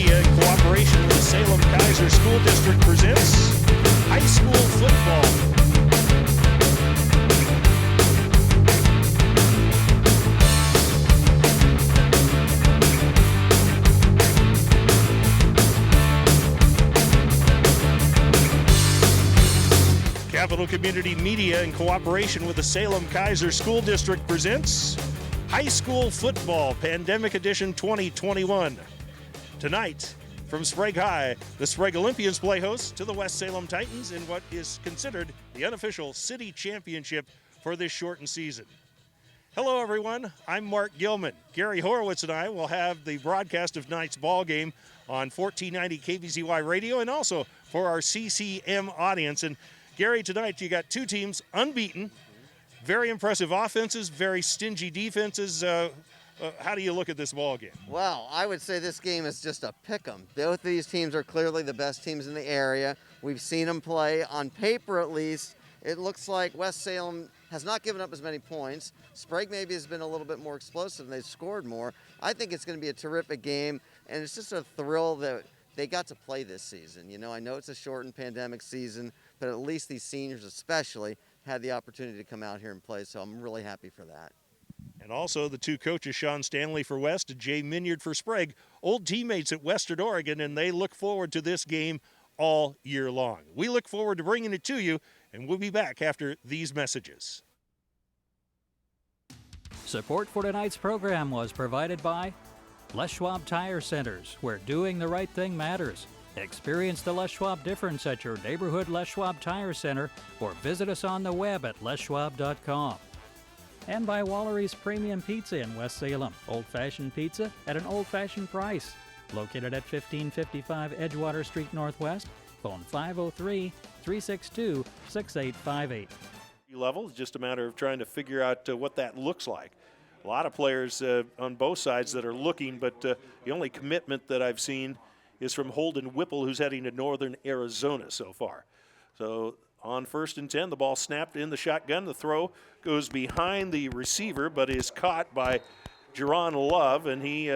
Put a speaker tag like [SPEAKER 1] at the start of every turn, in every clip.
[SPEAKER 1] Media, in cooperation with the Salem Kaiser School District, presents high school football. Capital Community Media, in cooperation with the Salem Kaiser School District, presents High School Football Pandemic Edition 2021. Tonight, from Sprague High, the Sprague Olympians play host to the West Salem Titans in what is considered the unofficial city championship for this shortened season. Hello, everyone. I'm Mark Gilman. Gary Horowitz and I will have the broadcast of tonight's ball game on 1490 KBZY radio and also for our CCM audience. And Gary, tonight you got two teams unbeaten, very impressive offenses, very stingy defenses. How do you look at this ball game?
[SPEAKER 2] Well, I would say this game is just a pick-em. Both of these teams are clearly the best teams in the area. We've seen them play. On paper, at least, it looks like West Salem has not given up as many points. Sprague maybe has been a little bit more explosive and they've scored more. I think it's going to be a terrific game, and it's just a thrill that they got to play this season. You know, I know it's a shortened pandemic season, but at least these seniors especially had the opportunity to come out here and play, so I'm really happy for that.
[SPEAKER 1] And also the two coaches, Sean Stanley for West and Jay Minyard for Sprague, old teammates at Western Oregon, and they look forward to this game all year long. We look forward to bringing it to you, and we'll be back after these messages.
[SPEAKER 3] Support for tonight's program was provided by Les Schwab Tire Centers, where doing the right thing matters. Experience the Les Schwab difference at your neighborhood Les Schwab Tire Center or visit us on the web at leschwab.com. And by Wallery's Premium Pizza in West Salem. Old-fashioned pizza at an old-fashioned price. Located at 1555 Edgewater Street Northwest. Phone 503-362-6858.
[SPEAKER 1] Level is just a matter of trying to figure out what that looks like. A lot of players on both sides that are looking, but the only commitment that I've seen is from Holden Whipple, who's heading to northern Arizona so far. So on 1st and 10, the ball snapped in the shotgun. The throw goes behind the receiver, but is caught by Jerron Love, and he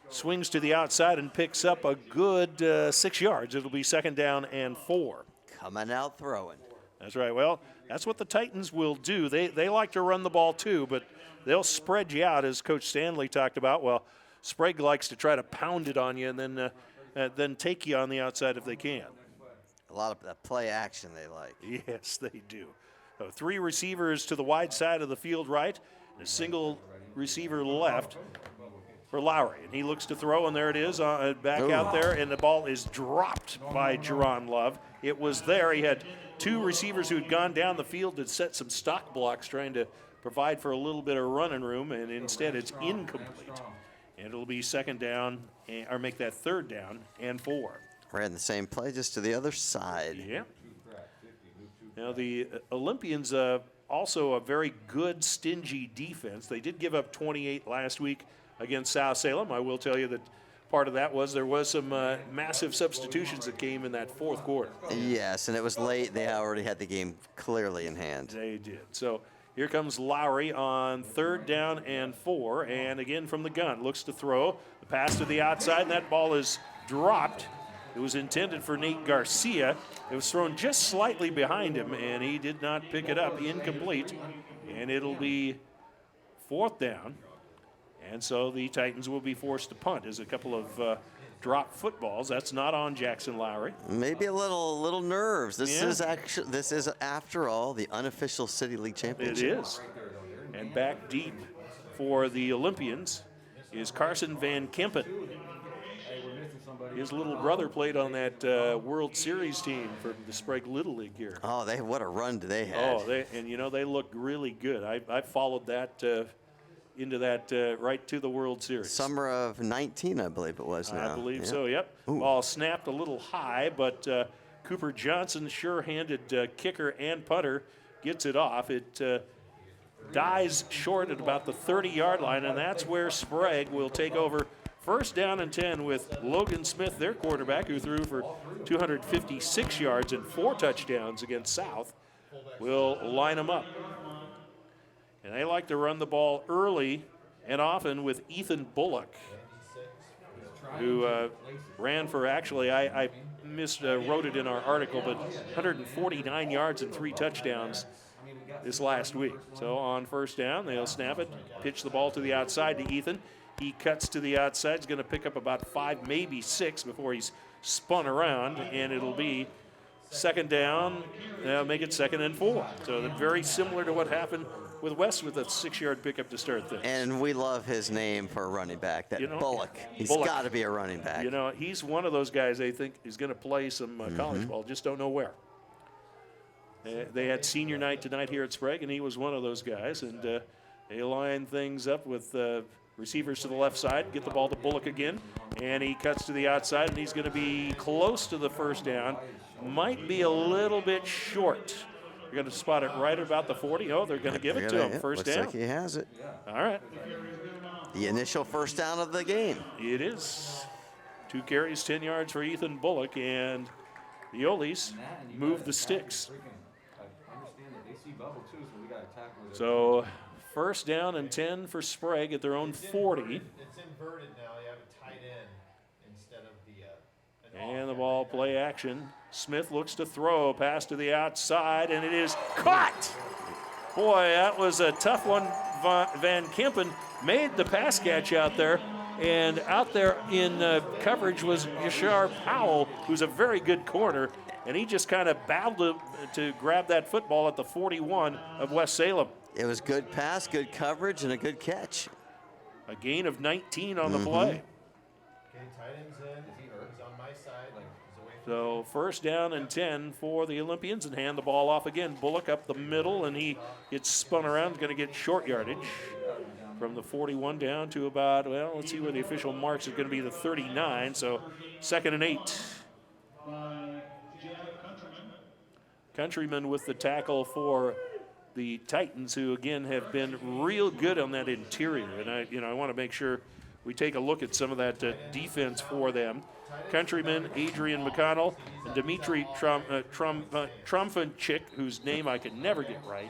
[SPEAKER 1] swings to the outside and picks up a good 6 yards. It'll be 2nd down and 4.
[SPEAKER 2] Coming out throwing.
[SPEAKER 1] That's right. Well, that's what the Titans will do. They like to run the ball too, but they'll spread you out, as Coach Stanley talked about. Well, Sprague likes to try to pound it on you and then take you on the outside if they can.
[SPEAKER 2] A lot of that play action they like.
[SPEAKER 1] Yes, they do. So 3 receivers to the wide side of the field right, and a single receiver left for Lowry. And he looks to throw, and there it is, back out there, and the ball is dropped by Jerron Love. It was there. He had 2 receivers who had gone down the field to set some stock blocks, trying to provide for a little bit of running room, and instead it's incomplete. And it'll be 2nd down, or make that 3rd down and 4.
[SPEAKER 2] Ran the same play, just to the other side.
[SPEAKER 1] Yeah. Now the Olympians also a very good, stingy defense. They did give up 28 last week against South Salem. I will tell you that part of that was there was some massive substitutions that came in that 4th quarter.
[SPEAKER 2] Yes, and it was late. They already had the game clearly in hand.
[SPEAKER 1] They did. So here comes Lowry on 3rd down and 4, and again from the gun. Looks to throw. The pass to the outside, and that ball is dropped. It was intended for Nate Garcia. It was thrown just slightly behind him, and he did not pick it up. Incomplete, and it'll be 4th down. And so the Titans will be forced to punt. There's a couple of dropped footballs. That's not on Jackson Lowry.
[SPEAKER 2] Maybe a little nerves. This is after all the unofficial City League Championship.
[SPEAKER 1] It is. And back deep for the Olympians is Carson Van Kempen. His little brother played on that World Series team for the Sprague Little League here.
[SPEAKER 2] Oh, what a run do they have?
[SPEAKER 1] Oh, they look really good. I followed that into that right to the World Series.
[SPEAKER 2] Summer of 19, I believe it was now.
[SPEAKER 1] I believe so, yep. Ooh. Ball snapped a little high, but Cooper Johnson, sure-handed kicker and punter, gets it off. It dies short at about the 30-yard line, and that's where Sprague will take over 1st down and 10 with Logan Smith, their quarterback, who threw for 256 yards and 4 touchdowns against South. Will line them up. And they like to run the ball early and often with Ethan Bullock. who ran for, actually, I wrote it in our article, but 149 yards and 3 touchdowns this last week. So on first down, they'll snap it, pitch the ball to the outside to Ethan. He cuts to the outside. He's going to pick up about 5, maybe 6 before he's spun around, and it'll be second down. They'll make it 2nd and 4. So very similar to what happened with West with a 6-yard pickup to start things.
[SPEAKER 2] And we love his name for a running back, that Bullock. He's
[SPEAKER 1] Bullock.
[SPEAKER 2] got to be a running back.
[SPEAKER 1] He's one of those guys they think is going to play some college ball, just don't know where. They had senior night tonight here at Sprague, and he was one of those guys. And they line things up with receivers to the left side, get the ball to Bullock again, and he cuts to the outside, and he's going to be close to the first down. Might be a little bit short. You're going to spot it right about the 40. Oh, they're going to give it to him. First down.
[SPEAKER 2] Looks like he has it.
[SPEAKER 1] All right.
[SPEAKER 2] The initial first down of the game.
[SPEAKER 1] It is. 2 carries, 10 yards for Ethan Bullock, and the Olies move the sticks. So first down and 10 for Sprague at their own 40.
[SPEAKER 4] It's inverted now. You have a tight end instead of the.
[SPEAKER 1] And the ball, play action. Smith looks to throw, pass to the outside, and it is caught. Boy, that was a tough one. Van Kempen made the pass catch out there, and out there in coverage was Yashar Powell, who's a very good corner, and he just kind of battled to grab that football at the 41 of West Salem.
[SPEAKER 2] It was good pass, good coverage, and a good catch.
[SPEAKER 1] A gain of 19 on the play.
[SPEAKER 4] Okay, tight end's in. He's on my side. He's away from
[SPEAKER 1] So first down and 10 for the Olympians, and hand the ball off again. Bullock up the middle, and he gets spun around, going to get short yardage from the 41 down to about, well, let's see where the official marks are going to be, the 39, so 2nd and 8. Countryman with the tackle for the Titans, who again have been real good on that interior, and I want to make sure we take a look at some of that defense for them. Countryman Adrian McConnell and Dimitri Trumfanchik, whose name I can never get right.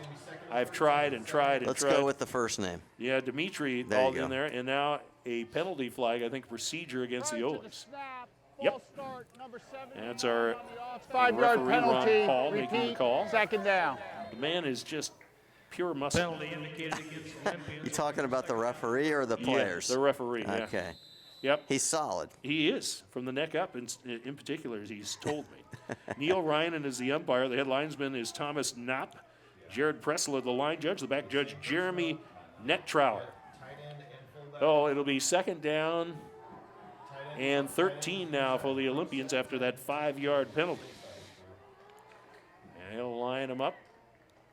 [SPEAKER 1] I've tried and tried and tried.
[SPEAKER 2] Let's go with the first name.
[SPEAKER 1] Yeah, Dimitri all in there, and now a penalty flag, I think, procedure against the Olives. Yep. That's our
[SPEAKER 5] 5-yard
[SPEAKER 1] referee, Ron
[SPEAKER 5] penalty.
[SPEAKER 1] Paul, making the call.
[SPEAKER 5] 2nd down.
[SPEAKER 1] The man is just pure muscle.
[SPEAKER 2] You talking about the referee or the players?
[SPEAKER 1] Yeah, the referee, yeah.
[SPEAKER 2] Okay.
[SPEAKER 1] Yep.
[SPEAKER 2] He's solid.
[SPEAKER 1] He is, from the neck up in particular, as he's told me. Neil Ryan is the umpire. The head linesman is Thomas Knapp. Jared Pressler, the line judge. The back judge, Jeremy Nettrauer. Oh, it'll be 2nd down and 13 now for the Olympians after that 5-yard penalty. And he'll line them up.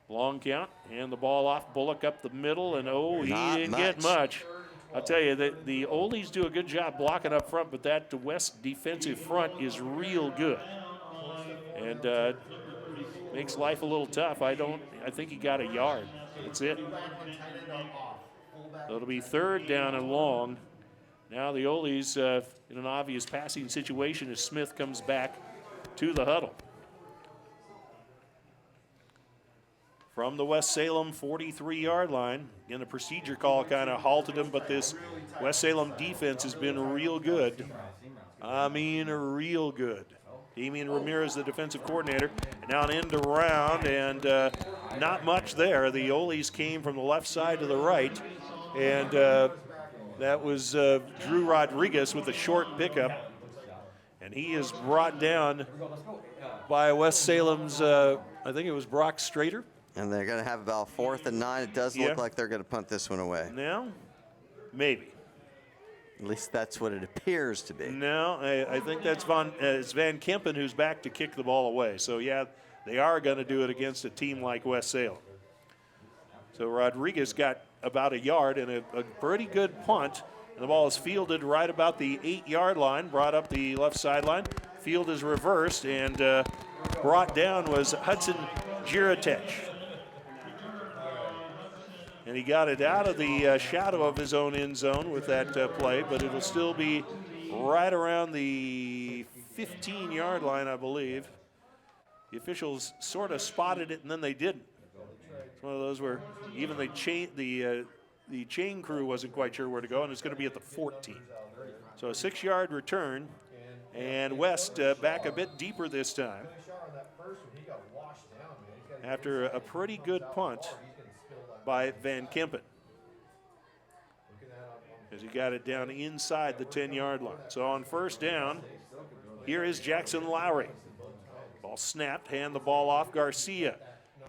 [SPEAKER 1] Long count. Hand the ball off. Bullock up the middle, and he didn't get much. I'll tell you, the Oldies do a good job blocking up front, but that West defensive front is real good. And makes life a little tough. I think he got a yard. That's it. So it'll be 3rd down and long. Now the Olies in an obvious passing situation as Smith comes back to the huddle. From the West Salem 43-yard line. Again, a procedure call kind of halted him, but this West Salem defense has been real good. I mean, real good. Damian Ramirez, the defensive coordinator, and now an end around, and not much there. The Olies came from the left side to the right, and that was Drew Rodriguez with a short pickup, and he is brought down by West Salem's, I think it was Brock Strader.
[SPEAKER 2] And they're going to have about 4th and 9. It does look like they're going to punt this one away.
[SPEAKER 1] Now, maybe.
[SPEAKER 2] At least that's what it appears to be.
[SPEAKER 1] No, I think that's it's Van Kempen who's back to kick the ball away. So, yeah, they are going to do it against a team like West Salem. So Rodriguez got about a yard and a pretty good punt. And the ball is fielded right about the 8-yard line, brought up the left sideline. Field is reversed, and brought down was Hudson Giratech. And he got it out of the shadow of his own end zone with that play, but it'll still be right around the 15-yard line, I believe. The officials sort of spotted it, and then they didn't. It's one of those where even the the chain crew wasn't quite sure where to go, and it's going to be at the 14. So a 6-yard return, and West back a bit deeper this time after a pretty good punt by Van Kempen, as he got it down inside the 10-yard line. So on first down, here is Jackson Lowry. Ball snapped, hand the ball off. Garcia,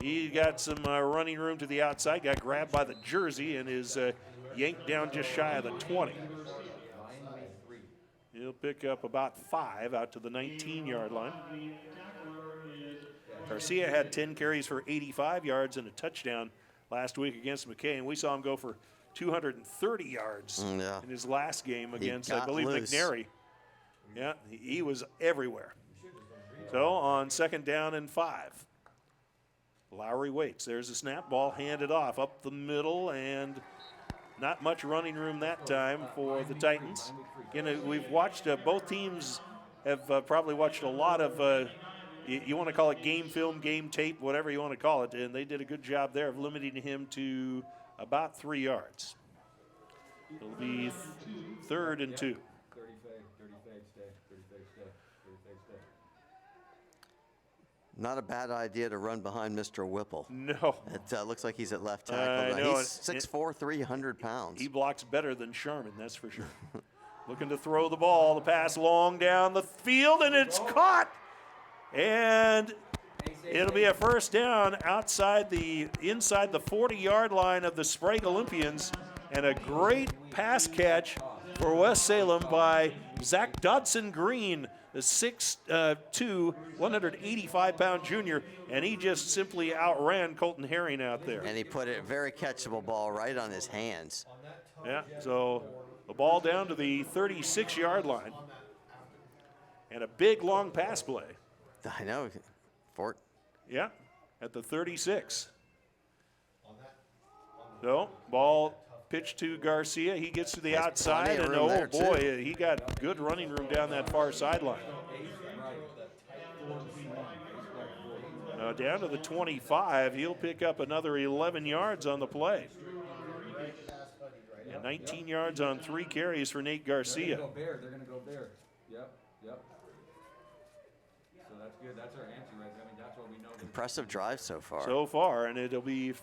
[SPEAKER 1] he got some running room to the outside, got grabbed by the jersey and is yanked down just shy of the 20. He'll pick up about 5 out to the 19-yard line. Garcia had 10 carries for 85 yards and a touchdown last week against McKay, and we saw him go for 230 yards in his last game against, I believe, McNary. Yeah, he was everywhere. So on second down and 5, Lowry waits. There's a snap, ball handed off up the middle, and not much running room that time for the Titans. Again, we've watched, both teams have probably watched a lot of, you want to call it game film, game tape, whatever you want to call it, and they did a good job there of limiting him to about 3 yards. It'll be 3rd and 2.
[SPEAKER 2] Not a bad idea to run behind Mr. Whipple.
[SPEAKER 1] No.
[SPEAKER 2] It looks like he's at left tackle. He's 6'4", 300 pounds.
[SPEAKER 1] He blocks better than Sharman, that's for sure. Looking to throw the ball. The pass long down the field, and it's caught. And it'll be a first down inside the 40-yard line of the Sprague Olympians, and a great pass catch for West Salem by Zach Dodson-Green, the 6'2", 185-pound junior, and he just simply outran Colton Herring out there.
[SPEAKER 2] And he put a very catchable ball right on his hands.
[SPEAKER 1] Yeah, so the ball down to the 36-yard line, and a big long pass play.
[SPEAKER 2] I know.
[SPEAKER 1] Yeah, at the 36. So, ball pitched to Garcia. He gets to the outside, and oh boy, he got good running room down that far sideline. Down to the 25, he'll pick up another 11 yards on the play. And 19 yards on 3 carries for Nate Garcia.
[SPEAKER 5] They're going to go Bear. Yep. So that's good. That's our answer right there. I mean, that's what we know.
[SPEAKER 2] Impressive drive so far.
[SPEAKER 1] And it'll be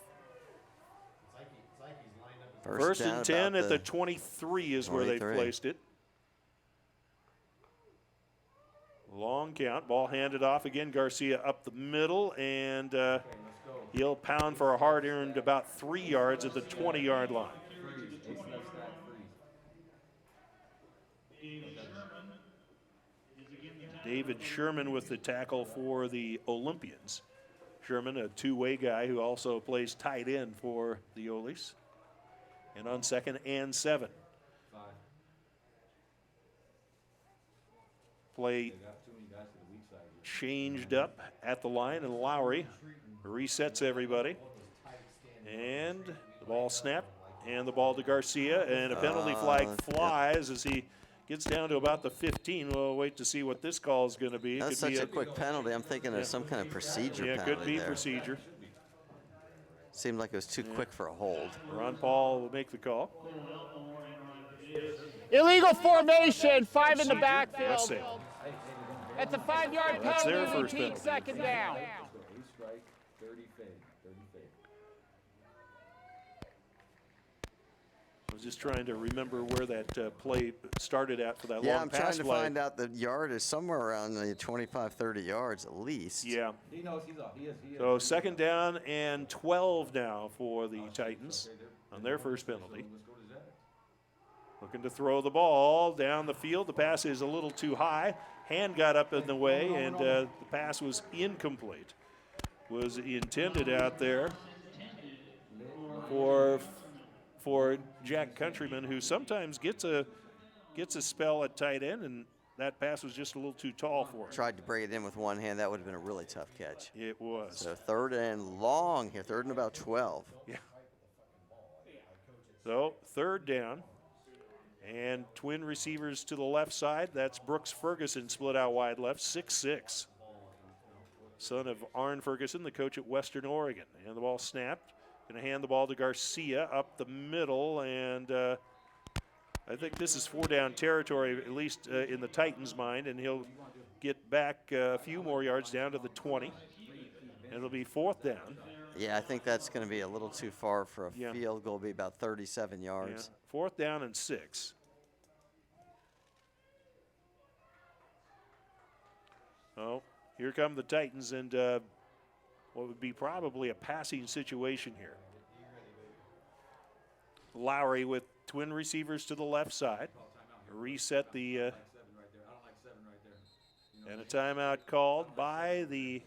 [SPEAKER 1] first and 10 at the 23 is where they placed it. Long count, ball handed off again. Garcia up the middle, and he'll pound for a hard-earned about 3 yards at the 20-yard line. David Sherman with the tackle for the Olympians. Sherman, a two-way guy who also plays tight end for the Olis. And on 2nd and 7. Play changed up at the line, and Lowry resets everybody. And the ball snapped, and the ball to Garcia, and a penalty flag flies as he gets down to about the 15. We'll wait to see what this call is going to be.
[SPEAKER 2] That's such a quick penalty. I'm thinking of some kind of procedure penalty.
[SPEAKER 1] Yeah, could be procedure.
[SPEAKER 2] Seemed like it was too quick for a hold.
[SPEAKER 1] Ron Paul will make the call.
[SPEAKER 6] Illegal formation, 5 in the backfield.
[SPEAKER 1] West Salem.
[SPEAKER 6] It's a 5-yard
[SPEAKER 1] That's their
[SPEAKER 6] penalty,
[SPEAKER 1] first
[SPEAKER 6] repeat,
[SPEAKER 1] penalty.
[SPEAKER 6] 2nd down.
[SPEAKER 5] Strike, 30 fade.
[SPEAKER 1] I was just trying to remember where that play started at for that
[SPEAKER 2] Yeah,
[SPEAKER 1] long
[SPEAKER 2] I'm
[SPEAKER 1] pass
[SPEAKER 2] trying to
[SPEAKER 1] play.
[SPEAKER 2] find out the yard is somewhere around the 25, 30 yards at least.
[SPEAKER 1] Yeah.
[SPEAKER 5] He knows he's off. He is.
[SPEAKER 1] So 2nd down and 12 now for the Titans on their first penalty. Looking to throw the ball down the field. The pass is a little too high. Hand got up in the way, and the pass was incomplete. Was intended out there for Jack Countryman, who sometimes gets a spell at tight end, and that pass was just a little too tall for him.
[SPEAKER 2] Tried to bring it in with one hand. That would have been a really tough catch.
[SPEAKER 1] It was.
[SPEAKER 2] So 3rd and long here, 3rd and about 12.
[SPEAKER 1] Yeah. So 3rd down. And twin receivers to the left side. That's Brooks Ferguson split out wide left, 6'6". Son of Arn Ferguson, the coach at Western Oregon. And the ball snapped. Going to hand the ball to Garcia up the middle, and I think this is 4-down territory, at least in the Titans' mind, and he'll get back a few more yards down to the 20. And it'll be 4th down.
[SPEAKER 2] Yeah, I think that's going to be a little too far for a
[SPEAKER 1] Yeah.
[SPEAKER 2] field goal. Be about 37 yards.
[SPEAKER 1] Yeah. 4th down and 6. Oh, here come the Titans, and what would be probably a passing situation here. Lowry with twin receivers to the left side. Reset the and a timeout called by the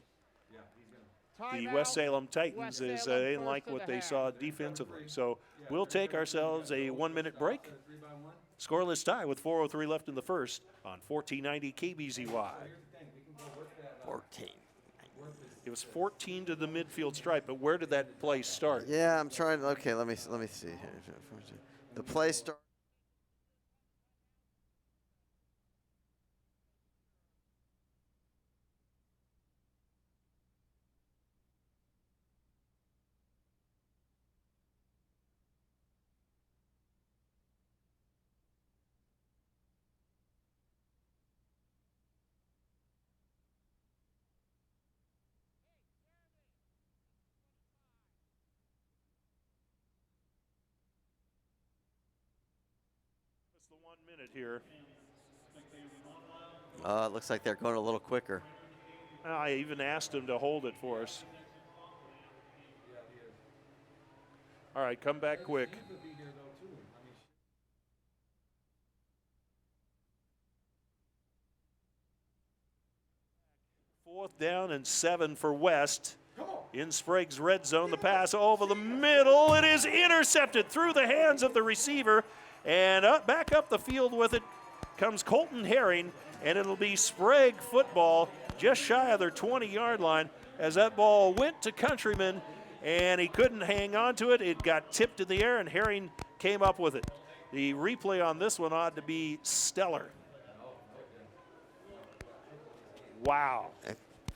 [SPEAKER 1] West Salem Titans, as they didn't like what they saw defensively. So we'll take ourselves a 1-minute break. Scoreless tie with 4:03 left in the first on 1490 KBZY.
[SPEAKER 2] 14.
[SPEAKER 1] It was 14 to the midfield stripe, but where did that play start?
[SPEAKER 2] Yeah, I'm trying. Okay, let me see here. The play start.
[SPEAKER 1] It's the 1 minute here.
[SPEAKER 2] It looks like they're going a little quicker.
[SPEAKER 1] I even asked him to hold it for us. All right, come back quick. Fourth down and 7 for West. In Sprague's red zone, the pass over the middle. It is intercepted through the hands of the receiver. And back up the field with it comes Colton Herring, and it'll be Sprague football just shy of their 20-yard line as that ball went to Countryman, and he couldn't hang on to it. It got tipped in the air, and Herring came up with it. The replay on this one ought to be stellar. Wow.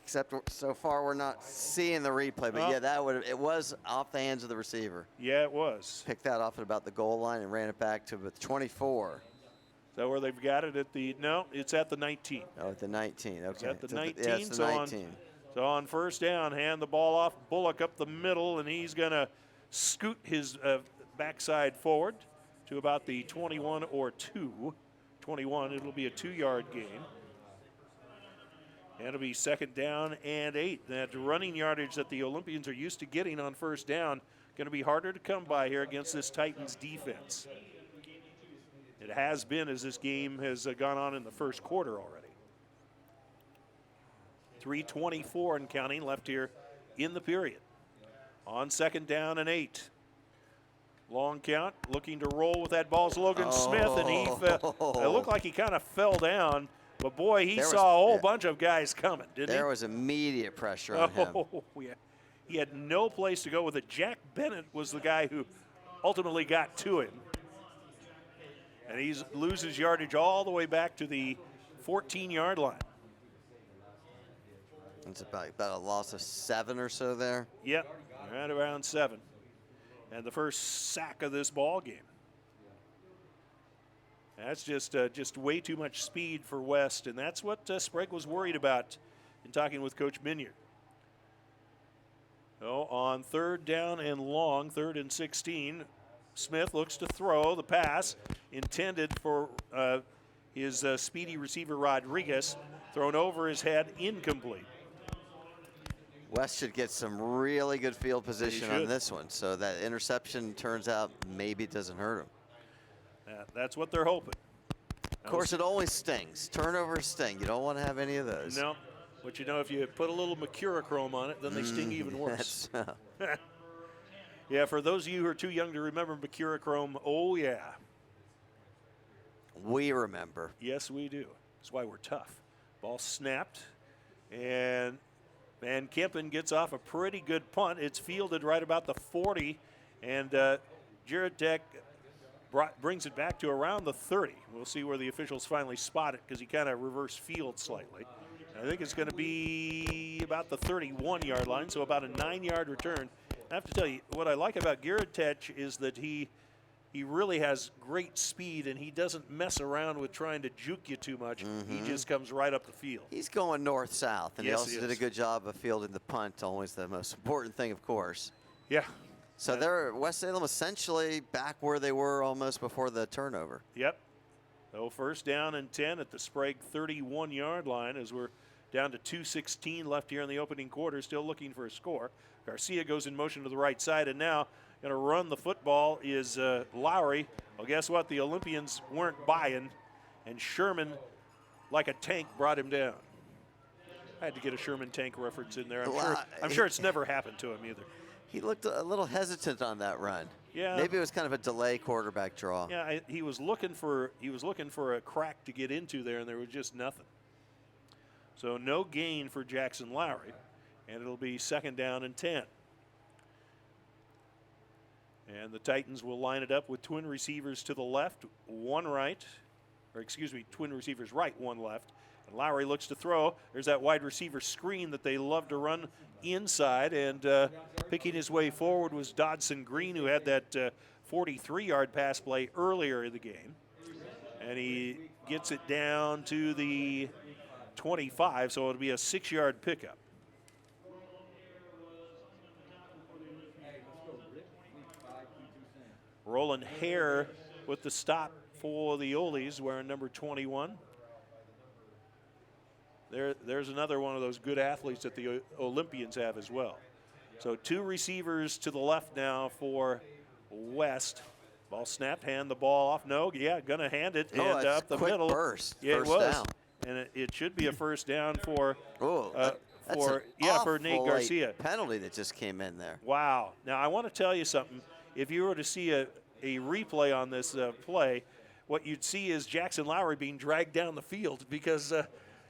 [SPEAKER 2] Except so far we're not seeing the replay, but yeah, it was off the hands of the receiver.
[SPEAKER 1] Yeah, it was.
[SPEAKER 2] Picked that off at about the goal line and ran it back to the 24.
[SPEAKER 1] Is that where they've got it at the? No, it's at the 19.
[SPEAKER 2] Oh, at the 19. Okay.
[SPEAKER 1] It's at the 19.
[SPEAKER 2] Yeah, it's the 19.
[SPEAKER 1] So on first down, hand the ball off. Bullock up the middle, and he's going to scoot his backside forward to about the 21 or 2. 21, it'll be a 2-yard gain. And it'll be 2nd down and 8. That running yardage that the Olympians are used to getting on first down, going to be harder to come by here against this Titans defense. It has been as this game has gone on in the first quarter already. 3:24 and counting left here in the period. On 2nd down and 8. Long count, looking to roll with that ball is Logan Smith, and he it looked like he kind of fell down. But, boy, he saw a whole bunch of guys coming, didn't he?
[SPEAKER 2] There was immediate pressure on him.
[SPEAKER 1] Yeah. He had no place to go with it. Jack Bennett was the guy who ultimately got to him. And he loses yardage all the way back to the 14-yard line.
[SPEAKER 2] It's about a loss of 7 or so there.
[SPEAKER 1] Yep, right around 7. And the first sack of this ball game. That's just way too much speed for West, and that's what Sprague was worried about in talking with Coach Minyard. So on 3rd down and long, 3rd and 16, Smith looks to throw the pass intended for his speedy receiver Rodriguez, thrown over his head, incomplete.
[SPEAKER 2] West should get some really good field position on this one, so that interception turns out maybe it doesn't hurt him.
[SPEAKER 1] That's what they're hoping.
[SPEAKER 2] Of course, it always stings. Turnovers sting. You don't want to have any of those.
[SPEAKER 1] No, but you know, if you put a little mercurochrome on it, then they sting even worse. Yeah, for those of you who are too young to remember mercurochrome, oh yeah.
[SPEAKER 2] We remember.
[SPEAKER 1] Yes, we do. That's why we're tough. Ball snapped, and Van Kempen gets off a pretty good punt. It's fielded right about the 40, and Jurek brings it back to around the 30. We'll see where the officials finally spot it because he kind of reverse field slightly. I think it's going to be about the 31-yard line, so about a 9-yard return. have to tell you, what I like about Giratech is that he really has great speed, and he doesn't mess around with trying to juke you too much. He just comes right up the field.
[SPEAKER 2] He's going north-south, and
[SPEAKER 1] Yes,
[SPEAKER 2] he also
[SPEAKER 1] he
[SPEAKER 2] did a
[SPEAKER 1] is.
[SPEAKER 2] good job of fielding the punt, always the most important thing, of course.
[SPEAKER 1] Yeah.
[SPEAKER 2] So they're West Salem essentially back where they were almost before the turnover.
[SPEAKER 1] Yep. So first down and 10 at the Sprague 31-yard line as we're down to 2:16 left here in the opening quarter, still looking for a score. Garcia goes in motion to the right side, and now going to run the football is Lowry. Well, guess what? The Olympians weren't buying, and Sherman, like a tank, brought him down. I had to get a Sherman tank reference in there. I'm sure it's never happened to him either.
[SPEAKER 2] He looked a little hesitant on that run.
[SPEAKER 1] Yeah.
[SPEAKER 2] Maybe it was kind of a delay quarterback draw.
[SPEAKER 1] Yeah, he was looking for a crack to get into there, and there was just nothing. So no gain for Jackson Lowry, and it'll be second down and 10. And the Titans will line it up with twin receivers to the left, one right, twin receivers right, one left. And Lowry looks to throw. There's that wide receiver screen that they love to run inside, and picking his way forward was Dodson Green, who had that 43-yard pass play earlier in the game. And he gets it down to the 25, so it'll be a 6-yard pickup. Roland Hare with the stop for the Oles, wearing number 21. There's another one of those good athletes that the Olympians have as well. So two receivers to the left now for West. Ball snapped, hand the ball off. No, yeah, gonna hand it, and up the
[SPEAKER 2] quick
[SPEAKER 1] middle.
[SPEAKER 2] Burst.
[SPEAKER 1] Yeah,
[SPEAKER 2] First
[SPEAKER 1] it was.
[SPEAKER 2] down.
[SPEAKER 1] And it should be a first down for
[SPEAKER 2] That's an
[SPEAKER 1] for Nate
[SPEAKER 2] awful
[SPEAKER 1] Garcia.
[SPEAKER 2] late penalty that just came in there.
[SPEAKER 1] Wow. Now I want to tell you something. If you were to see a replay on this play, what you'd see is Jackson Lowry being dragged down the field because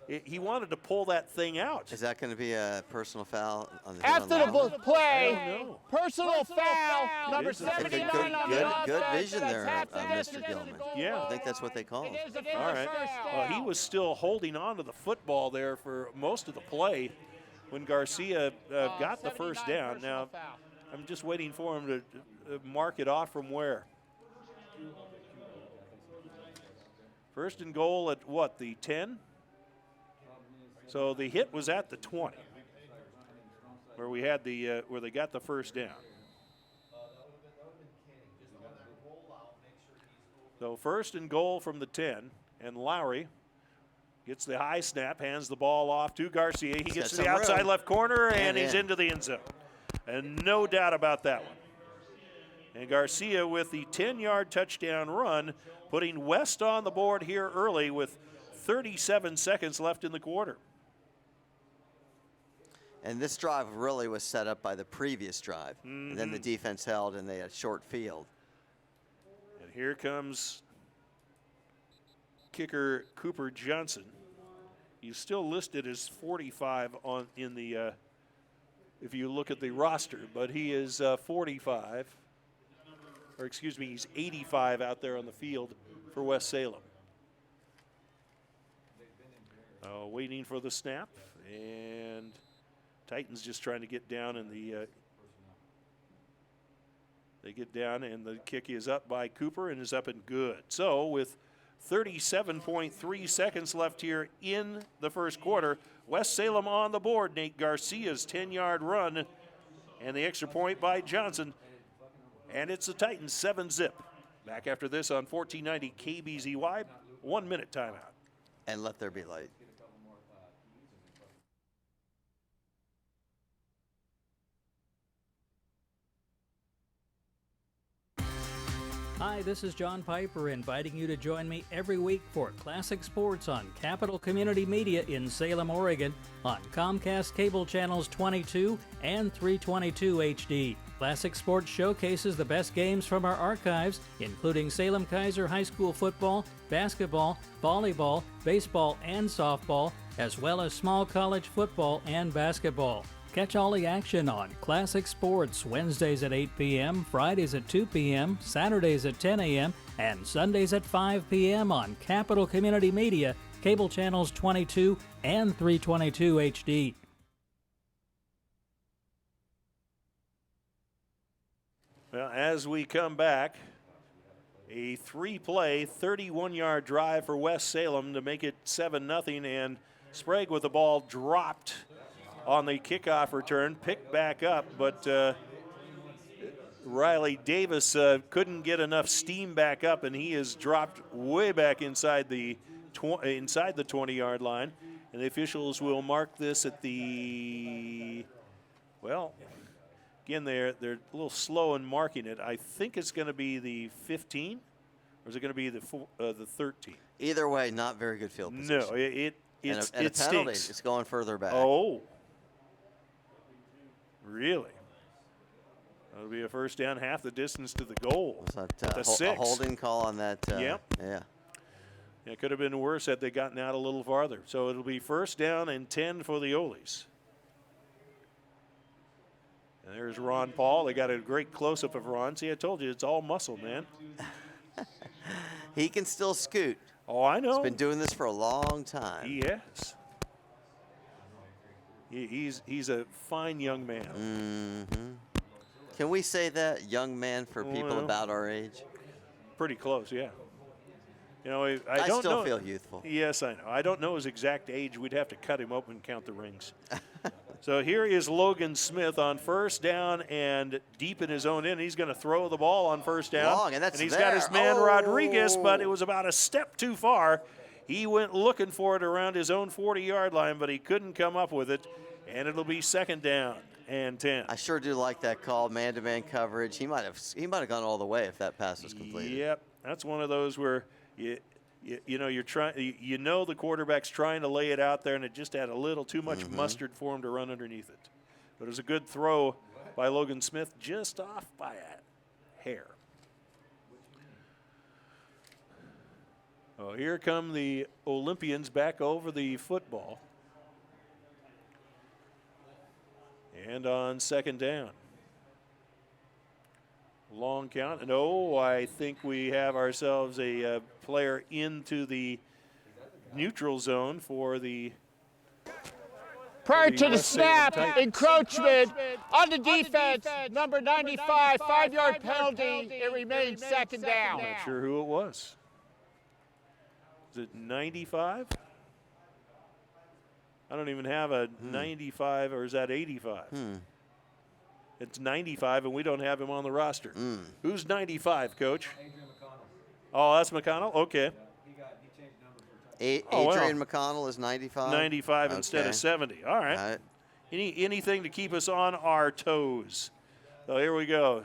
[SPEAKER 1] he wanted to pull that thing out.
[SPEAKER 2] Is that going to be a personal foul on the
[SPEAKER 6] After the
[SPEAKER 2] Lowry?
[SPEAKER 6] play, personal foul, number
[SPEAKER 1] It is a
[SPEAKER 6] 79
[SPEAKER 1] good-
[SPEAKER 6] on the
[SPEAKER 2] good
[SPEAKER 6] offense.
[SPEAKER 2] vision there,
[SPEAKER 6] That's
[SPEAKER 2] Mr. Gilman.
[SPEAKER 1] Yeah.
[SPEAKER 2] I think that's what they call it.
[SPEAKER 6] It is a
[SPEAKER 1] All right.
[SPEAKER 6] first
[SPEAKER 1] Well,
[SPEAKER 6] down.
[SPEAKER 1] he was still holding on to the football there for most of the play when Garcia got the first
[SPEAKER 6] 79
[SPEAKER 1] down. Now,
[SPEAKER 6] personal foul.
[SPEAKER 1] I'm just waiting for him to mark it off from where. First and goal at what, the 10? So the hit was at the 20, where we had the where they got the first down. So first and goal from the 10, and Lowry gets the high snap, hands the ball off to Garcia. He gets
[SPEAKER 2] got
[SPEAKER 1] to the
[SPEAKER 2] some
[SPEAKER 1] outside
[SPEAKER 2] room.
[SPEAKER 1] left corner, and he's
[SPEAKER 2] in.
[SPEAKER 1] into the end zone. And no doubt about that one. And Garcia with the 10-yard touchdown run, putting West on the board here early with 37 seconds left in the quarter.
[SPEAKER 2] And this drive really was set up by the previous drive. And then the defense held, and they had short field.
[SPEAKER 1] And here comes kicker Cooper Johnson. He's still listed as 45 in the if you look at the roster, but he is 45. Or excuse me, he's 85 out there on the field for West Salem. Waiting for the snap, and Titans just trying to get down in the they get down, and the kick is up by Cooper and is up and good. So with 37.3 seconds left here in the first quarter, West Salem on the board. Nate Garcia's 10-yard run and the extra point by Johnson. And it's the Titans 7-zip. Back after this on 1490 KBZY, 1 minute timeout.
[SPEAKER 2] And let there be light.
[SPEAKER 3] Hi, this is John Piper inviting you to join me every week for Classic Sports on Capital Community Media in Salem, Oregon on Comcast Cable Channels 22 and 322 HD. Classic Sports showcases the best games from our archives, including Salem Kaiser High School football, basketball, volleyball, baseball, and softball, as well as small college football and basketball. Catch all the action on Classic Sports Wednesdays at 8 p.m., Fridays at 2 p.m., Saturdays at 10 a.m., and Sundays at 5 p.m. on Capital Community Media, Cable Channels 22 and 322 HD.
[SPEAKER 1] Well, as we come back, a 3-play, 31-yard drive for West Salem to make it 7-0, and Sprague with the ball dropped on the kickoff return, picked back up, but Riley Davis couldn't get enough steam back up, and he is dropped way back inside the 20-yard line. And the officials will mark this at the, well, again, they're a little slow in marking it. I think it's going to be the 15, or is it going to be the 13?
[SPEAKER 2] Either way, not very good field position.
[SPEAKER 1] No, it
[SPEAKER 2] and a penalty.
[SPEAKER 1] stinks.
[SPEAKER 2] It's going further back.
[SPEAKER 1] Oh, really? That'll be a first down, half the distance to the goal.
[SPEAKER 2] Was that
[SPEAKER 1] The
[SPEAKER 2] a
[SPEAKER 1] 6.
[SPEAKER 2] holding call on that?
[SPEAKER 1] Yep.
[SPEAKER 2] Yeah.
[SPEAKER 1] It could have been worse had they gotten out a little farther. So it'll be first down and 10 for the Olies. And there's Ron Paul. They got a great close-up of Ron. See, I told you, it's all muscle, man.
[SPEAKER 2] He can still scoot.
[SPEAKER 1] Oh, I know.
[SPEAKER 2] He's been doing this for a long time.
[SPEAKER 1] He has. He's a fine young man.
[SPEAKER 2] Mm-hmm. Can we say that, young man, for people about our age?
[SPEAKER 1] Pretty close, yeah. You know, I
[SPEAKER 2] still
[SPEAKER 1] don't
[SPEAKER 2] feel youthful.
[SPEAKER 1] Yes, I know. I don't know his exact age. We'd have to cut him open and count the rings. So here is Logan Smith on first down and deep in his own end. He's going to throw the ball on first down.
[SPEAKER 2] Long, and that's
[SPEAKER 1] he's
[SPEAKER 2] there.
[SPEAKER 1] got his man Rodriguez, but it was about a step too far. He went looking for it around his own 40-yard line, but he couldn't come up with it, and it'll be second down and 10.
[SPEAKER 2] I sure do like that call, man-to-man coverage. He might have gone all the way if that pass was completed.
[SPEAKER 1] Yep, that's one of those where you know, you're trying. You know, the quarterback's trying to lay it out there, and it just had a little too much mustard for him to run underneath it. But it was a good throw by Logan Smith, just off by a hair. Oh, here come the Olympians back over the football, and on second down. Long count, and I think we have ourselves a player into the neutral zone for the.
[SPEAKER 6] Prior to the
[SPEAKER 1] West Salem
[SPEAKER 6] snap,
[SPEAKER 1] Titans.
[SPEAKER 6] encroachment on the defense, number 95, 5-yard penalty. It remains second down.
[SPEAKER 1] Not sure who it was. Is it 95? I don't even have a 95, or is that 85? It's 95, and we don't have him on the roster. Who's 95, Coach?
[SPEAKER 5] Adrian McConnell.
[SPEAKER 1] Oh, that's McConnell? Okay.
[SPEAKER 5] He changed numbers for time.
[SPEAKER 2] Adrian McConnell is 95?
[SPEAKER 1] 95 instead of 70. All right. Anything to keep us on our toes. So here we go.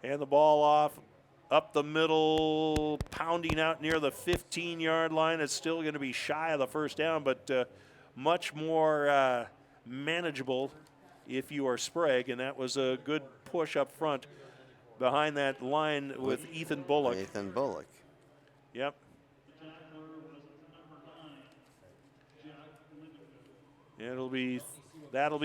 [SPEAKER 1] Hand the ball off, up the middle, pounding out near the 15-yard line. It's still going to be shy of the first down, but much more manageable if you are Sprague, and that was a good push up front behind that line with Ethan Bullock.
[SPEAKER 2] Ethan Bullock.
[SPEAKER 1] Yep. That'll be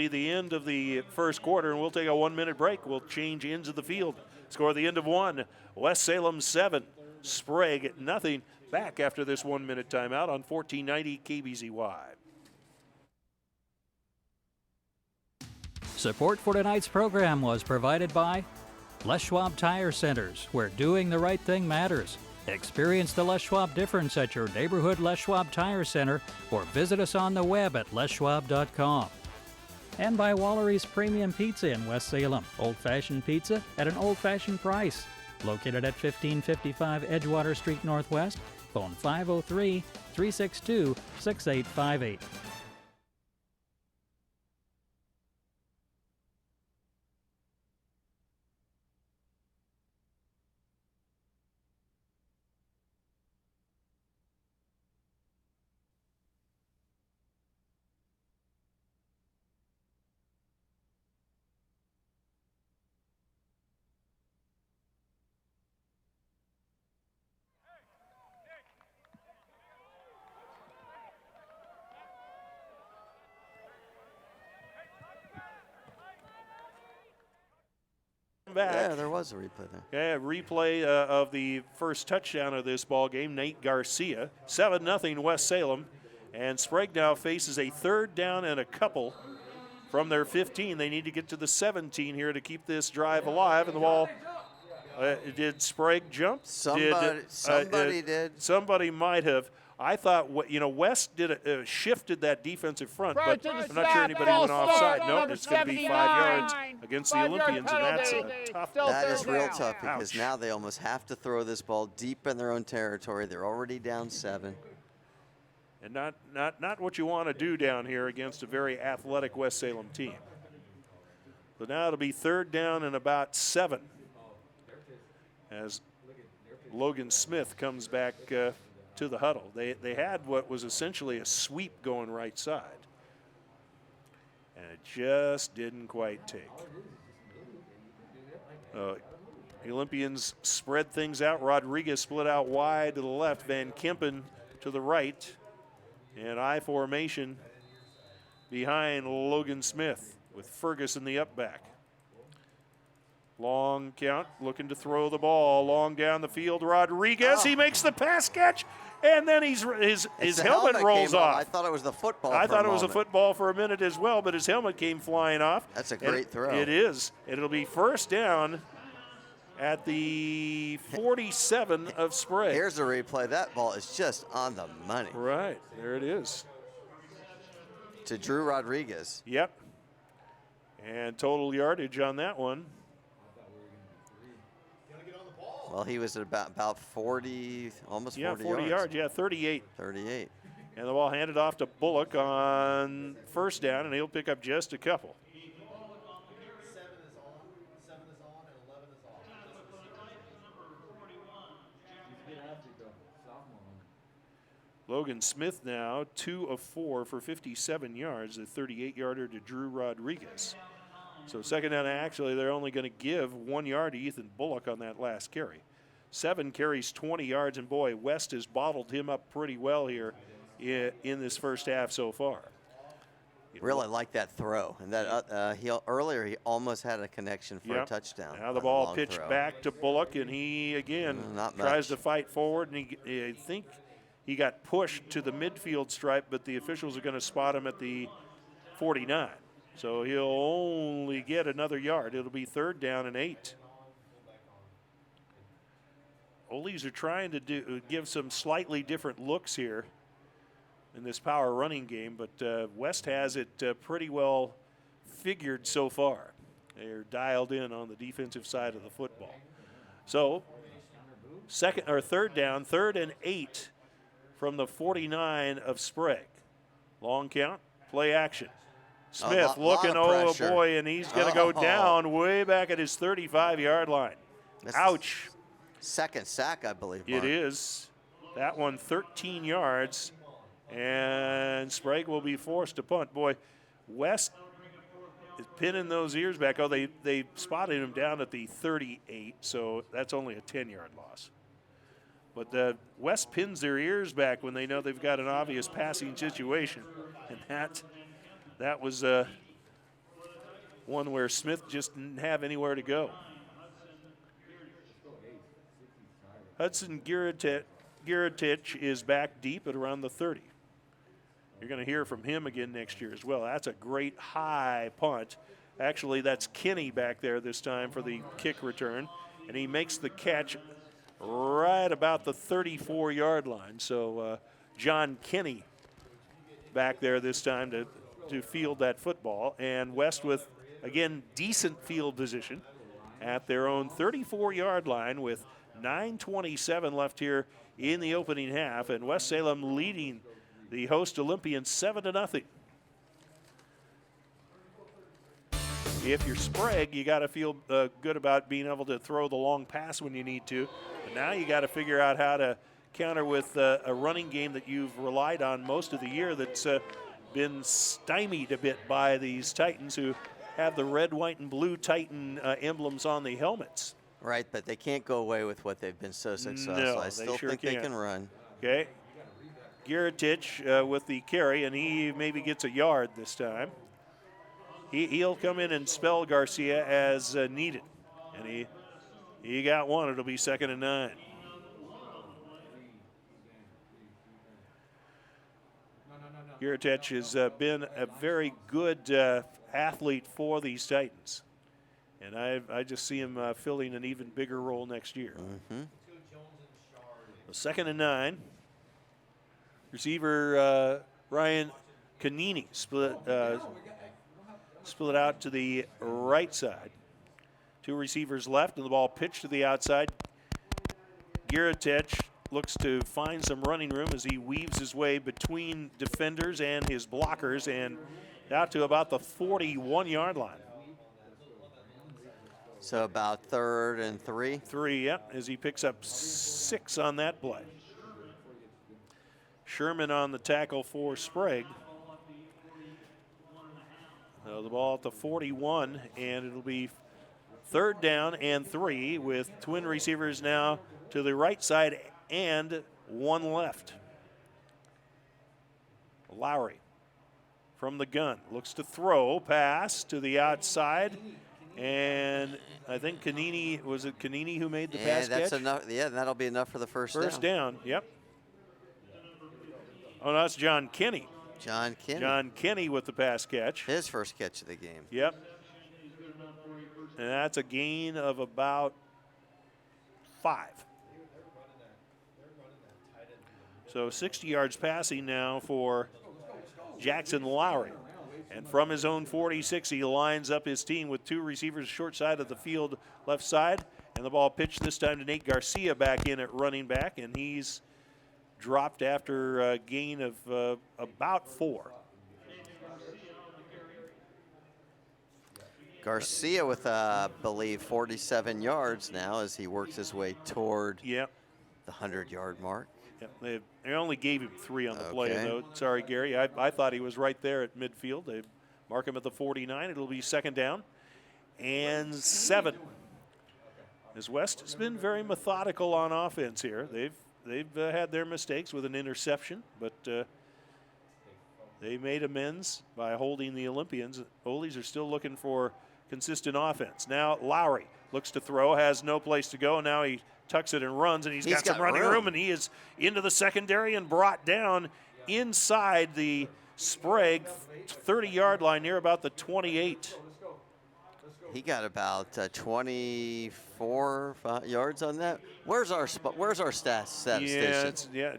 [SPEAKER 1] the end of the first quarter, and we'll take a 1-minute break. We'll change ends of the field. Score at the end of 1. West Salem 7, Sprague nothing. Back after this 1-minute timeout on 1490 KBZY.
[SPEAKER 3] Support for tonight's program was provided by Les Schwab Tire Centers, where doing the right thing matters. Experience the Les Schwab difference at your neighborhood Les Schwab Tire Center or visit us on the web at leschwab.com. And by Wallery's Premium Pizza in West Salem. Old-fashioned pizza at an old-fashioned price. Located at 1555 Edgewater Street Northwest. Phone 503-362-6858.
[SPEAKER 1] Back.
[SPEAKER 2] Yeah, there was a replay there.
[SPEAKER 1] Yeah, replay of the first touchdown of this ball game, Nate Garcia. 7-0 West Salem. And Sprague now faces a third down and a couple from their 15. They need to get to the 17 here to keep this drive alive. And the ball, did Sprague jump?
[SPEAKER 2] Somebody did.
[SPEAKER 1] Somebody might have. I thought, West shifted that defensive front, but I'm not sure anybody went offside. No, it's going to be 5 yards against the Olympians, and that's tough.
[SPEAKER 2] That is real tough because now they almost have to throw this ball deep in their own territory. They're already down 7.
[SPEAKER 1] And not what you want to do down here against a very athletic West Salem team. So now it'll be 3rd down and about 7 as Logan Smith comes back to the huddle. They had what was essentially a sweep going right side, and it just didn't quite take. The Olympians spread things out. Rodriguez split out wide to the left, Van Kempen to the right, and I formation behind Logan Smith with Fergus in the up back. Long count, looking to throw the ball long down the field. Rodriguez, he makes the pass catch, and then his helmet rolls off.
[SPEAKER 2] I thought it was the football.
[SPEAKER 1] I thought it was a football for a minute as well, but his helmet came flying off.
[SPEAKER 2] That's a great throw.
[SPEAKER 1] It is. It'll be 1st down at the 47 of Sprague.
[SPEAKER 2] Here's a replay. That ball is just on the money.
[SPEAKER 1] Right, there it is.
[SPEAKER 2] To Drew Rodriguez.
[SPEAKER 1] Yep. And total yardage on that one.
[SPEAKER 2] Well, he was at about 40, almost 40
[SPEAKER 1] yards. Yeah, 38.
[SPEAKER 2] 38.
[SPEAKER 1] And the ball handed off to Bullock on 1st down, and he'll pick up just a couple.
[SPEAKER 4] 7 is on, and 11 is off.
[SPEAKER 1] Logan Smith now 2 of 4 for 57 yards, a 38-yarder to Drew Rodriguez. So 2nd down, actually, they're only going to give 1 yard to Ethan Bullock on that last carry. 7 carries, 20 yards, and boy, West has bottled him up pretty well here in this first half so far.
[SPEAKER 2] Really like that throw, and that earlier he almost had a connection for a touchdown.
[SPEAKER 1] Now the ball pitched back to Bullock, and he again tries to fight forward, and I think he got pushed to the midfield stripe, but the officials are going to spot him at the 49. So he'll only get another yard. It'll be 3rd down and 8. Ole's are trying to give some slightly different looks here in this power running game, but West has it pretty well figured so far. They're dialed in on the defensive side of the football. So 3rd down, 3rd and 8 from the 49 of Sprague. Long count, play action. Smith looking, oh boy, and he's going to go down way back at his 35-yard line. Ouch.
[SPEAKER 2] 2nd sack, I believe,
[SPEAKER 1] It
[SPEAKER 2] Mark.
[SPEAKER 1] is. That one 13 yards, and Sprague will be forced to punt. Boy, West is pinning those ears back. Oh, they spotted him down at the 38, so that's only a 10-yard loss. But West pins their ears back when they know they've got an obvious passing situation, and that was one where Smith just didn't have anywhere to go. Hudson Giratich is back deep at around the 30. You're going to hear from him again next year as well. That's a great high punt. Actually, that's Kinney back there this time for the kick return, and he makes the catch right about the 34-yard line. So John Kinney back there this time to field that football, and West with, again, decent field position at their own 34-yard line with 9:27 left here in the opening half, and West Salem leading the host Olympians 7-0. If you're Sprague, you got to feel good about being able to throw the long pass when you need to, but now you got to figure out how to counter with a running game that you've relied on most of the year that's been stymied a bit by these Titans who have the red, white, and blue Titan emblems on the helmets.
[SPEAKER 2] Right, but they can't go away with what they've been so successful.
[SPEAKER 1] No,
[SPEAKER 2] I still think they can run.
[SPEAKER 1] Okay. Giratich with the carry, and he maybe gets a yard this time. He'll come in and spell Garcia as needed. And he got one. It'll be 2nd and 9. Giratich has been a very good athlete for these Titans. And I just see him filling an even bigger role next year.
[SPEAKER 2] Mm-hmm.
[SPEAKER 1] So 2nd and 9. Receiver Ryan Canini split out to the right side. 2 receivers left, and the ball pitched to the outside. Giratech looks to find some running room as he weaves his way between defenders and his blockers and out to about the 41-yard line.
[SPEAKER 2] So about 3rd and 3.
[SPEAKER 1] 3, yep, as he picks up 6 on that play. Sherman on the tackle for Sprague. So the ball at the 41, and it'll be 3rd down and 3 with twin receivers now to the right side and 1 left. Lowry from the gun looks to throw, pass to the outside, and I think Canini, was it Canini who made the pass
[SPEAKER 2] that's
[SPEAKER 1] catch?
[SPEAKER 2] enough. Yeah, that'll be enough for the first
[SPEAKER 1] down. Yep. Oh, no, that's John Kenny.
[SPEAKER 2] John Kenny.
[SPEAKER 1] John Kenny with the pass catch.
[SPEAKER 2] His first catch of the game.
[SPEAKER 1] Yep. And that's a gain of about 5. So 60 yards passing now for Jackson Lowry. And from his own 46, he lines up his team with 2 receivers short side of the field, left side. And the ball pitched this time to Nate Garcia back in at running back, and he's dropped after a gain of about 4.
[SPEAKER 2] Garcia with, I believe, 47 yards now as he works his way toward the 100-yard mark.
[SPEAKER 1] Yep. They only gave him 3 on the play,
[SPEAKER 2] Okay.
[SPEAKER 1] though. Sorry, Gary. I thought he was right there at midfield. They mark him at the 49. It'll be 2nd down and 7. As West has been very methodical on offense here. They've had their mistakes with an interception, but they made amends by holding the Olympians. Olies are still looking for consistent offense. Now Lowry looks to throw, has no place to go. Now he tucks it and runs, and he's got some running room, and he is into the secondary and brought down inside the Sprague 30-yard line near about the 28.
[SPEAKER 2] He got about 24 yards on that. Where's our station?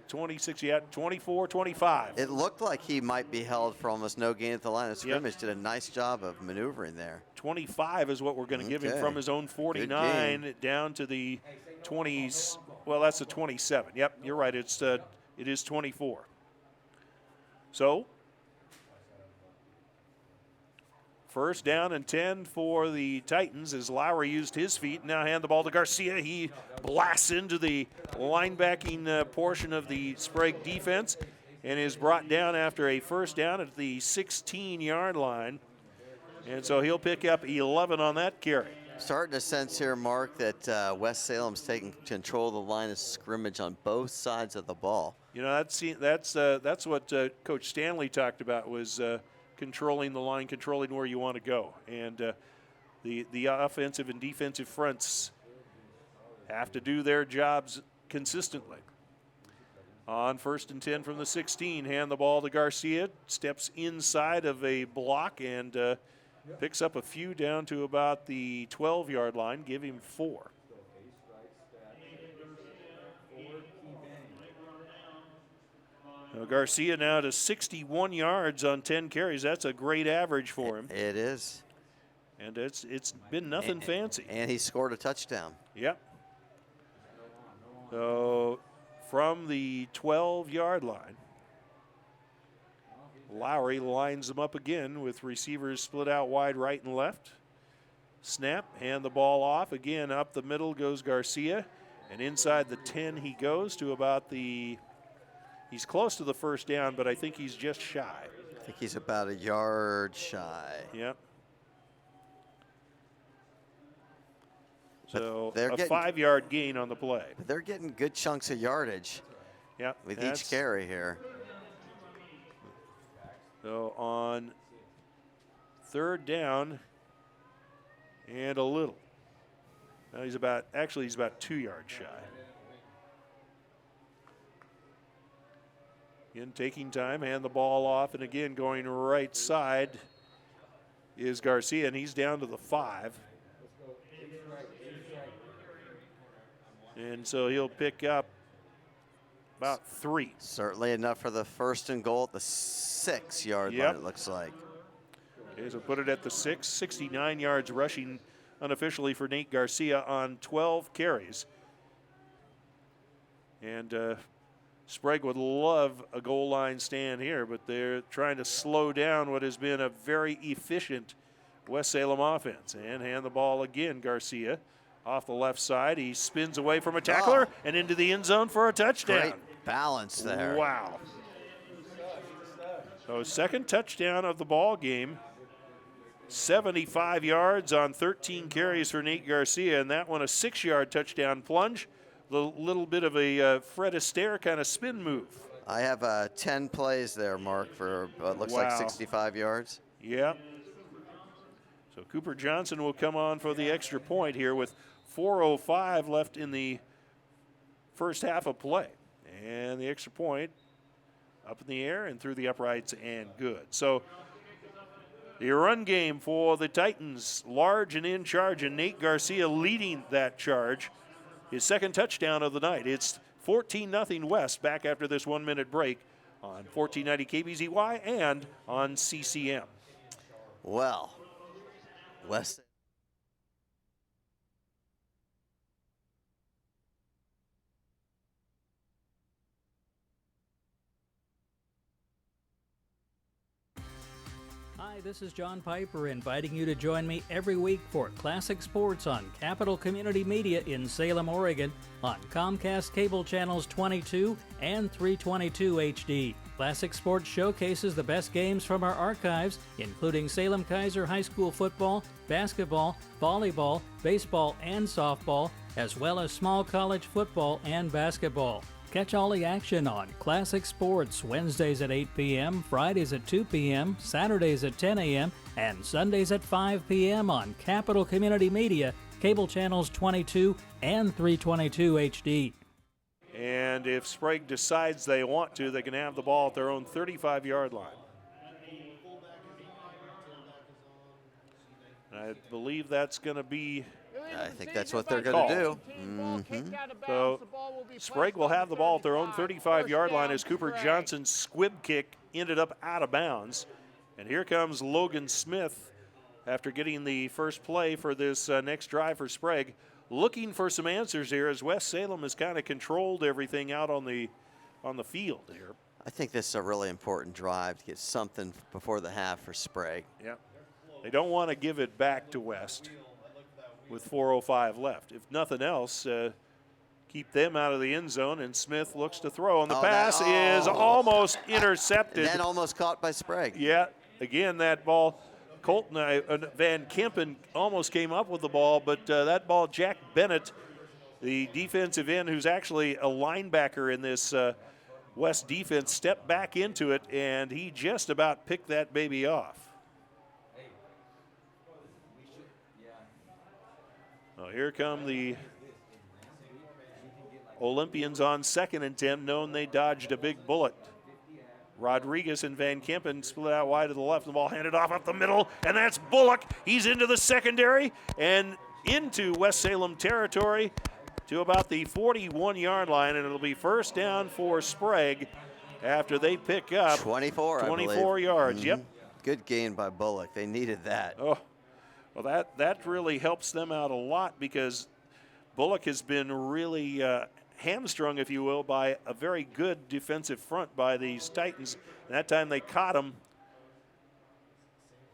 [SPEAKER 1] 26, 24, 25.
[SPEAKER 2] It looked like he might be held for almost no gain at the line of scrimmage. Did a nice job of maneuvering there.
[SPEAKER 1] 25 is what we're going to give him from his own 49 down to the 20s. Well, that's the 27. Yep, you're right. It is 24. So 1st down and 10 for the Titans as Lowry used his feet. Now hand the ball to Garcia. He blasts into the linebacking portion of the Sprague defense and is brought down after a 1st down at the 16-yard line. And so he'll pick up 11 on that carry.
[SPEAKER 2] Starting to sense here, Mark, that West Salem's taking control of the line of scrimmage on both sides of the ball.
[SPEAKER 1] You know, that's what Coach Stanley talked about was controlling the line, controlling where you want to go. And the offensive and defensive fronts have to do their jobs consistently. On 1st and 10 from the 16, hand the ball to Garcia, steps inside of a block and picks up a few down to about the 12-yard line, give him 4. Now Garcia now to 61 yards on 10 carries. That's a great average for him.
[SPEAKER 2] It is.
[SPEAKER 1] And it's been nothing fancy.
[SPEAKER 2] And he scored a touchdown.
[SPEAKER 1] Yep. So from the 12-yard line, Lowry lines them up again with receivers split out wide right and left. Snap, hand the ball off. Again, up the middle goes Garcia. And inside the 10 he goes to about the... He's close to the 1st down, but I think he's just shy.
[SPEAKER 2] I think he's about a yard shy.
[SPEAKER 1] Yep. So
[SPEAKER 2] a
[SPEAKER 1] 5-yard gain on the play.
[SPEAKER 2] They're getting good chunks of yardage with each carry here.
[SPEAKER 1] So on 3rd down and a little. Now he's about 2 yards shy. Again, taking time, hand the ball off, and again going right side is Garcia, and he's down to the 5. And so he'll pick up about 3.
[SPEAKER 2] Certainly enough for the 1st and goal at the 6-yard line, it looks like.
[SPEAKER 1] Okay, so put it at the 6, 69 yards rushing unofficially for Nate Garcia on 12 carries. And Sprague would love a goal line stand here, but they're trying to slow down what has been a very efficient West Salem offense. And hand the ball again, Garcia. Off the left side, he spins away from a tackler and into the end zone for a touchdown.
[SPEAKER 2] Great balance there.
[SPEAKER 1] Wow. So second touchdown of the ball game. 75 yards on 13 carries for Nate Garcia, and that one a 6-yard touchdown plunge. A little bit of a Fred Astaire kind of spin move.
[SPEAKER 2] I have 10 plays there, Mark, for what looks like 65 yards.
[SPEAKER 1] Yeah. So Cooper Johnson will come on for the extra point here with 4:05 left in the first half of play. And the extra point up in the air and through the uprights and good. So the run game for the Titans, large and in charge, and Nate Garcia leading that charge. His second touchdown of the night. It's 14-0 West back after this 1-minute break on 1490 KBZY and on CCM.
[SPEAKER 2] Well, West.
[SPEAKER 3] Hi, this is John Piper inviting you to join me every week for Classic Sports on Capital Community Media in Salem, Oregon on Comcast Cable Channels 22 and 322 HD. Classic Sports showcases the best games from our archives, including Salem Kaiser High School football, basketball, volleyball, baseball, and softball, as well as small college football and basketball. Catch all the action on Classic Sports Wednesdays at 8 p.m., Fridays at 2 p.m., Saturdays at 10 a.m., and Sundays at 5 p.m. on Capital Community Media, Cable Channels 22 and 322 HD.
[SPEAKER 1] And if Sprague decides they want to, they can have the ball at their own 35-yard line. I believe that's going to be...
[SPEAKER 2] I think that's what they're going to do. Mm-hmm.
[SPEAKER 1] So Sprague will have the ball at their own 35-yard line as Cooper Johnson's squib kick ended up out of bounds. And here comes Logan Smith after getting the first play for this next drive for Sprague. Looking for some answers here as West Salem has kind of controlled everything out on the field here.
[SPEAKER 2] I think this is a really important drive to get something before the half for Sprague.
[SPEAKER 1] Yeah. They don't want to give it back to West with 4:05 left. If nothing else, keep them out of the end zone, and Smith looks to throw, and the pass is almost intercepted.
[SPEAKER 2] And then almost caught by Sprague.
[SPEAKER 1] Yeah, again, that ball, Colton Van Kempen almost came up with the ball, but that ball, Jack Bennett, the defensive end, who's actually a linebacker in this West defense, stepped back into it, and he just about picked that baby off. Well, here come the Olympians on 2nd and 10, knowing they dodged a big bullet. Rodriguez and Van Kempen split out wide to the left. The ball handed off up the middle, and that's Bullock. He's into the secondary and into West Salem territory to about the 41-yard line, and it'll be first down for Sprague after they pick up 24 yards. Mm-hmm. Yep.
[SPEAKER 2] Good gain by Bullock. They needed that.
[SPEAKER 1] Oh. Well, that really helps them out a lot because Bullock has been really hamstrung, if you will, by a very good defensive front by these Titans. And that time they caught him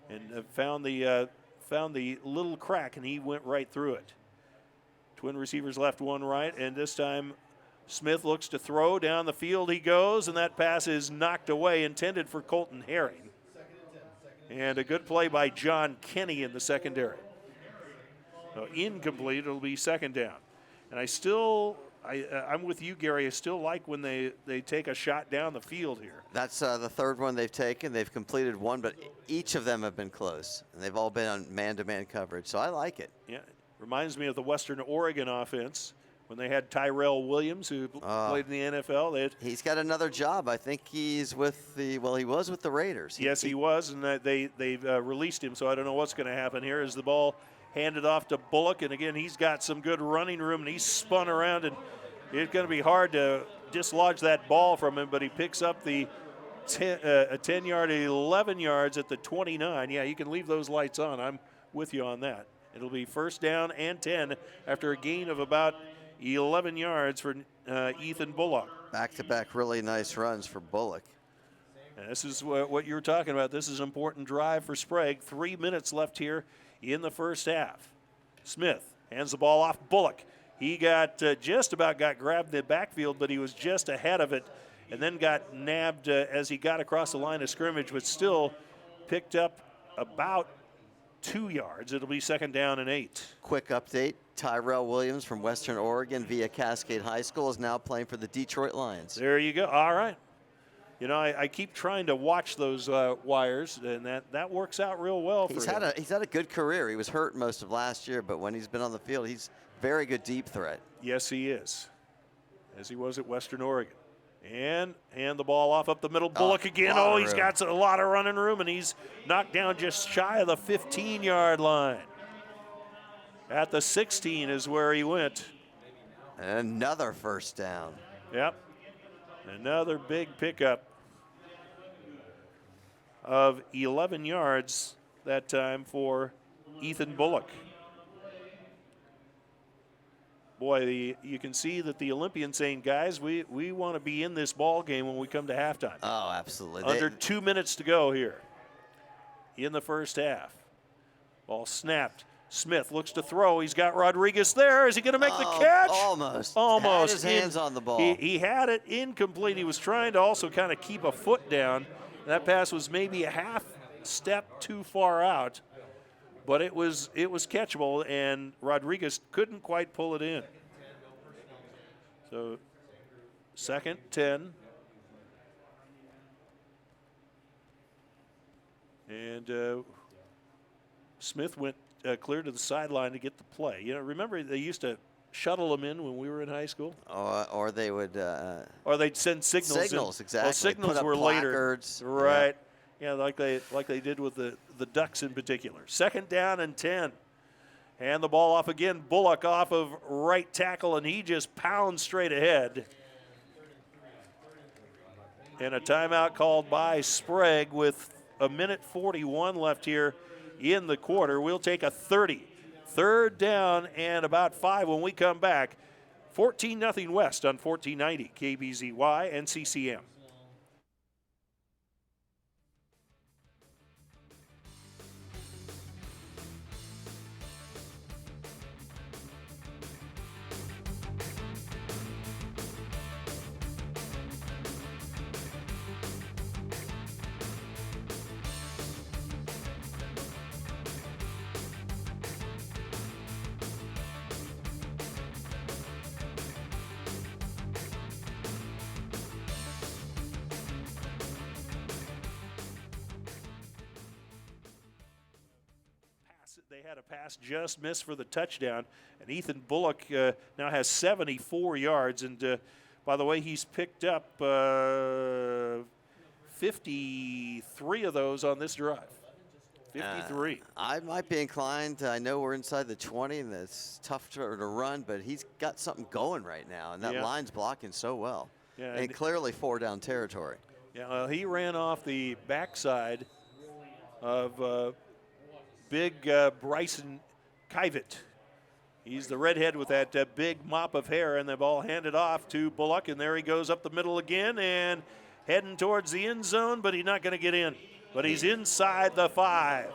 [SPEAKER 1] and found the little crack, and he went right through it. Twin receivers left, one right, and this time Smith looks to throw. Down the field he goes, and that pass is knocked away, intended for Colton Herring. And a good play by John Kenny in the secondary. So incomplete, it'll be second down. And I'm with you, Gary. I still like when they take a shot down the field here.
[SPEAKER 2] That's the third one they've taken. They've completed one, but each of them have been close. And they've all been on man-to-man coverage, so I like it.
[SPEAKER 1] Yeah, reminds me of the Western Oregon offense when they had Tyrell Williams, who played in the NFL.
[SPEAKER 2] He's got another job. I think he's with he was with the Raiders.
[SPEAKER 1] Yes, he was, and they've released him, so I don't know what's going to happen here as the ball handed off to Bullock. And, again, he's got some good running room, and he's spun around, and it's going to be hard to dislodge that ball from him, but he picks up a 10-yard, 11 yards at the 29. Yeah, you can leave those lights on. I'm with you on that. It'll be first down and 10 after a gain of about 11 yards for Ethan Bullock.
[SPEAKER 2] Back-to-back really nice runs for Bullock.
[SPEAKER 1] And this is what you were talking about. This is an important drive for Sprague. 3 minutes left here in the first half. Smith hands the ball off. Bullock. He got just about got grabbed in the backfield, but he was just ahead of it and then got nabbed as he got across the line of scrimmage, but still picked up about 2 yards. It'll be second down and 8.
[SPEAKER 2] Quick update. Tyrell Williams from Western Oregon via Cascade High School is now playing for the Detroit Lions.
[SPEAKER 1] There you go. All right. You know, I keep trying to watch those wires, and that works out real well for him.
[SPEAKER 2] He's had a good career. He was hurt most of last year, but when he's been on the field, he's very good deep threat.
[SPEAKER 1] Yes, he is, as he was at Western Oregon. And hand the ball off up the middle. Bullock again. Oh, he's got a lot of running room, and he's knocked down just shy of the 15-yard line. At the 16 is where he went.
[SPEAKER 2] Another first down.
[SPEAKER 1] Yep. Another big pickup of 11 yards that time for Ethan Bullock. Boy, you can see that the Olympians saying, guys, we want to be in this ball game when we come to halftime.
[SPEAKER 2] Oh, absolutely.
[SPEAKER 1] Under 2 minutes to go here in the first half. Ball snapped. Smith looks to throw. He's got Rodriguez there. Is he going to make the catch?
[SPEAKER 2] Almost.
[SPEAKER 1] Almost.
[SPEAKER 2] Had his hands on the ball.
[SPEAKER 1] He had it incomplete. He was trying to also kind of keep a foot down. That pass was maybe a half step too far out, but it was catchable, and Rodriguez couldn't quite pull it in. So, second 10. And Smith went clear to the sideline to get the play. You know, remember they used to shuttle them in when we were in high school?
[SPEAKER 2] Or they would.
[SPEAKER 1] Or they'd send signals.
[SPEAKER 2] Signals,
[SPEAKER 1] in.
[SPEAKER 2] exactly.
[SPEAKER 1] Well, signals were
[SPEAKER 2] placards.
[SPEAKER 1] Later, right? Yeah, like they did with the Ducks in particular. Second down and 10, and the ball off again. Bullock off of right tackle, and he just pounds straight ahead. And a timeout called by Sprague with a minute 41 left here in the quarter. We'll take a 30. Third down and about 5 when we come back. 14-0 West on 1490 KBZY and CCM. They had a pass just missed for the touchdown, and Ethan Bullock now has 74 yards. And by the way, he's picked up 53 of those on this drive. 53.
[SPEAKER 2] I might be inclined. I know we're inside the 20, and it's tough to run, but he's got something going right now, and that line's blocking so well. Yeah, and clearly 4-down territory.
[SPEAKER 1] Yeah, he ran off the backside of big Bryson Kivett. He's the redhead with that big mop of hair, and the ball handed off to Bullock, and there he goes up the middle again and heading towards the end zone, but he's not going to get in. But he's inside the 5,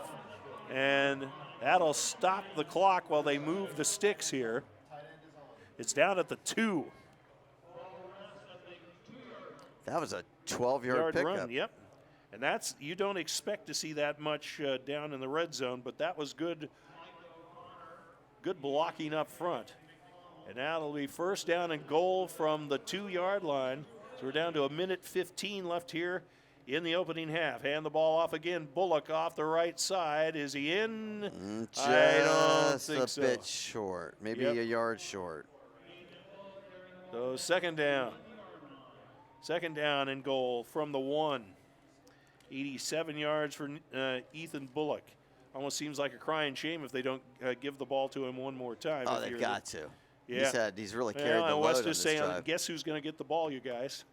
[SPEAKER 1] and that'll stop the clock while they move the sticks here. It's down at the 2.
[SPEAKER 2] That was a 12-yard pickup.
[SPEAKER 1] Run, yep. And that's, you don't expect to see that much down in the red zone, but that was good blocking up front. And now it'll be first down and goal from the 2-yard line. So we're down to a minute 15 left here in the opening half. Hand the ball off again. Bullock off the right side. Is he in?
[SPEAKER 2] Just
[SPEAKER 1] I don't think
[SPEAKER 2] a bit short, maybe a yard short.
[SPEAKER 1] So second down. Second down and goal from the 1. 87 yards for Ethan Bullock. Almost seems like a crying shame if they don't give the ball to him one more time.
[SPEAKER 2] Oh, they've got to.
[SPEAKER 1] Yeah.
[SPEAKER 2] He's really carried the load
[SPEAKER 1] West
[SPEAKER 2] on
[SPEAKER 1] is
[SPEAKER 2] this
[SPEAKER 1] saying,
[SPEAKER 2] drive.
[SPEAKER 1] guess who's going to get the ball, you guys?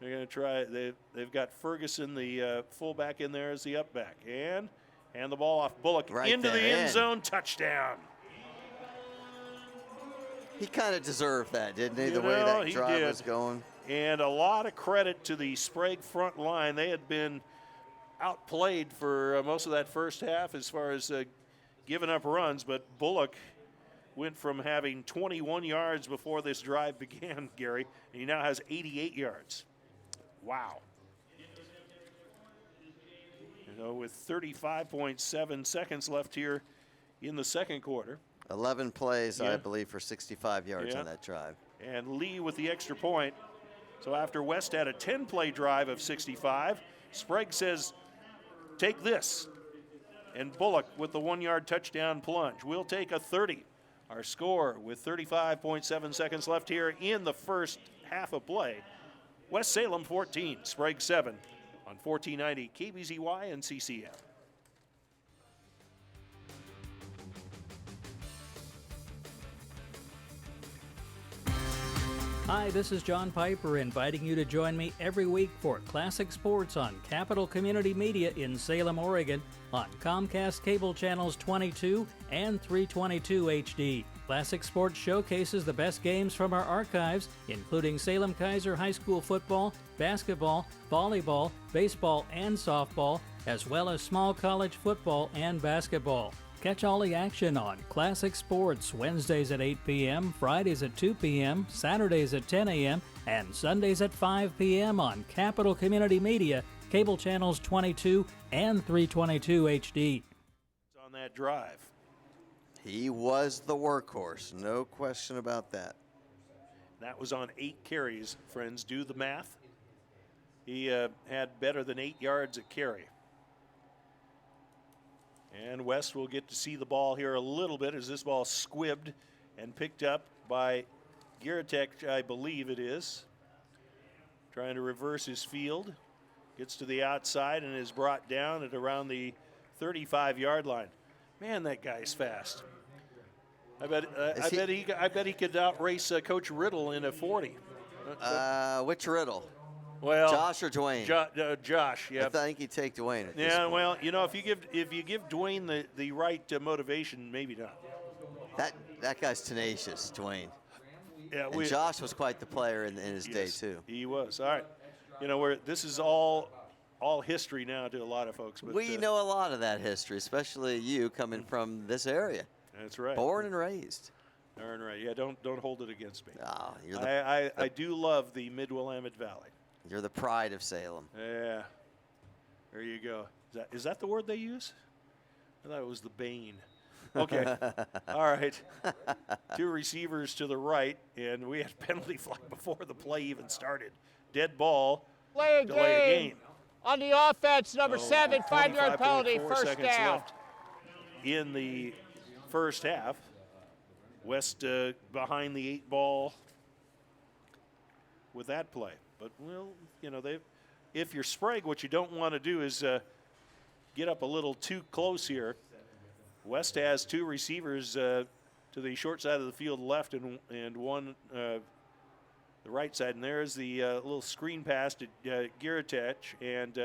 [SPEAKER 1] They're going to try. They've got Ferguson, the fullback, in there as the up back. And hand the ball off. Bullock into the end zone. Touchdown.
[SPEAKER 2] He kind of deserved that, didn't he? The way that drive was going.
[SPEAKER 1] And a lot of credit to the Sprague front line. They had been outplayed for most of that first half as far as giving up runs, but Bullock went from having 21 yards before this drive began, Gary, and he now has 88 yards. Wow. With 35.7 seconds left here in the second quarter.
[SPEAKER 2] 11 plays, I believe, for 65 yards on that drive.
[SPEAKER 1] And Lee with the extra point. So after West had a 10-play drive of 65, Sprague says, take this. And Bullock with the 1-yard touchdown plunge. We'll take a 30. Our score with 35.7 seconds left here in the first half of play. West Salem 14, Sprague 7 on 1490 KBZY and CCM.
[SPEAKER 3] Hi, this is John Piper inviting you to join me every week for Classic Sports on Capital Community Media in Salem, Oregon on Comcast Cable Channels 22 and 322 HD. Classic Sports showcases the best games from our archives, including Salem Kaiser High School football, basketball, volleyball, baseball, and softball, as well as small college football and basketball. Catch all the action on Classic Sports Wednesdays at 8 p.m., Fridays at 2 p.m., Saturdays at 10 a.m., and Sundays at 5 p.m. on Capital Community Media, Cable Channels 22 and 322 HD.
[SPEAKER 1] On that drive.
[SPEAKER 2] He was the workhorse, no question about that.
[SPEAKER 1] That was on 8 carries, friends. Do the math. He had better than 8 yards a carry. And West will get to see the ball here a little bit as this ball squibbed and picked up by Giratek, I believe it is. Trying to reverse his field. Gets to the outside and is brought down at around the 35-yard line. Man, that guy's fast. I bet he could outrace Coach Riddle in a 40.
[SPEAKER 2] Which Riddle?
[SPEAKER 1] Well,
[SPEAKER 2] Josh or Dwayne?
[SPEAKER 1] Josh. Yeah.
[SPEAKER 2] I think he'd take Dwayne. At this point.
[SPEAKER 1] Well, if you give Dwayne the right motivation, maybe not.
[SPEAKER 2] That guy's tenacious, Dwayne.
[SPEAKER 1] Yeah,
[SPEAKER 2] and Josh was quite the player in his day too.
[SPEAKER 1] He was. All right. This is all history now to a lot of folks. But
[SPEAKER 2] we know a lot of that history, especially you coming from this area.
[SPEAKER 1] That's right.
[SPEAKER 2] Born and raised.
[SPEAKER 1] Darn right. Yeah, don't hold it against me.
[SPEAKER 2] Oh,
[SPEAKER 1] I do love the Mid-Willamette Valley.
[SPEAKER 2] You're the pride of Salem.
[SPEAKER 1] Yeah. There you go. Is that the word they use? I thought it was the bane. Okay. All right. 2 receivers to the right, and we had penalty flag before the play even started. Dead ball.
[SPEAKER 6] Delay a game. On the offense, number 7, 5-yard penalty, first down.
[SPEAKER 1] Left in the first half. West behind the 8 ball with that play. But, if you're Sprague, what you don't want to do is get up a little too close here. West has 2 receivers to the short side of the field left and one the right side. And there's the little screen pass to Giratek, and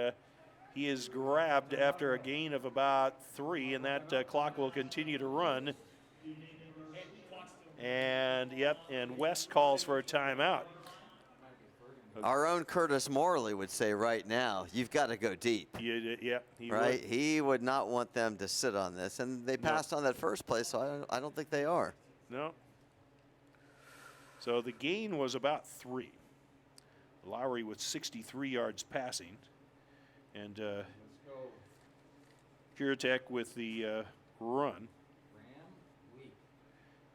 [SPEAKER 1] he is grabbed after a gain of about 3, and that clock will continue to run. And West calls for a timeout.
[SPEAKER 2] Our own Curtis Morley would say right now, you've got to go deep.
[SPEAKER 1] Yeah, he
[SPEAKER 2] right?
[SPEAKER 1] would.
[SPEAKER 2] He would not want them to sit on this. And they passed on that first play, so I don't think they are.
[SPEAKER 1] No. So the gain was about 3. Lowry with 63 yards passing. And Giratek with the run.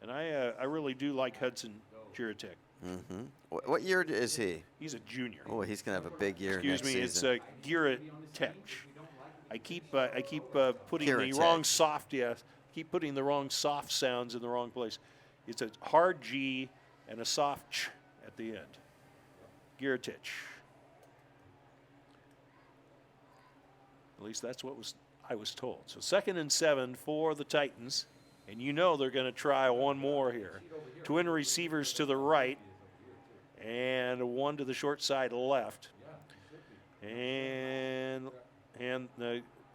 [SPEAKER 1] And I really do like Hudson Giratek.
[SPEAKER 2] Mm-hmm. What year is he?
[SPEAKER 1] He's a junior.
[SPEAKER 2] Oh, he's going to have a big year
[SPEAKER 1] Excuse
[SPEAKER 2] next
[SPEAKER 1] me,
[SPEAKER 2] season.
[SPEAKER 1] it's Giratek. I keep putting
[SPEAKER 2] Giratek.
[SPEAKER 1] the wrong soft, keep putting the wrong soft sounds in the wrong place. It's a hard G and a soft ch at the end. Giratich. At least that's what I was told. So 2nd and 7 for the Titans. And you know they're going to try one more here. Twin receivers to the right and one to the short side left. And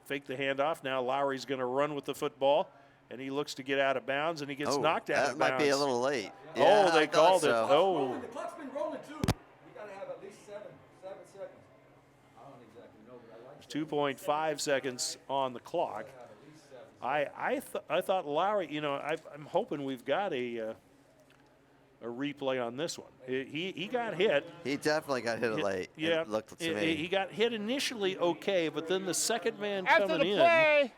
[SPEAKER 1] fake the handoff. Now Lowry's going to run with the football, and he looks to get out of bounds, and he gets knocked out of bounds.
[SPEAKER 2] That might be a little late.
[SPEAKER 1] Yeah, they called it.
[SPEAKER 2] So.
[SPEAKER 1] Oh.
[SPEAKER 5] The clock's been rolling too. You got to have at least seven seconds. I don't exactly know, but I like
[SPEAKER 1] 2.5 seconds on the clock. I thought Lowry, you know, I'm hoping we've got a replay on this one. He got hit.
[SPEAKER 2] He definitely got hit late.
[SPEAKER 1] Yeah,
[SPEAKER 2] it looked to me.
[SPEAKER 1] He got hit initially okay, but then the second man
[SPEAKER 6] After
[SPEAKER 1] coming
[SPEAKER 6] the
[SPEAKER 1] in.
[SPEAKER 6] play,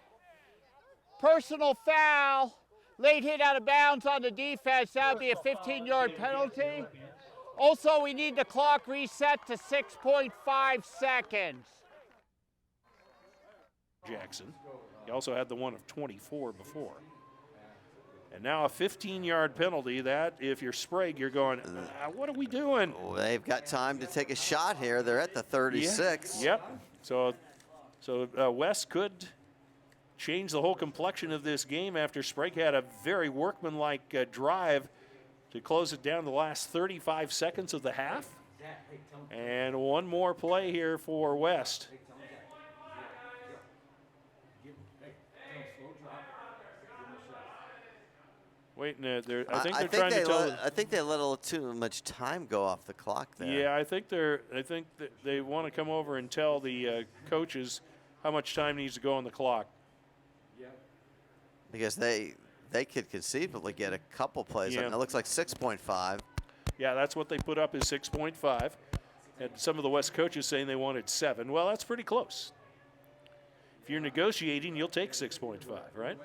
[SPEAKER 6] personal foul, late hit out of bounds on the defense. That would be a 15-yard penalty. Also, we need the clock reset to 6.5 seconds.
[SPEAKER 1] Jackson. He also had the one of 24 before. And now a 15-yard penalty. That, if you're Sprague, you're going, what are we doing?
[SPEAKER 2] Well, they've got time to take a shot here. They're at the 36.
[SPEAKER 1] Yeah. Yep. So West could change the whole complexion of this game after Sprague had a very workmanlike drive to close it down the last 35 seconds of the half. And one more play here for West. Wait, no, I think they're trying to tell.
[SPEAKER 2] I think they let a little too much time go off the clock there.
[SPEAKER 1] Yeah, I think that they want to come over and tell the coaches how much time needs to go on the clock.
[SPEAKER 2] Because they could conceivably get a couple plays.
[SPEAKER 1] Yeah.
[SPEAKER 2] It looks like 6.5.
[SPEAKER 1] Yeah, that's what they put up is 6.5. And some of the West coaches saying they wanted 7. Well, that's pretty close. If you're negotiating, you'll take 6.5, right?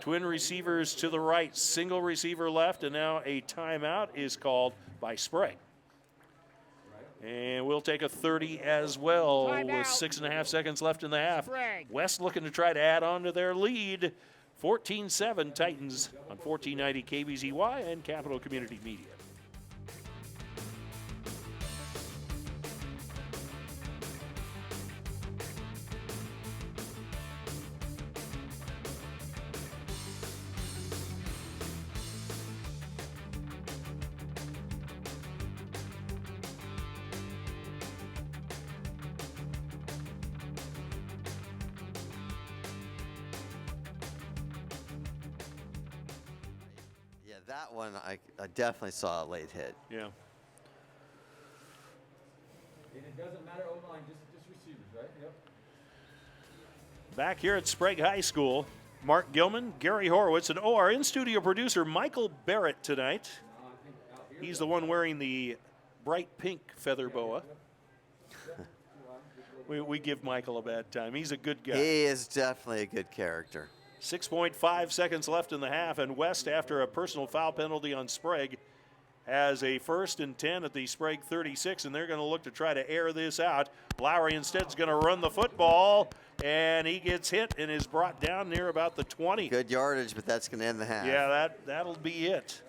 [SPEAKER 1] Twin receivers to the right, single receiver left, and now a timeout is called by Sprague. And we'll take a 30 as well with 6.5 seconds left in the half.
[SPEAKER 6] Sprague.
[SPEAKER 1] West looking to try to add on to their lead. 14-7 Titans on 1490 KBZY and Capital Community Media.
[SPEAKER 2] That one, I definitely saw a late hit.
[SPEAKER 1] Yeah.
[SPEAKER 5] And it doesn't matter O-line, just receivers, right? Yep.
[SPEAKER 1] Back here at Sprague High School, Mark Gilman, Gary Horowitz, and our in-studio producer Michael Barrett tonight. He's the one wearing the bright pink feather boa. We give Michael a bad time. He's a good guy.
[SPEAKER 2] He is definitely a good character.
[SPEAKER 1] 6.5 seconds left in the half, and West, after a personal foul penalty on Sprague, has a 1st and 10 at the Sprague 36, and they're going to look to try to air this out. Lowry instead is going to run the football, and he gets hit and is brought down near about the 20.
[SPEAKER 2] Good yardage, but that's going to end the half.
[SPEAKER 1] Yeah, that'll be it.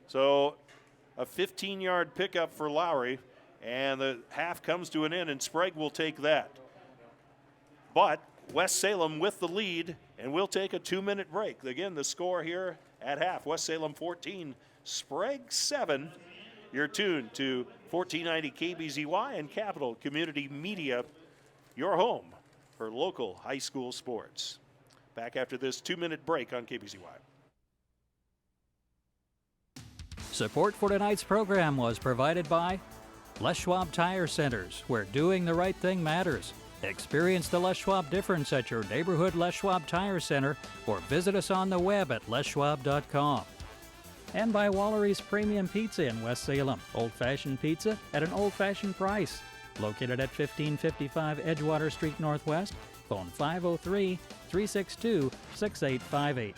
[SPEAKER 1] So a 15-yard pickup for Lowry, and the half comes to an end, and Sprague will take that. But West Salem with the lead, and we'll take a 2-minute break. Again, the score here at half, West Salem 14, Sprague 7. You're tuned to 1490 KBZY and Capital Community Media, your home for local high school sports. Back after this 2-minute break on KBZY.
[SPEAKER 3] Support for tonight's program was provided by Les Schwab Tire Centers, where doing the right thing matters. Experience the Les Schwab difference at your neighborhood Les Schwab Tire Center or visit us on the web at leschwab.com. And by Wallery's Premium Pizza in West Salem. Old-fashioned pizza at an old-fashioned price. Located at 1555 Edgewater Street Northwest. Phone 503-362-6858.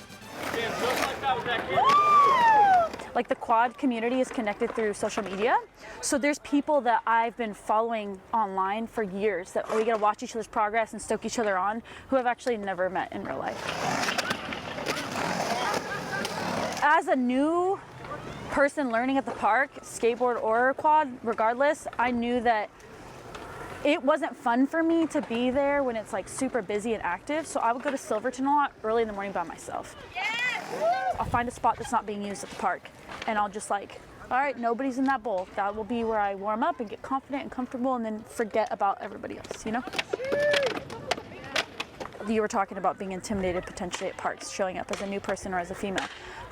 [SPEAKER 7] Like the quad community is connected through social media. So there's people that I've been following online for years that we get to watch each other's progress and stoke each other on who I've actually never met in real life. As a new person learning at the park, skateboard or quad, regardless, I knew that it wasn't fun for me to be there when it's like super busy and active. So I would go to Silverton a lot early in the morning by myself. Yes! I'll find a spot that's not being used at the park, and I'll just like, all right, nobody's in that bowl. That will be where I warm up and get confident and comfortable, and then forget about everybody else, you know? You were talking about being intimidated potentially at parks, showing up as a new person or as a female.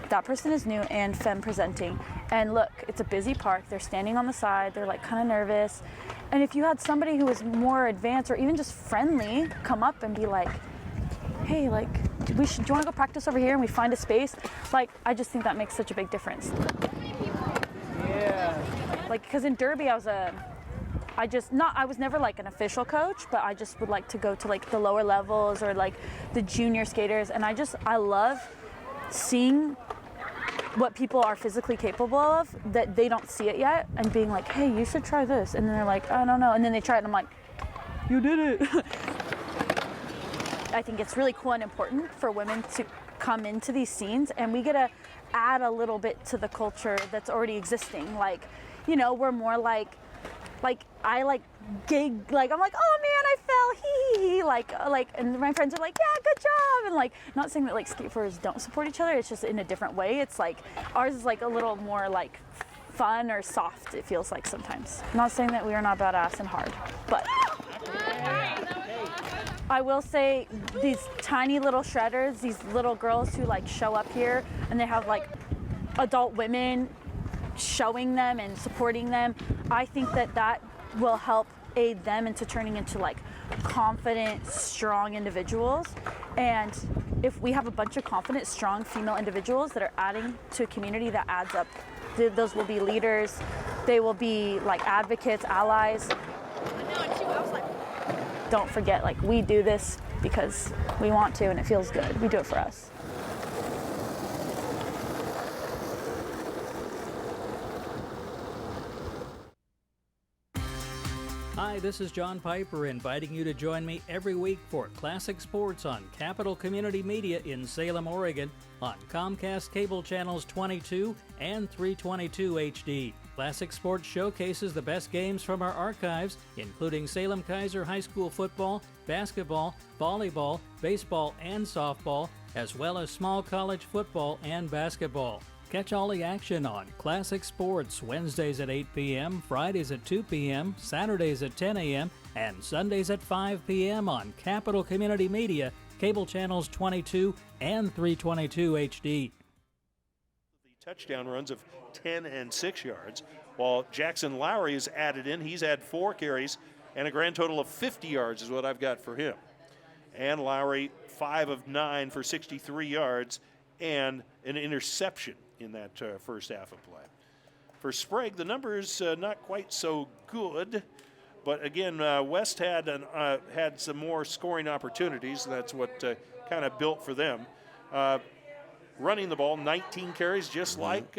[SPEAKER 7] That person is new and femme presenting. And look, it's a busy park. They're standing on the side. They're like kind of nervous. And if you had somebody who was more advanced or even just friendly come up and be like, hey, like, do you want to go practice over here, and we find a space? Like, I just think that makes such a big difference. Yeah. Like, because in Derby, I was never like an official coach, but I just would like to go to like the lower levels or like the junior skaters. And I love seeing what people are physically capable of that they don't see it yet, and being like, hey, you should try this. And then they're like, I don't know. And then they try it and I'm like, you did it. I think it's really cool and important for women to come into these scenes, and we get to add a little bit to the culture that's already existing. Like, you know, we're more like I like gig, like I'm like, oh man, I fell, hee, like, and my friends are like, yeah, good job, and like, not saying that like skateboarders don't support each other, it's just in a different way. It's like ours is like a little more like fun or soft, it feels like sometimes. Not saying that we are not badass and hard, but I will say these tiny little shredders, these little girls who like show up here and they have like adult women showing them and supporting them, I think that will help aid them into turning into like confident, strong individuals. And if we have a bunch of confident, strong female individuals that are adding to a community, that adds up. Those will be leaders, they will be like advocates, allies. Don't forget, like, we do this because we want to and it feels good. We do it for us.
[SPEAKER 3] Hi, this is John Piper inviting you to join me every week for Classic Sports on Capital Community Media in Salem, Oregon on Comcast Cable Channels 22 and 322 HD. Classic Sports showcases the best games from our archives, including Salem Kaiser High School football, basketball, volleyball, baseball, and softball, as well as small college football and basketball. Catch all the action on Classic Sports Wednesdays at 8 p.m., Fridays at 2 p.m., Saturdays at 10 a.m., and Sundays at 5 p.m. on Capital Community Media, Cable Channels 22 and 322 HD.
[SPEAKER 1] The touchdown runs of 10 and 6 yards, while Jackson Lowry is added in. He's had 4 carries and a grand total of 50 yards is what I've got for him. And Lowry, 5 of 9 for 63 yards and an interception in that first half of play. For Sprague, the numbers not quite so good, but again, West had some more scoring opportunities. That's what kind of built for them. Running the ball, 19 carries, just like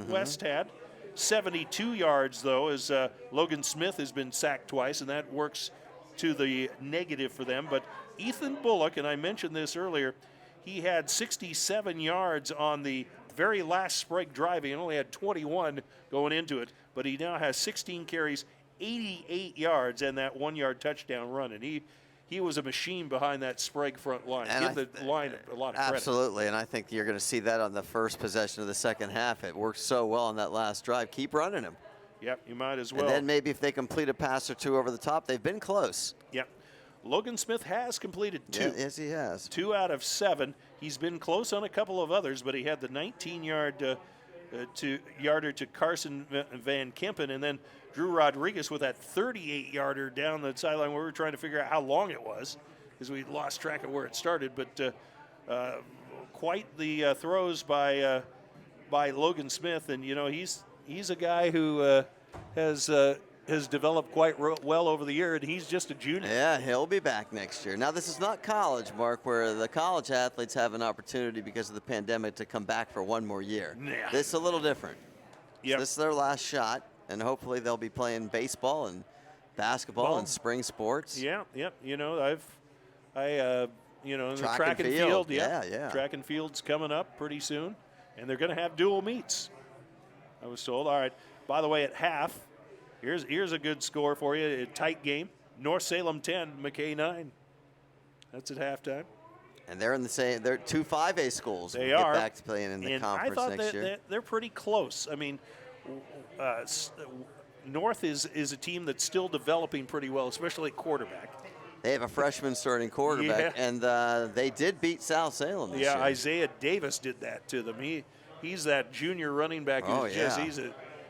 [SPEAKER 1] West had. 72 yards, though, as Logan Smith has been sacked twice, and that works to the negative for them. But Ethan Bullock, and I mentioned this earlier, he had 67 yards on the very last Sprague drive. He only had 21 going into it, but he now has 16 carries, 88 yards, and that 1-yard touchdown run. And he was a machine behind that Sprague front line.
[SPEAKER 2] And
[SPEAKER 1] give the line a lot of credit.
[SPEAKER 2] Absolutely, and I think you're going to see that on the first possession of the second half. It worked so well on that last drive. Keep running him.
[SPEAKER 1] Yep, you might as well.
[SPEAKER 2] And then maybe if they complete a pass or two over the top, they've been close.
[SPEAKER 1] Yep. Logan Smith has completed 2.
[SPEAKER 2] Yeah, yes, he has.
[SPEAKER 1] 2 out of 7. He's been close on a couple of others, but he had the 19-yarder to Carson Van Kempen, and then Drew Rodriguez with that 38-yarder down the sideline where we were trying to figure out how long it was because we lost track of where it started. But quite the throws by Logan Smith, and you know he's a guy who has developed quite well over the year, and he's just a junior.
[SPEAKER 2] Yeah, he'll be back next year. Now, this is not college, Mark, where the college athletes have an opportunity because of the pandemic to come back for one more year.
[SPEAKER 1] Yeah.
[SPEAKER 2] This is a little different.
[SPEAKER 1] Yep.
[SPEAKER 2] So this is their last shot, and hopefully they'll be playing baseball and basketball and spring sports.
[SPEAKER 1] Yeah, yep. You know, the track and field.
[SPEAKER 2] Yeah.
[SPEAKER 1] Track and field's coming up pretty soon, and they're going to have dual meets. I was told. All right. By the way, at half, here's a good score for you. A tight game. North Salem 10, McKay 9. That's at halftime.
[SPEAKER 2] And they're in the same. They're 2 5A schools.
[SPEAKER 1] They
[SPEAKER 2] we'll
[SPEAKER 1] are.
[SPEAKER 2] Get back to playing in the
[SPEAKER 1] And
[SPEAKER 2] conference
[SPEAKER 1] I thought
[SPEAKER 2] next year.
[SPEAKER 1] they're pretty close. I mean, North is a team that's still developing pretty well, especially at quarterback.
[SPEAKER 2] They have a freshman starting quarterback,
[SPEAKER 1] Yeah.
[SPEAKER 2] and they did beat South Salem this year.
[SPEAKER 1] Yeah, Isaiah Davis did that to them. He's that junior running back who's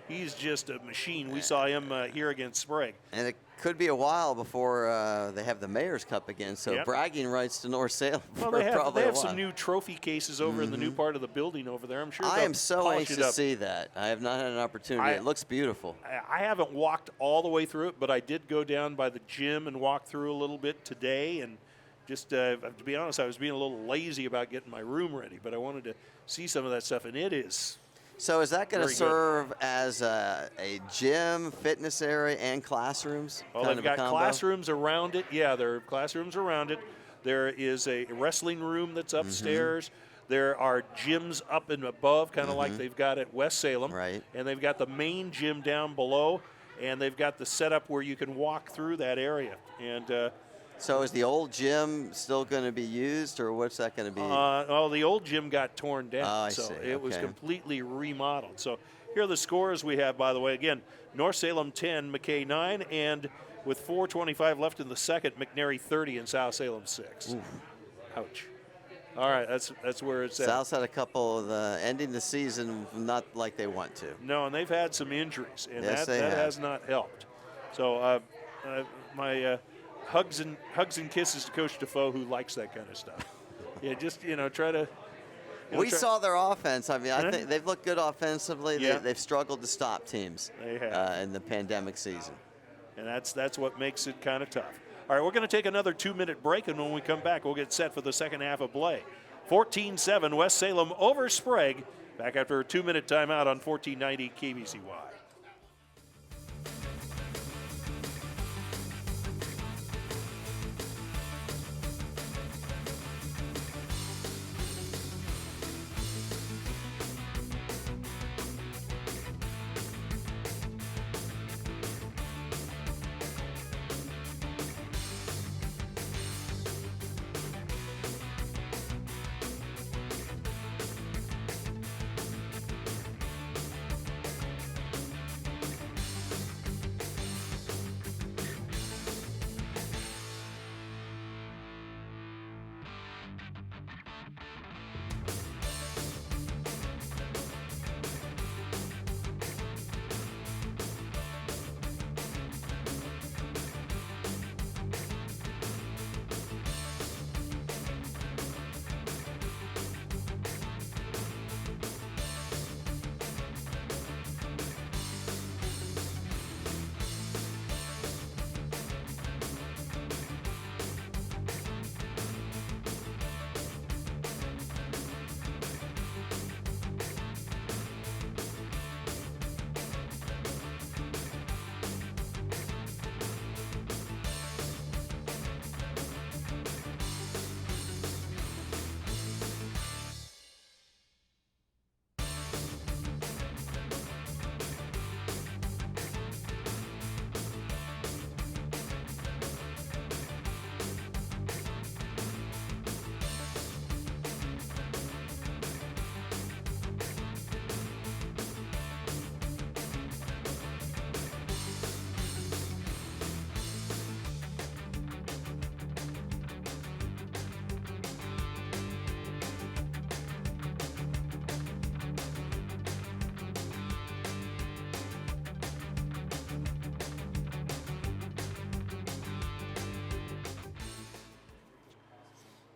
[SPEAKER 1] he's just a machine. We saw him here against Sprague.
[SPEAKER 2] And it could be a while before they have the Mayor's Cup again, so bragging rights to North Salem.
[SPEAKER 1] Well,
[SPEAKER 2] for
[SPEAKER 1] they have,
[SPEAKER 2] probably
[SPEAKER 1] they have
[SPEAKER 2] a while.
[SPEAKER 1] some new trophy cases over in the new part of the building over there. I'm sure
[SPEAKER 2] I am so
[SPEAKER 1] polish
[SPEAKER 2] anxious
[SPEAKER 1] it up.
[SPEAKER 2] to see that. I have not had an opportunity. It looks beautiful.
[SPEAKER 1] I haven't walked all the way through it, but I did go down by the gym and walk through a little bit today. And just to be honest, I was being a little lazy about getting my room ready, but I wanted to see some of that stuff, and it is.
[SPEAKER 2] So is that going to
[SPEAKER 1] Very
[SPEAKER 2] serve as a gym, fitness area, and classrooms?
[SPEAKER 1] Well,
[SPEAKER 2] kind
[SPEAKER 1] they've
[SPEAKER 2] of a
[SPEAKER 1] got
[SPEAKER 2] combo?
[SPEAKER 1] classrooms around it. Yeah, there are classrooms around it. There is a wrestling room that's upstairs. There are gyms up and above, kind of like they've got at West Salem.
[SPEAKER 2] Right.
[SPEAKER 1] And they've got the main gym down below, and they've got the setup where you can walk through that area. And
[SPEAKER 2] So is the old gym still going to be used, or what's that going to be?
[SPEAKER 1] the old gym got torn down,
[SPEAKER 2] Oh, I
[SPEAKER 1] so
[SPEAKER 2] see.
[SPEAKER 1] it was
[SPEAKER 2] Okay.
[SPEAKER 1] completely remodeled. So here are the scores we have, by the way. Again, North Salem 10, McKay 9, and with 4:25 left in the second, McNary 30 and South Salem 6. Ouch. All right, that's where it's at.
[SPEAKER 2] South's had a couple of ending the season not like they want to.
[SPEAKER 1] No, and they've had some injuries, and
[SPEAKER 2] Yes, they
[SPEAKER 1] that
[SPEAKER 2] have.
[SPEAKER 1] has not helped. So my hugs and kisses to Coach Defoe, who likes that kind of stuff. Yeah, just try to.
[SPEAKER 2] We saw their offense. I mean, I think they've looked good offensively.
[SPEAKER 1] Yeah.
[SPEAKER 2] They've struggled to stop teams
[SPEAKER 1] They have.
[SPEAKER 2] in the pandemic season.
[SPEAKER 1] And that's what makes it kind of tough. All right, we're going to take another 2-minute break, and when we come back, we'll get set for the second half of play. 14-7, West Salem over Sprague. Back after a 2-minute timeout on 1490 KBCY.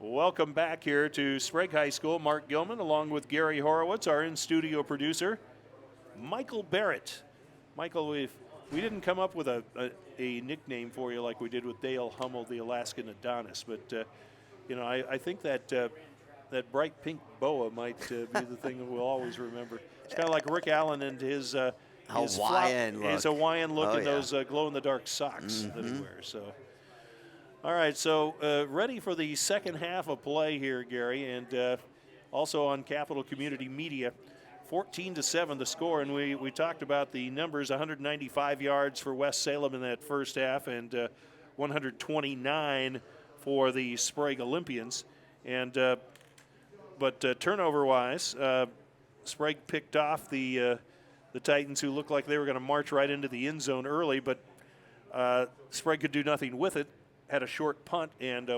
[SPEAKER 1] Welcome back here to Sprague High School. Mark Gilman along with Gary Horowitz, our in-studio producer, Michael Barrett. Michael, we didn't come up with a nickname for you like we did with Dale Hummel, the Alaskan Adonis, but I think that bright pink boa might be the thing that we'll always remember. It's kind of like Rick Allen and his
[SPEAKER 2] Hawaiian look.
[SPEAKER 1] His Hawaiian look
[SPEAKER 2] Oh,
[SPEAKER 1] and
[SPEAKER 2] yeah.
[SPEAKER 1] those glow-in-the-dark socks that he wears. So. All right, so ready for the second half of play here, Gary, and also on Capital Community Media. 14-7 the score, and we talked about the numbers. 195 yards for West Salem in that first half, and 129 for the Sprague Olympians. And but turnover-wise, Sprague picked off the Titans, who looked like they were going to march right into the end zone early, but Sprague could do nothing with it. Had a short punt, and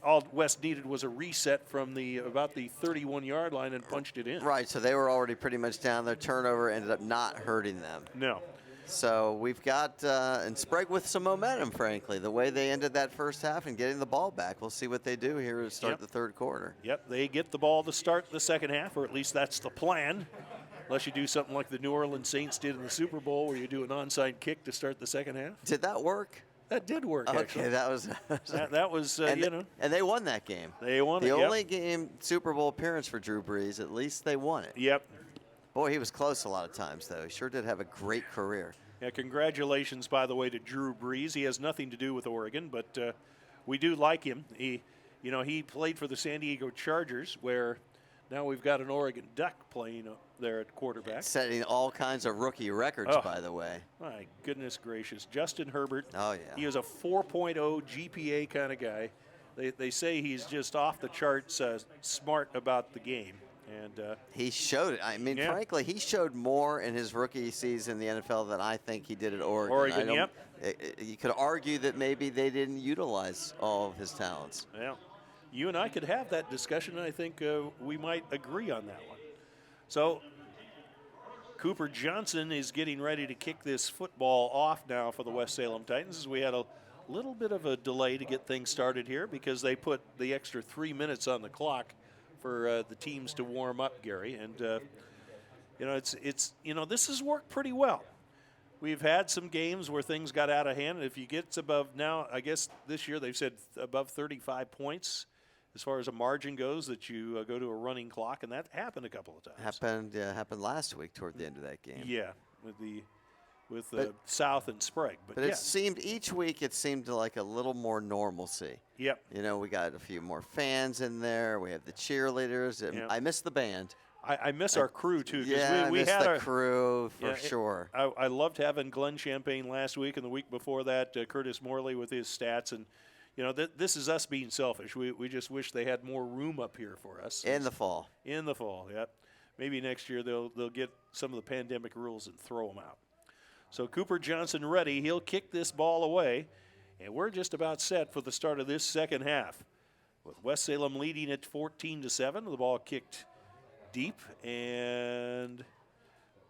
[SPEAKER 1] all West needed was a reset from about the 31-yard line and punched it in.
[SPEAKER 2] Right, so they were already pretty much down. Their turnover ended up not hurting them.
[SPEAKER 1] No.
[SPEAKER 2] So we've got, and Sprague with some momentum, frankly, the way they ended that first half and getting the ball back. We'll see what they do here to start the third quarter.
[SPEAKER 1] Yep, they get the ball to start the second half, or at least that's the plan. Unless you do something like the New Orleans Saints did in the Super Bowl, where you do an onside kick to start the second half.
[SPEAKER 2] Did that work?
[SPEAKER 1] That did work, actually.
[SPEAKER 2] Okay, that was
[SPEAKER 1] that was
[SPEAKER 2] and they won that game.
[SPEAKER 1] They won it.
[SPEAKER 2] The only game Super Bowl appearance for Drew Brees. At least they won it.
[SPEAKER 1] Yep.
[SPEAKER 2] Boy, he was close a lot of times, though. He sure did have a great career.
[SPEAKER 1] Yeah, congratulations, by the way, to Drew Brees. He has nothing to do with Oregon, but we do like him. He played for the San Diego Chargers, where now we've got an Oregon Duck playing there at quarterback.
[SPEAKER 2] Setting all kinds of rookie records, by the way.
[SPEAKER 1] My goodness gracious. Justin Herbert.
[SPEAKER 2] Oh, yeah.
[SPEAKER 1] He is a 4.0 GPA kind of guy. They say he's just off the charts smart about the game. And
[SPEAKER 2] he showed it. I mean, frankly, he showed more in his rookie season in the NFL than I think he did at Oregon.
[SPEAKER 1] Yep.
[SPEAKER 2] You could argue that maybe they didn't utilize all of his talents.
[SPEAKER 1] Yeah. You and I could have that discussion, and I think we might agree on that one. So Cooper Johnson is getting ready to kick this football off now for the West Salem Titans. We had a little bit of a delay to get things started here because they put the extra 3 minutes on the clock for the teams to warm up, Gary. And this has worked pretty well. We've had some games where things got out of hand, and if you get above now, I guess this year they've said above 35 points as far as a margin goes, that you go to a running clock, and that happened a couple of times.
[SPEAKER 2] Happened last week toward the end of that game.
[SPEAKER 1] Yeah, with South and Sprague. But
[SPEAKER 2] it seemed each week it seemed like a little more normalcy.
[SPEAKER 1] Yep.
[SPEAKER 2] We got a few more fans in there. We have the cheerleaders.
[SPEAKER 1] Yep.
[SPEAKER 2] I miss the band.
[SPEAKER 1] I miss our crew, too.
[SPEAKER 2] Yeah,
[SPEAKER 1] we
[SPEAKER 2] I miss
[SPEAKER 1] had
[SPEAKER 2] the crew for sure.
[SPEAKER 1] I loved having Glenn Champagne last week, and the week before that, Curtis Morley with his stats. And, this is us being selfish. We just wish they had more room up here for us.
[SPEAKER 2] In the fall.
[SPEAKER 1] In the fall, yep. Maybe next year they'll get some of the pandemic rules and throw them out. So Cooper Johnson ready. He'll kick this ball away, and we're just about set for the start of this second half. With West Salem leading at 14-7, the ball kicked deep and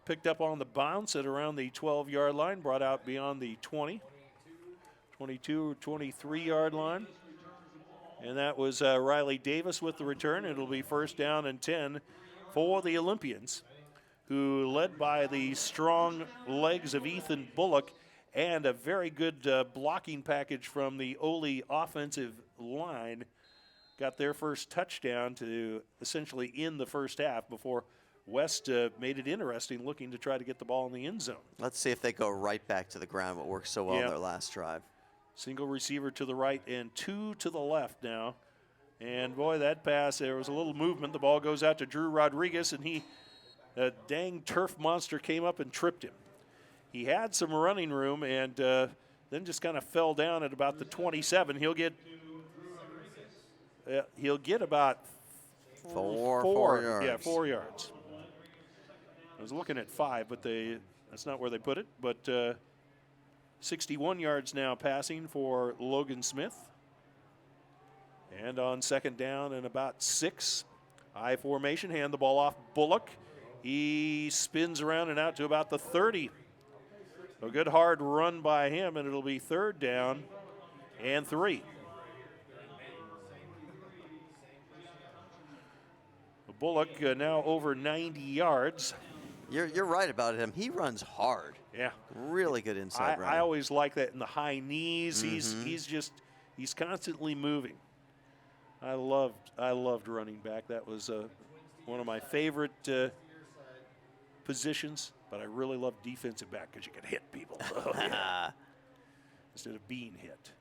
[SPEAKER 1] picked up on the bounce at around the 12-yard line, brought out beyond the 20, 22 or 23-yard line. And that was Riley Davis with the return. It'll be first down and 10 for the Olympians, who led by the strong legs of Ethan Bullock and a very good blocking package from the Ole offensive line, got their first touchdown to essentially end the first half before West made it interesting, looking to try to get the ball in the end zone.
[SPEAKER 2] Let's see if they go right back to the ground, what worked so well in their last drive.
[SPEAKER 1] Single receiver to the right and two to the left now. And, boy, that pass, there was a little movement. The ball goes out to Drew Rodriguez, and a dang turf monster came up and tripped him. He had some running room and then just kind of fell down at about the 27. He'll get about
[SPEAKER 2] four yards.
[SPEAKER 1] Yeah, 4 yards. I was looking at 5, but that's not where they put it. But 61 yards now passing for Logan Smith. And on second down and about 6, I formation, hand the ball off Bullock. He spins around and out to about the 30. A good hard run by him, and it'll be third down and 3. Bullock now over 90 yards.
[SPEAKER 2] You're right about him. He runs hard.
[SPEAKER 1] Yeah.
[SPEAKER 2] Really good inside run.
[SPEAKER 1] I always like that in the high knees. Mm-hmm. He's constantly moving. I loved running back. That was one of my favorite positions, but I really love defensive back because you can hit people instead of being hit.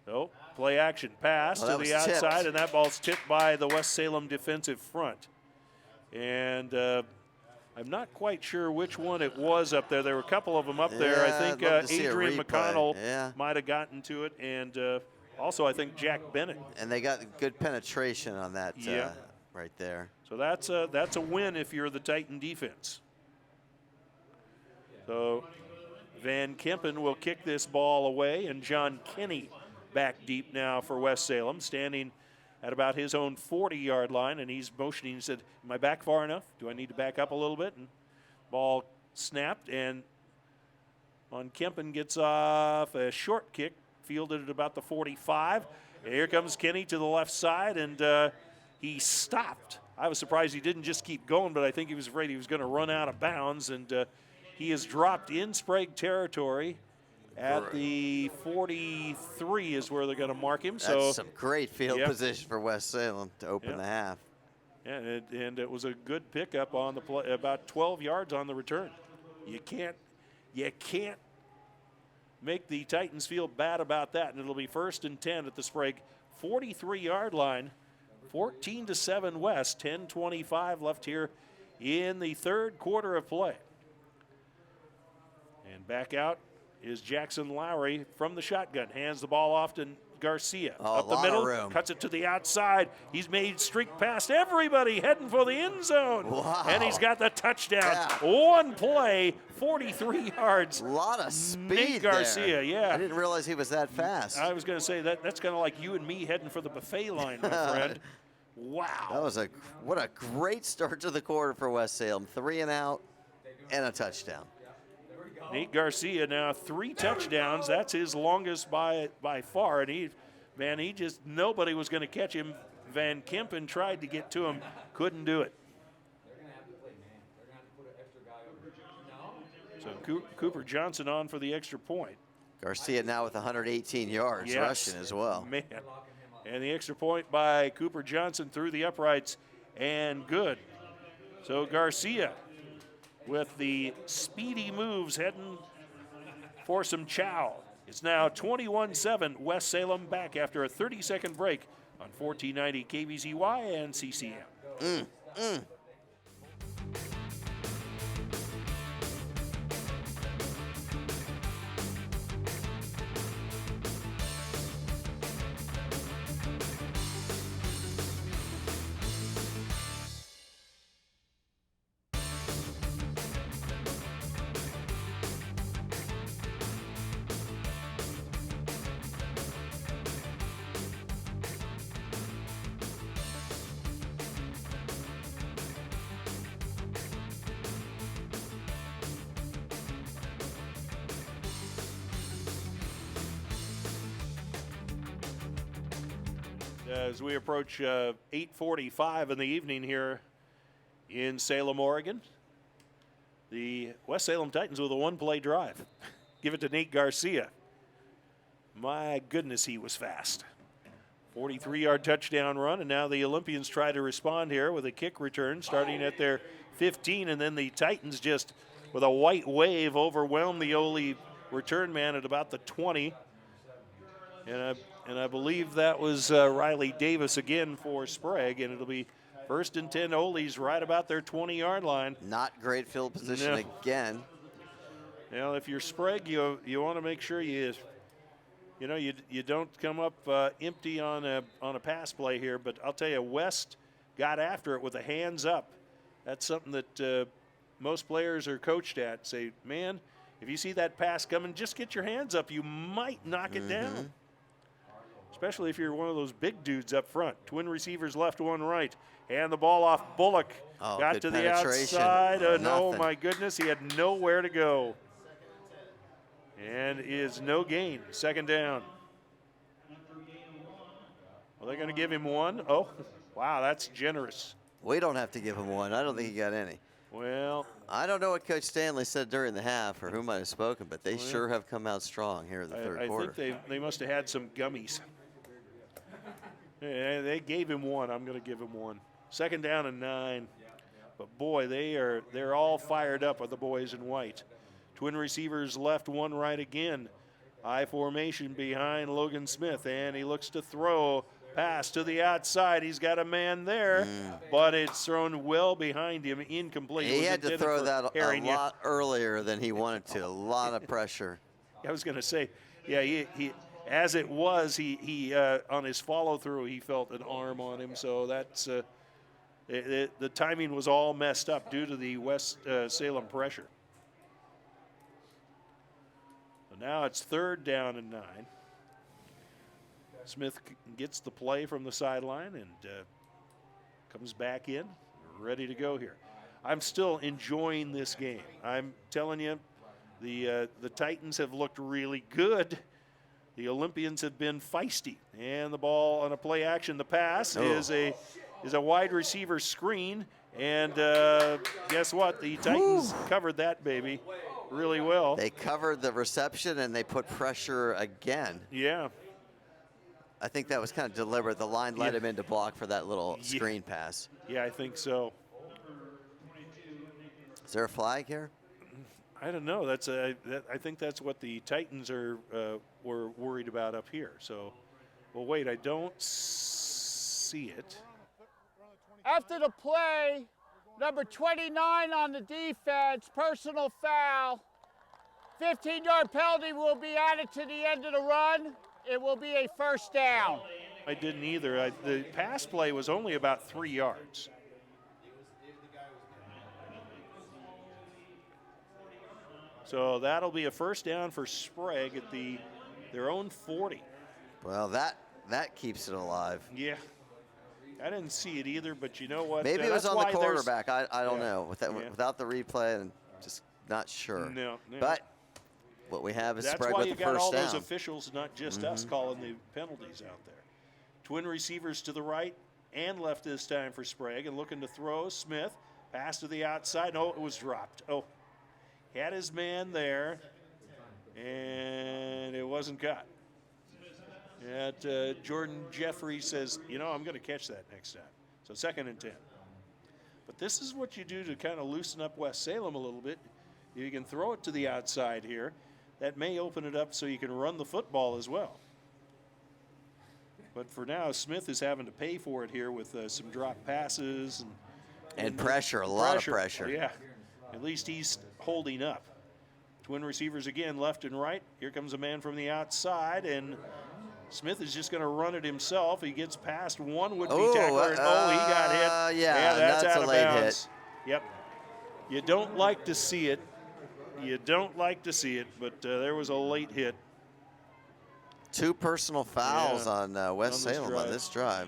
[SPEAKER 1] So, play action pass to the outside, and that ball's tipped by the West Salem defensive front. And I'm not quite sure which one it was up there. There were a couple of them up there. I
[SPEAKER 2] Yeah,
[SPEAKER 1] think
[SPEAKER 2] I'd love to see a
[SPEAKER 1] Adrian
[SPEAKER 2] replay.
[SPEAKER 1] McConnell
[SPEAKER 2] Yeah.
[SPEAKER 1] might have gotten to it, and also I think Jack Bennett.
[SPEAKER 2] And they got good penetration on that
[SPEAKER 1] Yeah.
[SPEAKER 2] right there.
[SPEAKER 1] So that's a win if you're the Titan defense. So Van Kempen will kick this ball away, and John Kenny back deep now for West Salem, standing at about his own 40-yard line, and he's motioning. He said, am I back far enough? Do I need to back up a little bit? And ball snapped, and Van Kempen gets off a short kick, fielded at about the 45. And here comes Kenny to the left side, and he stopped. I was surprised he didn't just keep going, but I think he was afraid he was going to run out of bounds, and he is dropped in Sprague territory at the 43 is where they're going to mark him.
[SPEAKER 2] That's some great field position for West Salem to open the half.
[SPEAKER 1] Yeah, and it was a good pickup on the play, about 12 yards on the return. You can't make the Titans feel bad about that, and it'll be 1st and 10 at the Sprague 43-yard line. 14-7 West, 10:25 left here in the third quarter of play. And back out is Jackson Lowry from the shotgun. Hands the ball off to Garcia. Up the middle, cuts it to the outside. He's made streak past everybody, heading for the end zone.
[SPEAKER 2] Wow.
[SPEAKER 1] And he's got the touchdown.
[SPEAKER 2] Yeah.
[SPEAKER 1] One play, 43 yards.
[SPEAKER 2] A lot of speed
[SPEAKER 1] Nate Garcia,
[SPEAKER 2] there.
[SPEAKER 1] yeah.
[SPEAKER 2] I didn't realize he was that fast.
[SPEAKER 1] I was going to say that's kind of like you and me heading for the buffet line, my friend. Wow.
[SPEAKER 2] That was what a great start to the quarter for West Salem. 3 and out and a touchdown.
[SPEAKER 1] Nate Garcia now 3 touchdowns. That's his longest by far. And nobody was going to catch him. Van Kempen tried to get to him, couldn't do it. So Cooper Johnson on for the extra point.
[SPEAKER 2] Garcia now with 118 yards rushing as well.
[SPEAKER 1] Man. And the extra point by Cooper Johnson through the uprights and good. So Garcia with the speedy moves heading for some chow. It's now 21-7 West Salem, back after a 30-second break on 1490 KBZY and CCM. As we approach 8:45 in the evening here in Salem, Oregon, the West Salem Titans with a 1-play drive. Give it to Nate Garcia. My goodness, he was fast. 43-yard touchdown run, and now the Olympians try to respond here with a kick return starting at their 15, and then the Titans just, with a white wave, overwhelm the Ole return man at about the 20. And I believe that was Riley Davis again for Sprague, and it'll be 1st and 10 Ole's right about their 20-yard line.
[SPEAKER 2] Not great field position again.
[SPEAKER 1] Now, if you're Sprague, you want to make sure you don't come up empty on a pass play here. But I'll tell you, West got after it with the hands up. That's something that most players are coached at. Say, man, if you see that pass coming, just get your hands up. You might knock it down. Especially if you're one of those big dudes up front. Twin receivers left, one right. Hand the ball off. Bullock got to the outside. No, my goodness, he had nowhere to go. And is no gain. 2nd down. Are they going to give him 1? Oh, wow, that's generous.
[SPEAKER 2] We don't have to give him 1. I don't think he got any.
[SPEAKER 1] Well,
[SPEAKER 2] I don't know what Coach Stanley said during the half or who might have spoken, but they sure have come out strong here in the third quarter.
[SPEAKER 1] I think they must have had some gummies. They gave him 1. I'm going to give him 1. 2nd down and 9. But boy, they're all fired up with the boys in white. Twin receivers left, one right again. I formation behind Logan Smith, and he looks to throw Pass to the outside. He's got a man there, but it's thrown well behind him, incomplete.
[SPEAKER 2] He had to throw that a lot earlier than he wanted to. A lot of pressure.
[SPEAKER 1] I was going to say, yeah, he as it was, he on his follow through, he felt an arm on him. So that's the timing was all messed up due to the West Salem pressure. So now it's 3rd down and 9. Smith gets the play from the sideline and comes back in, ready to go here. I'm still enjoying this game. I'm telling you, the Titans have looked really good. The Olympians have been feisty, and the ball on a play action. The pass is a wide receiver screen, and guess what? The Titans covered that baby really well.
[SPEAKER 2] They covered the reception and they put pressure again.
[SPEAKER 1] Yeah.
[SPEAKER 2] I think that was kind of deliberate. The line let him in to block for that little screen pass.
[SPEAKER 1] Yeah, I think so.
[SPEAKER 2] Is there a flag here?
[SPEAKER 1] I don't know. I think that's what the Titans were worried about up here. So, well, wait, I don't see it.
[SPEAKER 6] After the play, number 29 on the defense, personal foul. 15-yard penalty will be added to the end of the run. It will be a 1st down.
[SPEAKER 1] I didn't either. The pass play was only about 3 yards. So that'll be a 1st down for Sprague at their own 40.
[SPEAKER 2] Well, that keeps it alive.
[SPEAKER 1] Yeah. I didn't see it either, but you know what?
[SPEAKER 2] Maybe it was on the quarterback. I don't know. Without the replay, I'm just not sure.
[SPEAKER 1] No.
[SPEAKER 2] But what we have is
[SPEAKER 1] that's
[SPEAKER 2] Sprague
[SPEAKER 1] why
[SPEAKER 2] with
[SPEAKER 1] you
[SPEAKER 2] the
[SPEAKER 1] got
[SPEAKER 2] 1st
[SPEAKER 1] all
[SPEAKER 2] down.
[SPEAKER 1] those officials, not just us, calling the penalties out there. Twin receivers to the right and left this time for Sprague, and looking to throw. Smith, pass to the outside. Oh, it was dropped. Oh, had his man there, and it wasn't caught. Jordan Jeffrey says, I'm going to catch that next time. So 2nd and 10. But this is what you do to kind of loosen up West Salem a little bit. You can throw it to the outside here. That may open it up so you can run the football as well. But for now, Smith is having to pay for it here with some drop passes.
[SPEAKER 2] And pressure, a lot of pressure.
[SPEAKER 1] Yeah, at least he's holding up. Twin receivers again, left and right. Here comes a man from the outside, and Smith is just going to run it himself. He gets past one would-be tackler, and he got hit.
[SPEAKER 2] Yeah,
[SPEAKER 1] that's out
[SPEAKER 2] a
[SPEAKER 1] of
[SPEAKER 2] late
[SPEAKER 1] bounds.
[SPEAKER 2] hit.
[SPEAKER 1] Yep. You don't like to see it. But there was a late hit.
[SPEAKER 2] 2 personal fouls on West Salem on this drive.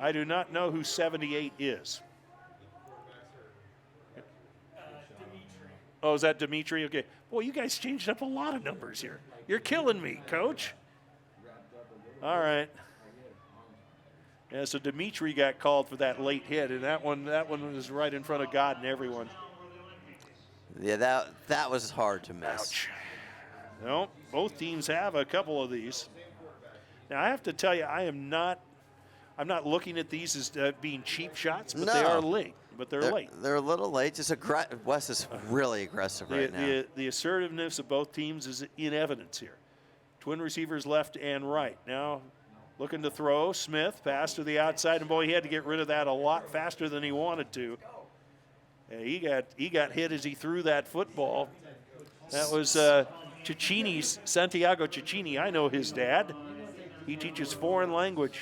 [SPEAKER 1] I do not know who 78 is. Oh, is that Dimitri? Okay. Boy, you guys changed up a lot of numbers here. You're killing me, Coach. All right. Yeah, so Dimitri got called for that late hit, and that one was right in front of God and everyone.
[SPEAKER 2] Yeah, that was hard to miss.
[SPEAKER 1] Ouch. No, both teams have a couple of these. Now I have to tell you, I'm not looking at these as being cheap shots, but they are late. But they're late.
[SPEAKER 2] They're a little late. Just West is really aggressive right now.
[SPEAKER 1] The assertiveness of both teams is in evidence here. Twin receivers left and right. Now looking to throw. Smith, pass to the outside, and boy, he had to get rid of that a lot faster than he wanted to. He got hit as he threw that football. That was Santiago Cicchini. I know his dad. He teaches foreign language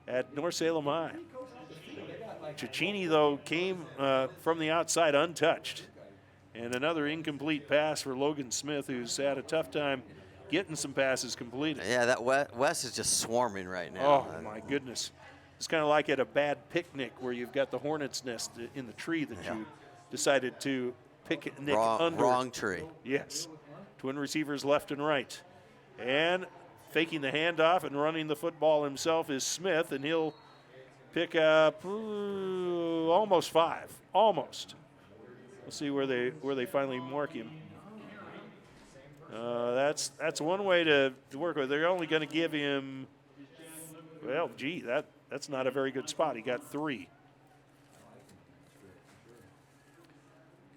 [SPEAKER 1] at North Salem High. Cicchini, though, came from the outside untouched. And another incomplete pass for Logan Smith, who's had a tough time getting some passes completed.
[SPEAKER 2] Yeah, that West is just swarming right now.
[SPEAKER 1] Oh, my goodness. It's kind of like at a bad picnic where you've got the hornet's nest in the tree that you decided to pick under.
[SPEAKER 2] Wrong tree.
[SPEAKER 1] Yes. Twin receivers left and right. And faking the handoff and running the football himself is Smith, and he'll pick up almost 5. Almost. We'll see where they finally mark him. That's one way to work with. They're only going to give him, well, gee, that's not a very good spot. He got 3.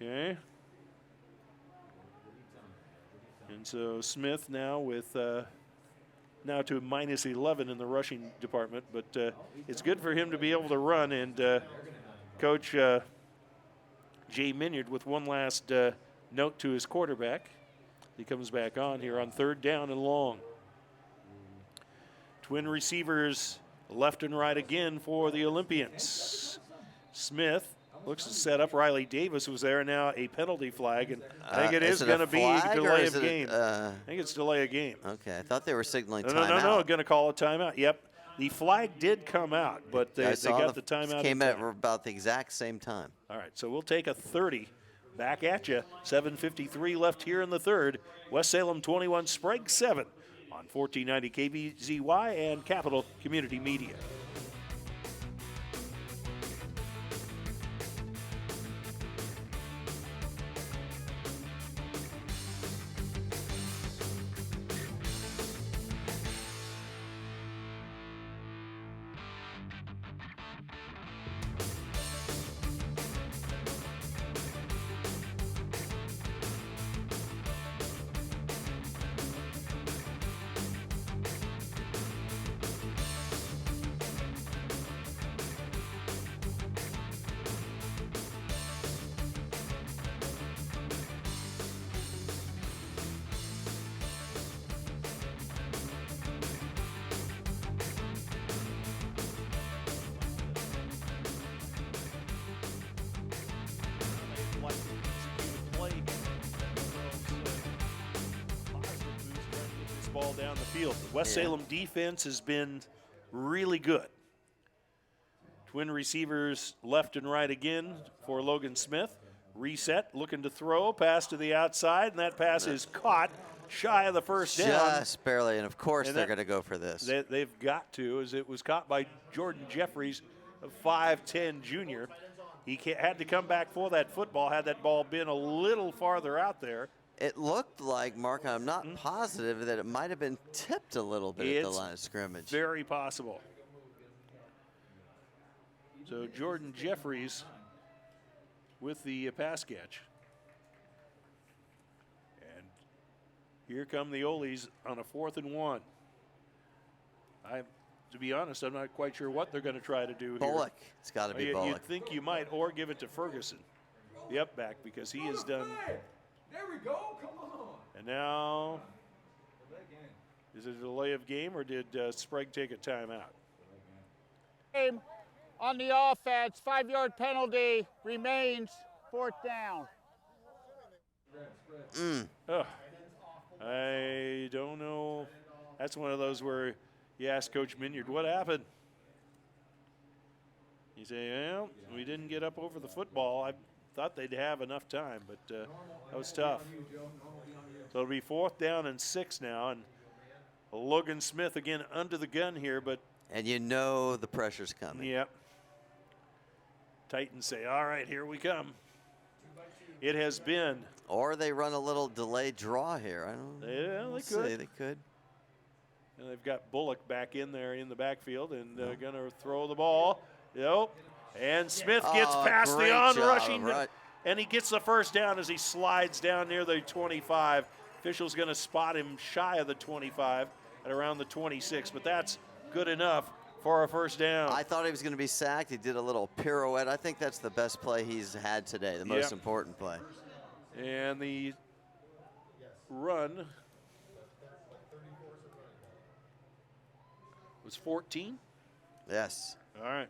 [SPEAKER 1] Okay. And so Smith now with now to minus 11 in the rushing department, but it's good for him to be able to run. And Coach Jay Minyard with one last note to his quarterback. He comes back on here on 3rd down and long. Twin receivers left and right again for the Olympians. Smith looks to set up. Riley Davis was there. Now a penalty flag, and I think it is going to be delay of game. I think it's delay of game.
[SPEAKER 2] Okay, I thought they were signaling
[SPEAKER 1] no,
[SPEAKER 2] timeout.
[SPEAKER 1] No, going to call a timeout. Yep, the flag did come out, but they got the timeout.
[SPEAKER 2] Came at about the exact same time.
[SPEAKER 1] All right, so we'll take a 30. Back at you. 7:53 left here in the third. West Salem 21, Sprague 7 on 1490 KBZY and Capital Community Media. Ball down the field. The West Salem defense has been really good. Twin receivers left and right again for Logan Smith. Reset, looking to throw, pass to the outside, and that pass is caught shy of the first down.
[SPEAKER 2] Just barely, and of course they're going to go for this.
[SPEAKER 1] They've got to, as it was caught by Jordan Jeffries, a 5'10 junior. He had to come back for that football, had that ball been a little farther out there.
[SPEAKER 2] It looked like, Mark, I'm not positive, that it might have been tipped a little bit at the line of scrimmage.
[SPEAKER 1] Very possible. So Jordan Jeffries with the pass catch. And here come the Olies on a 4th and 1. To be honest, I'm not quite sure what they're going to try to do here.
[SPEAKER 2] Bullock. It's got to be Bullock.
[SPEAKER 1] You'd think you might, or give it to Ferguson, the up back, because he has done.
[SPEAKER 5] There we go. Come on.
[SPEAKER 1] And now, is it a delay of game, or did Sprague take a timeout?
[SPEAKER 6] Game on the offense, 5-yard penalty remains, 4th down.
[SPEAKER 1] Oh, I don't know. That's one of those where you ask Coach Minyard, what happened? You say, well, we didn't get up over the football. I thought they'd have enough time, but that was tough. So it'll be 4th down and 6 now, and Logan Smith again under the gun here, but.
[SPEAKER 2] And you know the pressure's coming.
[SPEAKER 1] Yep. Titans say, all right, here we come. It has been.
[SPEAKER 2] Or they run a little delayed draw here. I don't know.
[SPEAKER 1] Yeah, they could.
[SPEAKER 2] They could.
[SPEAKER 1] And they've got Bullock back in there in the backfield and going to throw the ball. Yep. And Smith gets past the on-rushing, and he gets the first down as he slides down near the 25. Official's going to spot him shy of the 25 at around the 26, but that's good enough for a first down.
[SPEAKER 2] I thought he was going to be sacked. He did a little pirouette. I think that's the best play he's had today, the most important play.
[SPEAKER 1] And the run was 14?
[SPEAKER 2] Yes.
[SPEAKER 1] All right.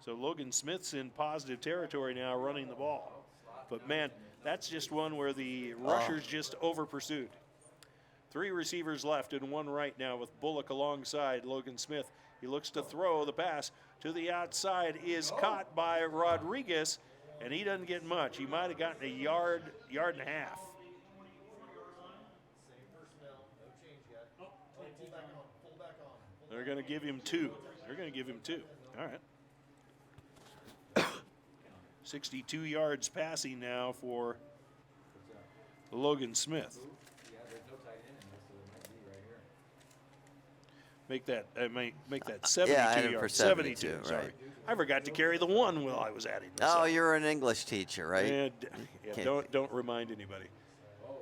[SPEAKER 1] So Logan Smith's in positive territory now running the ball. But, man, that's just one where the rushers just over-pursued. 3 receivers left and 1 right now with Bullock alongside Logan Smith. He looks to throw. The pass to the outside is caught by Rodriguez, and he doesn't get much. He might have gotten a yard and a half. They're going to give him 2. They're going to give him 2. All right. 62 yards passing now for Logan Smith. Make that 72 yards. 72, sorry.
[SPEAKER 2] Right.
[SPEAKER 1] I forgot to carry the 1 while I was adding this.
[SPEAKER 2] Oh, you're an English teacher, right?
[SPEAKER 1] And, don't remind anybody.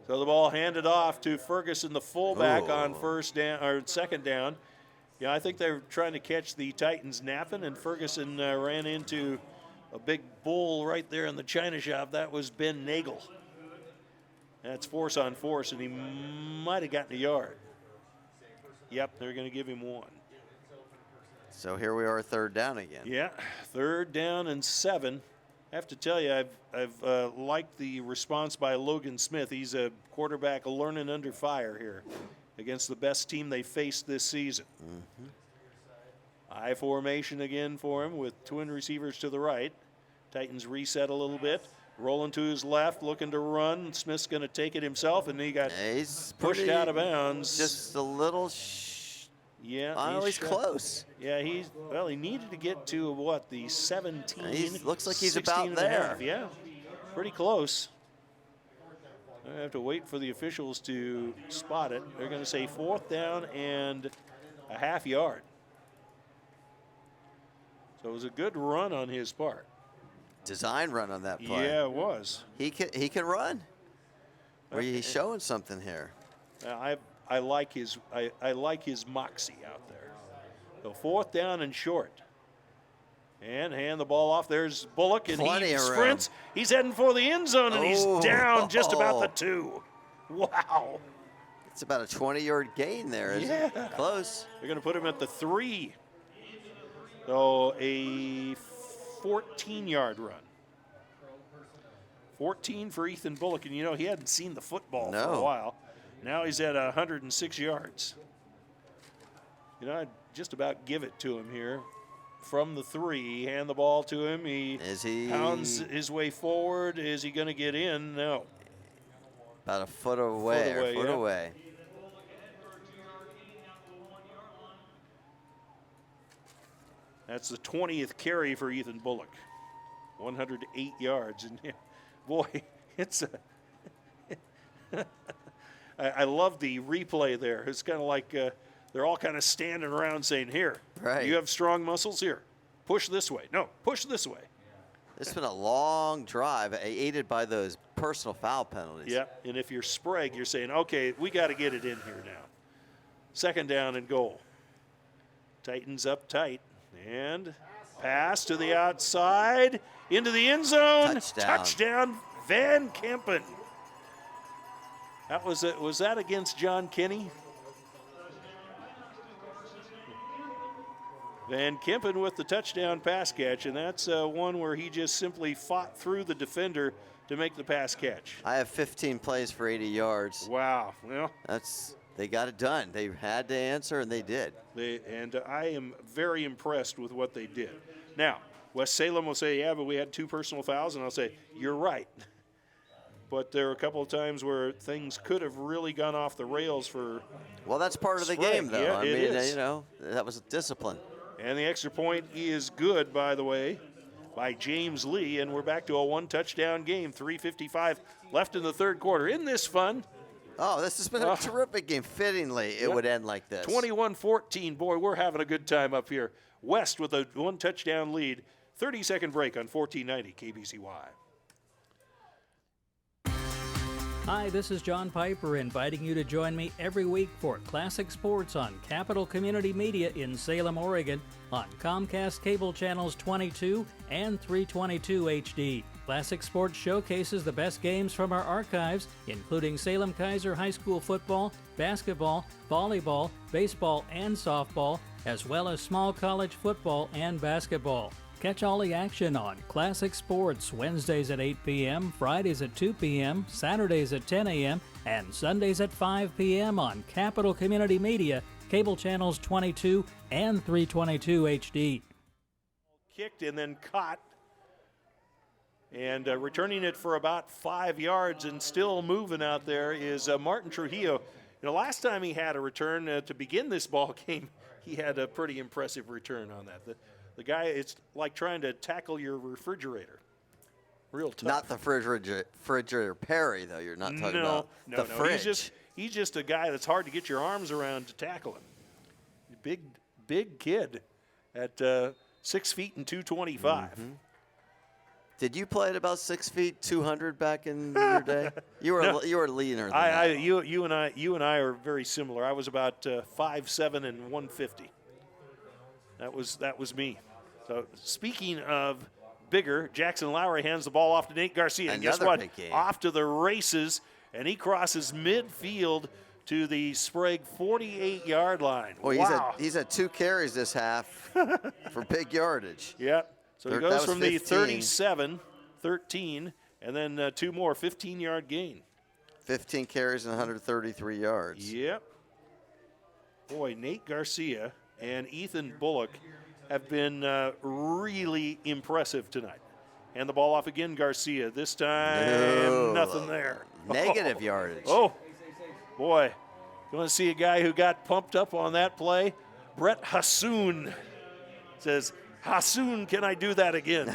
[SPEAKER 1] So the ball handed off to Ferguson, the fullback, on
[SPEAKER 2] Ooh.
[SPEAKER 1] first down or second down. Yeah, I think they were trying to catch the Titans napping, and Ferguson ran into a big bull right there in the china shop. That was Ben Nagel. That's force on force, and he might have gotten a yard. Yep, they're going to give him 1.
[SPEAKER 2] So here we are, third down again.
[SPEAKER 1] Yeah, third down and 7. I have to tell you, I've liked the response by Logan Smith. He's a quarterback learning under fire here against the best team they faced this season. I formation again for him with twin receivers to the right. Titans reset a little bit. Rolling to his left, looking to run. Smith's going to take it himself, and he got
[SPEAKER 2] He's
[SPEAKER 1] pushed out of bounds.
[SPEAKER 2] Just a little
[SPEAKER 1] yeah,
[SPEAKER 2] he's close.
[SPEAKER 1] Yeah, he needed to get to, what, the 17.
[SPEAKER 2] Looks like he's
[SPEAKER 1] 16
[SPEAKER 2] about
[SPEAKER 1] and a
[SPEAKER 2] there.
[SPEAKER 1] half. Yeah, pretty close. I have to wait for the officials to spot it. They're going to say 4th down and a half yard. So it was a good run on his part.
[SPEAKER 2] Design run on that play.
[SPEAKER 1] Yeah, it was.
[SPEAKER 2] He can run. He's showing something here.
[SPEAKER 1] I like his moxie out there. So 4th down and short. And hand the ball off. There's Bullock, and he sprints. He's heading for the end zone, and he's down just about the 2. Wow.
[SPEAKER 2] It's about a 20-yard gain there, isn't it? Close.
[SPEAKER 1] They're going to put him at the 3. So a 14-yard run. 14 for Ethan Bullock, and he hadn't seen the football for a while. Now he's at 106 yards. I'd just about give it to him here. From the 3, hand the ball to him. He pounds his way forward. Is he going to get in? No.
[SPEAKER 2] About a foot away.
[SPEAKER 1] That's the 20th carry for Ethan Bullock. 108 yards. And boy, it's I love the replay there. It's kind of like they're all kind of standing around saying, here, you have strong muscles? Here, push this way. No, push this way.
[SPEAKER 2] It's been a long drive, aided by those personal foul penalties.
[SPEAKER 1] Yeah, and if you're Sprague, you're saying, okay, we got to get it in here now. 2nd down and goal. Titans up tight. And pass to the outside, into the end zone. Touchdown, Van Kempen. That was that against John Kinney? Van Kempen with the touchdown pass catch, and that's one where he just simply fought through the defender to make the pass catch.
[SPEAKER 2] I have 15 plays for 80 yards.
[SPEAKER 1] Wow. Well,
[SPEAKER 2] they got it done. They had to answer, and they did.
[SPEAKER 1] I am very impressed with what they did. Now, West Salem will say, yeah, but we had 2 personal fouls, and I'll say, you're right. But there were a couple of times where things could have really gone off the rails for
[SPEAKER 2] Well, that's part of the
[SPEAKER 1] Sprague.
[SPEAKER 2] game, though.
[SPEAKER 1] Yeah,
[SPEAKER 2] I
[SPEAKER 1] it
[SPEAKER 2] mean,
[SPEAKER 1] is.
[SPEAKER 2] That was a discipline.
[SPEAKER 1] And the extra point is good, by the way, by James Lee, and we're back to a 1-touchdown game. 3:55 left in the 3rd quarter. Isn't this fun?
[SPEAKER 2] Oh, this has been a terrific game. Fittingly, it would end like this.
[SPEAKER 1] 21-14. Boy, we're having a good time up here. West with a 1-touchdown lead. 30-second break on 1490 KBCY.
[SPEAKER 3] Hi, this is John Piper inviting you to join me every week for Classic Sports on Capital Community Media in Salem, Oregon on Comcast Cable Channels 22 and 322 HD. Classic Sports showcases the best games from our archives, including Salem Kaiser High School football, basketball, volleyball, baseball, and softball, as well as small college football and basketball. Catch all the action on Classic Sports Wednesdays at 8 p.m., Fridays at 2 p.m., Saturdays at 10 a.m., and Sundays at 5 p.m. on Capital Community Media, Cable Channels 22 and 322 HD.
[SPEAKER 1] Kicked and then caught. And returning it for about 5 yards and still moving out there is Martin Trujillo. Last time he had a return to begin this ball game, he had a pretty impressive return on that. The guy, it's like trying to tackle your refrigerator. Real tough.
[SPEAKER 2] Not the refrigerator Perry, though. You're not talking about the fridge.
[SPEAKER 1] He's just a guy that's hard to get your arms around to tackle him. Big kid at 6 feet and 225.
[SPEAKER 2] Did you play at about 6 feet, 200 back in your day? You were leaner than that.
[SPEAKER 1] You and I are very similar. I was about 5'7" and 150. That was me. So speaking of bigger, Jackson Lowry hands the ball off to Nate Garcia. And guess
[SPEAKER 2] Another
[SPEAKER 1] what?
[SPEAKER 2] big game.
[SPEAKER 1] Off to the races, and he crosses midfield to the Sprague 48-yard line.
[SPEAKER 2] Well,
[SPEAKER 1] wow.
[SPEAKER 2] he's had 2 carries this half for big yardage.
[SPEAKER 1] Yeah. So he goes from
[SPEAKER 2] 15.
[SPEAKER 1] the 37, 13, and then 2 more, 15-yard gain.
[SPEAKER 2] 15 carries and 133 yards.
[SPEAKER 1] Yep. Boy, Nate Garcia and Ethan Bullock have been really impressive tonight. And the ball off again, Garcia. This time, nothing there.
[SPEAKER 2] Negative yardage.
[SPEAKER 1] Oh, boy. You want to see a guy who got pumped up on that play? Brett Hassoun says, Hassoun, can I do that again?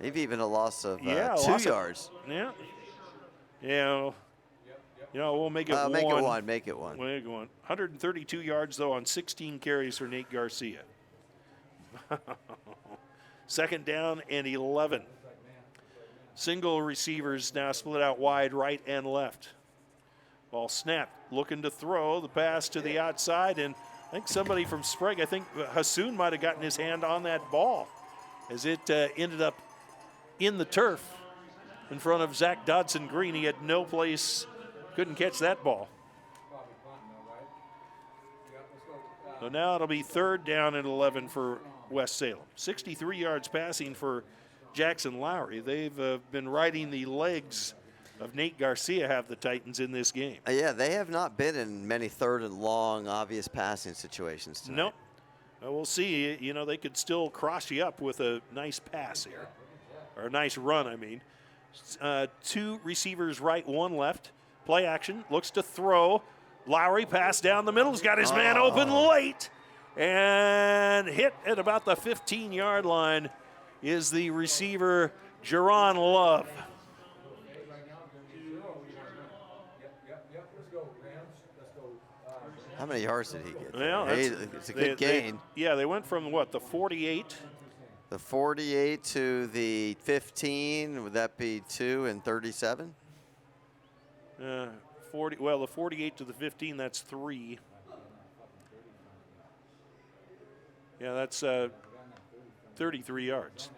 [SPEAKER 2] Maybe even a loss of 2 yards.
[SPEAKER 1] Yeah. Yeah. We'll make it one.
[SPEAKER 2] Make it one. Make it one.
[SPEAKER 1] 132 yards, though, on 16 carries for Nate Garcia. Second down and 11. Single receivers now split out wide, right and left. Ball snapped, looking to throw the pass to the outside, and I think somebody from Sprague, I think Hassoun might have gotten his hand on that ball as it ended up in the turf in front of Zach Dodson Green. He had no place, couldn't catch that ball. So now it'll be 3rd down and 11 for West Salem. 63 yards passing for Jackson Lowry. They've been riding the legs of Nate Garcia, have the Titans in this game.
[SPEAKER 2] Yeah, they have not been in many 3rd and long, obvious passing situations tonight.
[SPEAKER 1] Nope. Well, we'll see. They could still cross you up with a nice pass here, or a nice run, I mean. 2 receivers right, 1 left. Play action, looks to throw. Lowry pass down the middle. He's got his man open late and hit at about the 15-yard line is the receiver, Jerron Love.
[SPEAKER 2] How many yards did he get?
[SPEAKER 1] Well,
[SPEAKER 2] it's a good gain.
[SPEAKER 1] They went from what, the 48?
[SPEAKER 2] The 48 to the 15, would that be 2 and 37?
[SPEAKER 1] 40. Well, the 48 to the 15, that's 3. Yeah, that's 33 yards.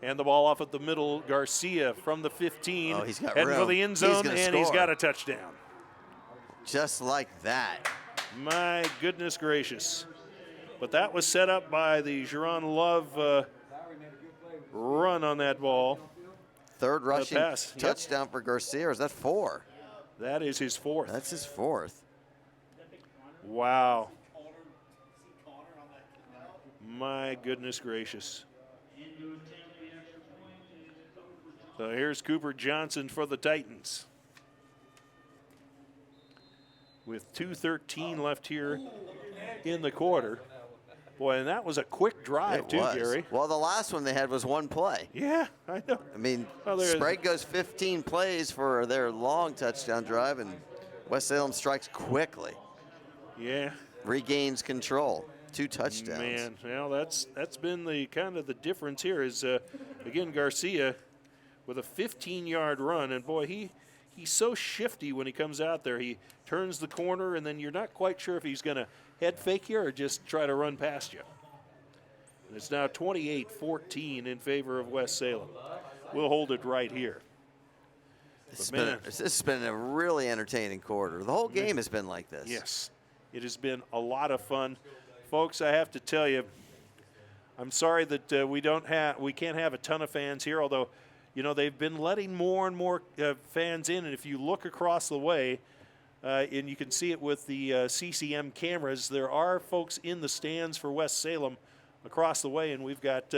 [SPEAKER 1] And the ball off at the middle, Garcia from the 15.
[SPEAKER 2] Oh, he's got
[SPEAKER 1] heading
[SPEAKER 2] room.
[SPEAKER 1] for the end zone, and he's
[SPEAKER 2] score.
[SPEAKER 1] got a touchdown.
[SPEAKER 2] Just like that.
[SPEAKER 1] My goodness gracious. But that was set up by the Jerron Love run on that ball.
[SPEAKER 2] 3rd rushing
[SPEAKER 1] pass.
[SPEAKER 2] touchdown for Garcia, or is that 4?
[SPEAKER 1] That is his 4th.
[SPEAKER 2] That's his 4th.
[SPEAKER 1] Wow. My goodness gracious. So here's Cooper Johnson for the Titans. With 2:13 left here in the quarter. Boy, and that was a quick drive too, Gary.
[SPEAKER 2] Well, the last one they had was 1 play.
[SPEAKER 1] Yeah, I know.
[SPEAKER 2] I mean, Sprague goes 15 plays for their long touchdown drive, and West Salem strikes quickly.
[SPEAKER 1] Yeah.
[SPEAKER 2] Regains control. 2 touchdowns.
[SPEAKER 1] Man, well, that's been the kind of the difference here is, again, Garcia with a 15-yard run, and boy, he's so shifty when he comes out there. He turns the corner, and then you're not quite sure if he's going to head fake you or just try to run past you. And it's now 28-14 in favor of West Salem. We'll hold it right here.
[SPEAKER 2] This has been a really entertaining quarter. The whole game has been like this.
[SPEAKER 1] Yes, it has been a lot of fun. Folks, I have to tell you, I'm sorry that we can't have a ton of fans here, although, they've been letting more and more fans in, and if you look across the way, and you can see it with the CCM cameras, there are folks in the stands for West Salem across the way, and we've got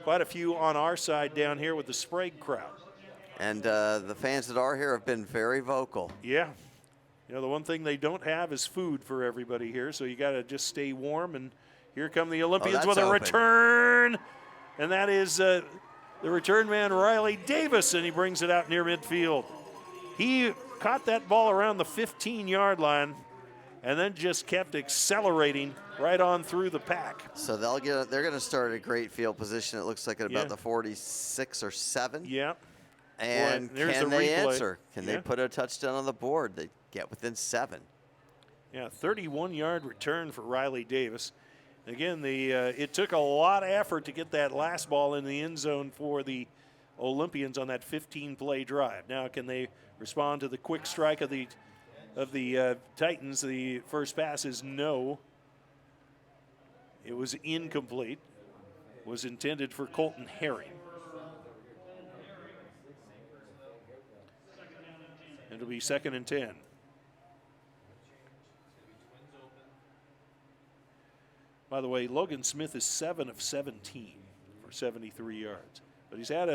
[SPEAKER 1] quite a few on our side down here with the Sprague crowd.
[SPEAKER 2] And the fans that are here have been very vocal.
[SPEAKER 1] Yeah. The one thing they don't have is food for everybody here, so you got to just stay warm. And here come the Olympians with a return, and that is the return man, Riley Davis, and he brings it out near midfield. He caught that ball around the 15-yard line, and then just kept accelerating right on through the pack.
[SPEAKER 2] So they're going to start at a great field position. It looks like at about the 46 or 7.
[SPEAKER 1] Yeah.
[SPEAKER 2] And
[SPEAKER 1] Boy, there's
[SPEAKER 2] can
[SPEAKER 1] the
[SPEAKER 2] they
[SPEAKER 1] replay.
[SPEAKER 2] answer? Can they put a touchdown on the board? They get within 7.
[SPEAKER 1] Yeah, 31-yard return for Riley Davis. Again, it took a lot of effort to get that last ball in the end zone for the Olympians on that 15-play drive. Now, can they respond to the quick strike of the Titans? The first pass is no. It was incomplete. Was intended for Colton Herring. It'll be 2nd and 10. By the way, Logan Smith is 7 of 17 for 73 yards. But he's had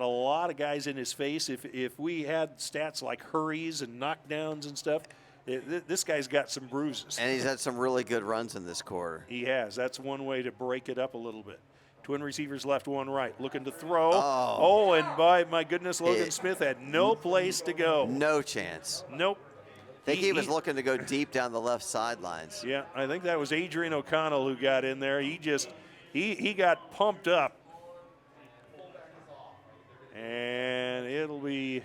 [SPEAKER 1] a lot of guys in his face. If we had stats like hurries and knockdowns and stuff, this guy's got some bruises.
[SPEAKER 2] And he's had some really good runs in this quarter.
[SPEAKER 1] He has. That's one way to break it up a little bit. Twin receivers left, one right. Looking to throw. Oh, and by my goodness, Logan Smith had no place to go.
[SPEAKER 2] No chance.
[SPEAKER 1] Nope.
[SPEAKER 2] I think he was looking to go deep down the left sidelines.
[SPEAKER 1] Yeah, I think that was Adrian O'Connell who got in there. He got pumped up. And it'll be,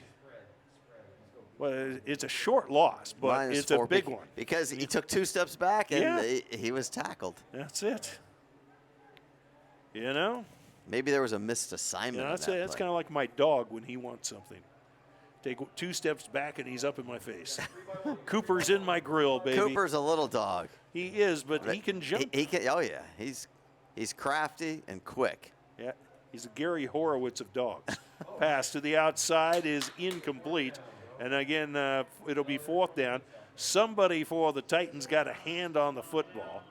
[SPEAKER 1] well, it's a short loss, but it's a big one.
[SPEAKER 2] Because he took 2 steps back and he was tackled.
[SPEAKER 1] That's it. You know?
[SPEAKER 2] Maybe there was a missed assignment.
[SPEAKER 1] That's kind of like my dog when he wants something. Take 2 steps back and he's up in my face. Cooper's in my grill, baby.
[SPEAKER 2] Cooper's a little dog.
[SPEAKER 1] He is, but he can jump.
[SPEAKER 2] He can. Oh yeah, he's crafty and quick.
[SPEAKER 1] Yeah, he's the Gary Horowitz of dogs. Pass to the outside is incomplete, and again it'll be 4th down. Somebody for the Titans got a hand on the football.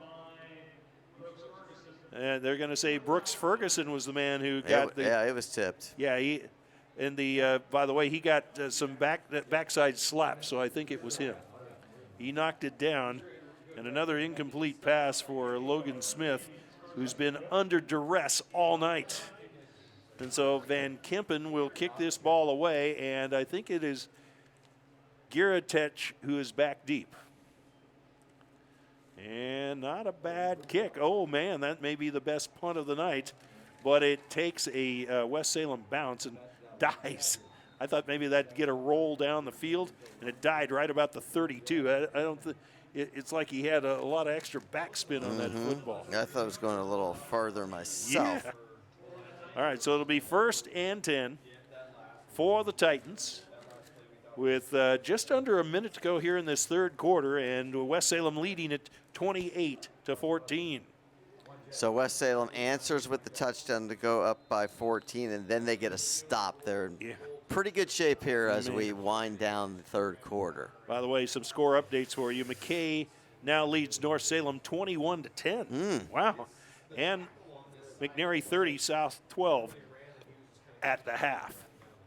[SPEAKER 1] And they're going to say Brooks Ferguson was the man who got the.
[SPEAKER 2] Yeah, it was tipped.
[SPEAKER 1] Yeah, by the way, he got some backside slap, so I think it was him. He knocked it down, and another incomplete pass for Logan Smith, who's been under duress all night. And so Van Kempen will kick this ball away, and I think it is Giratech who is back deep. And not a bad kick. Oh, man, that may be the best punt of the night, but it takes a West Salem bounce and dies. I thought maybe that'd get a roll down the field, and it died right about the 32. I don't think it's like he had a lot of extra backspin on that football.
[SPEAKER 2] I thought it was going a little farther myself.
[SPEAKER 1] Yeah. All right, so it'll be 1st and 10 for the Titans with just under a minute to go here in this 3rd quarter, and West Salem leading it 28-14.
[SPEAKER 2] So West Salem answers with the touchdown to go up by 14, and then they get a stop. They're in pretty good shape here as we wind down the 3rd quarter.
[SPEAKER 1] By the way, some score updates for you. McKay now leads North Salem 21-10. Wow. And McNary 30, South 12 at the half.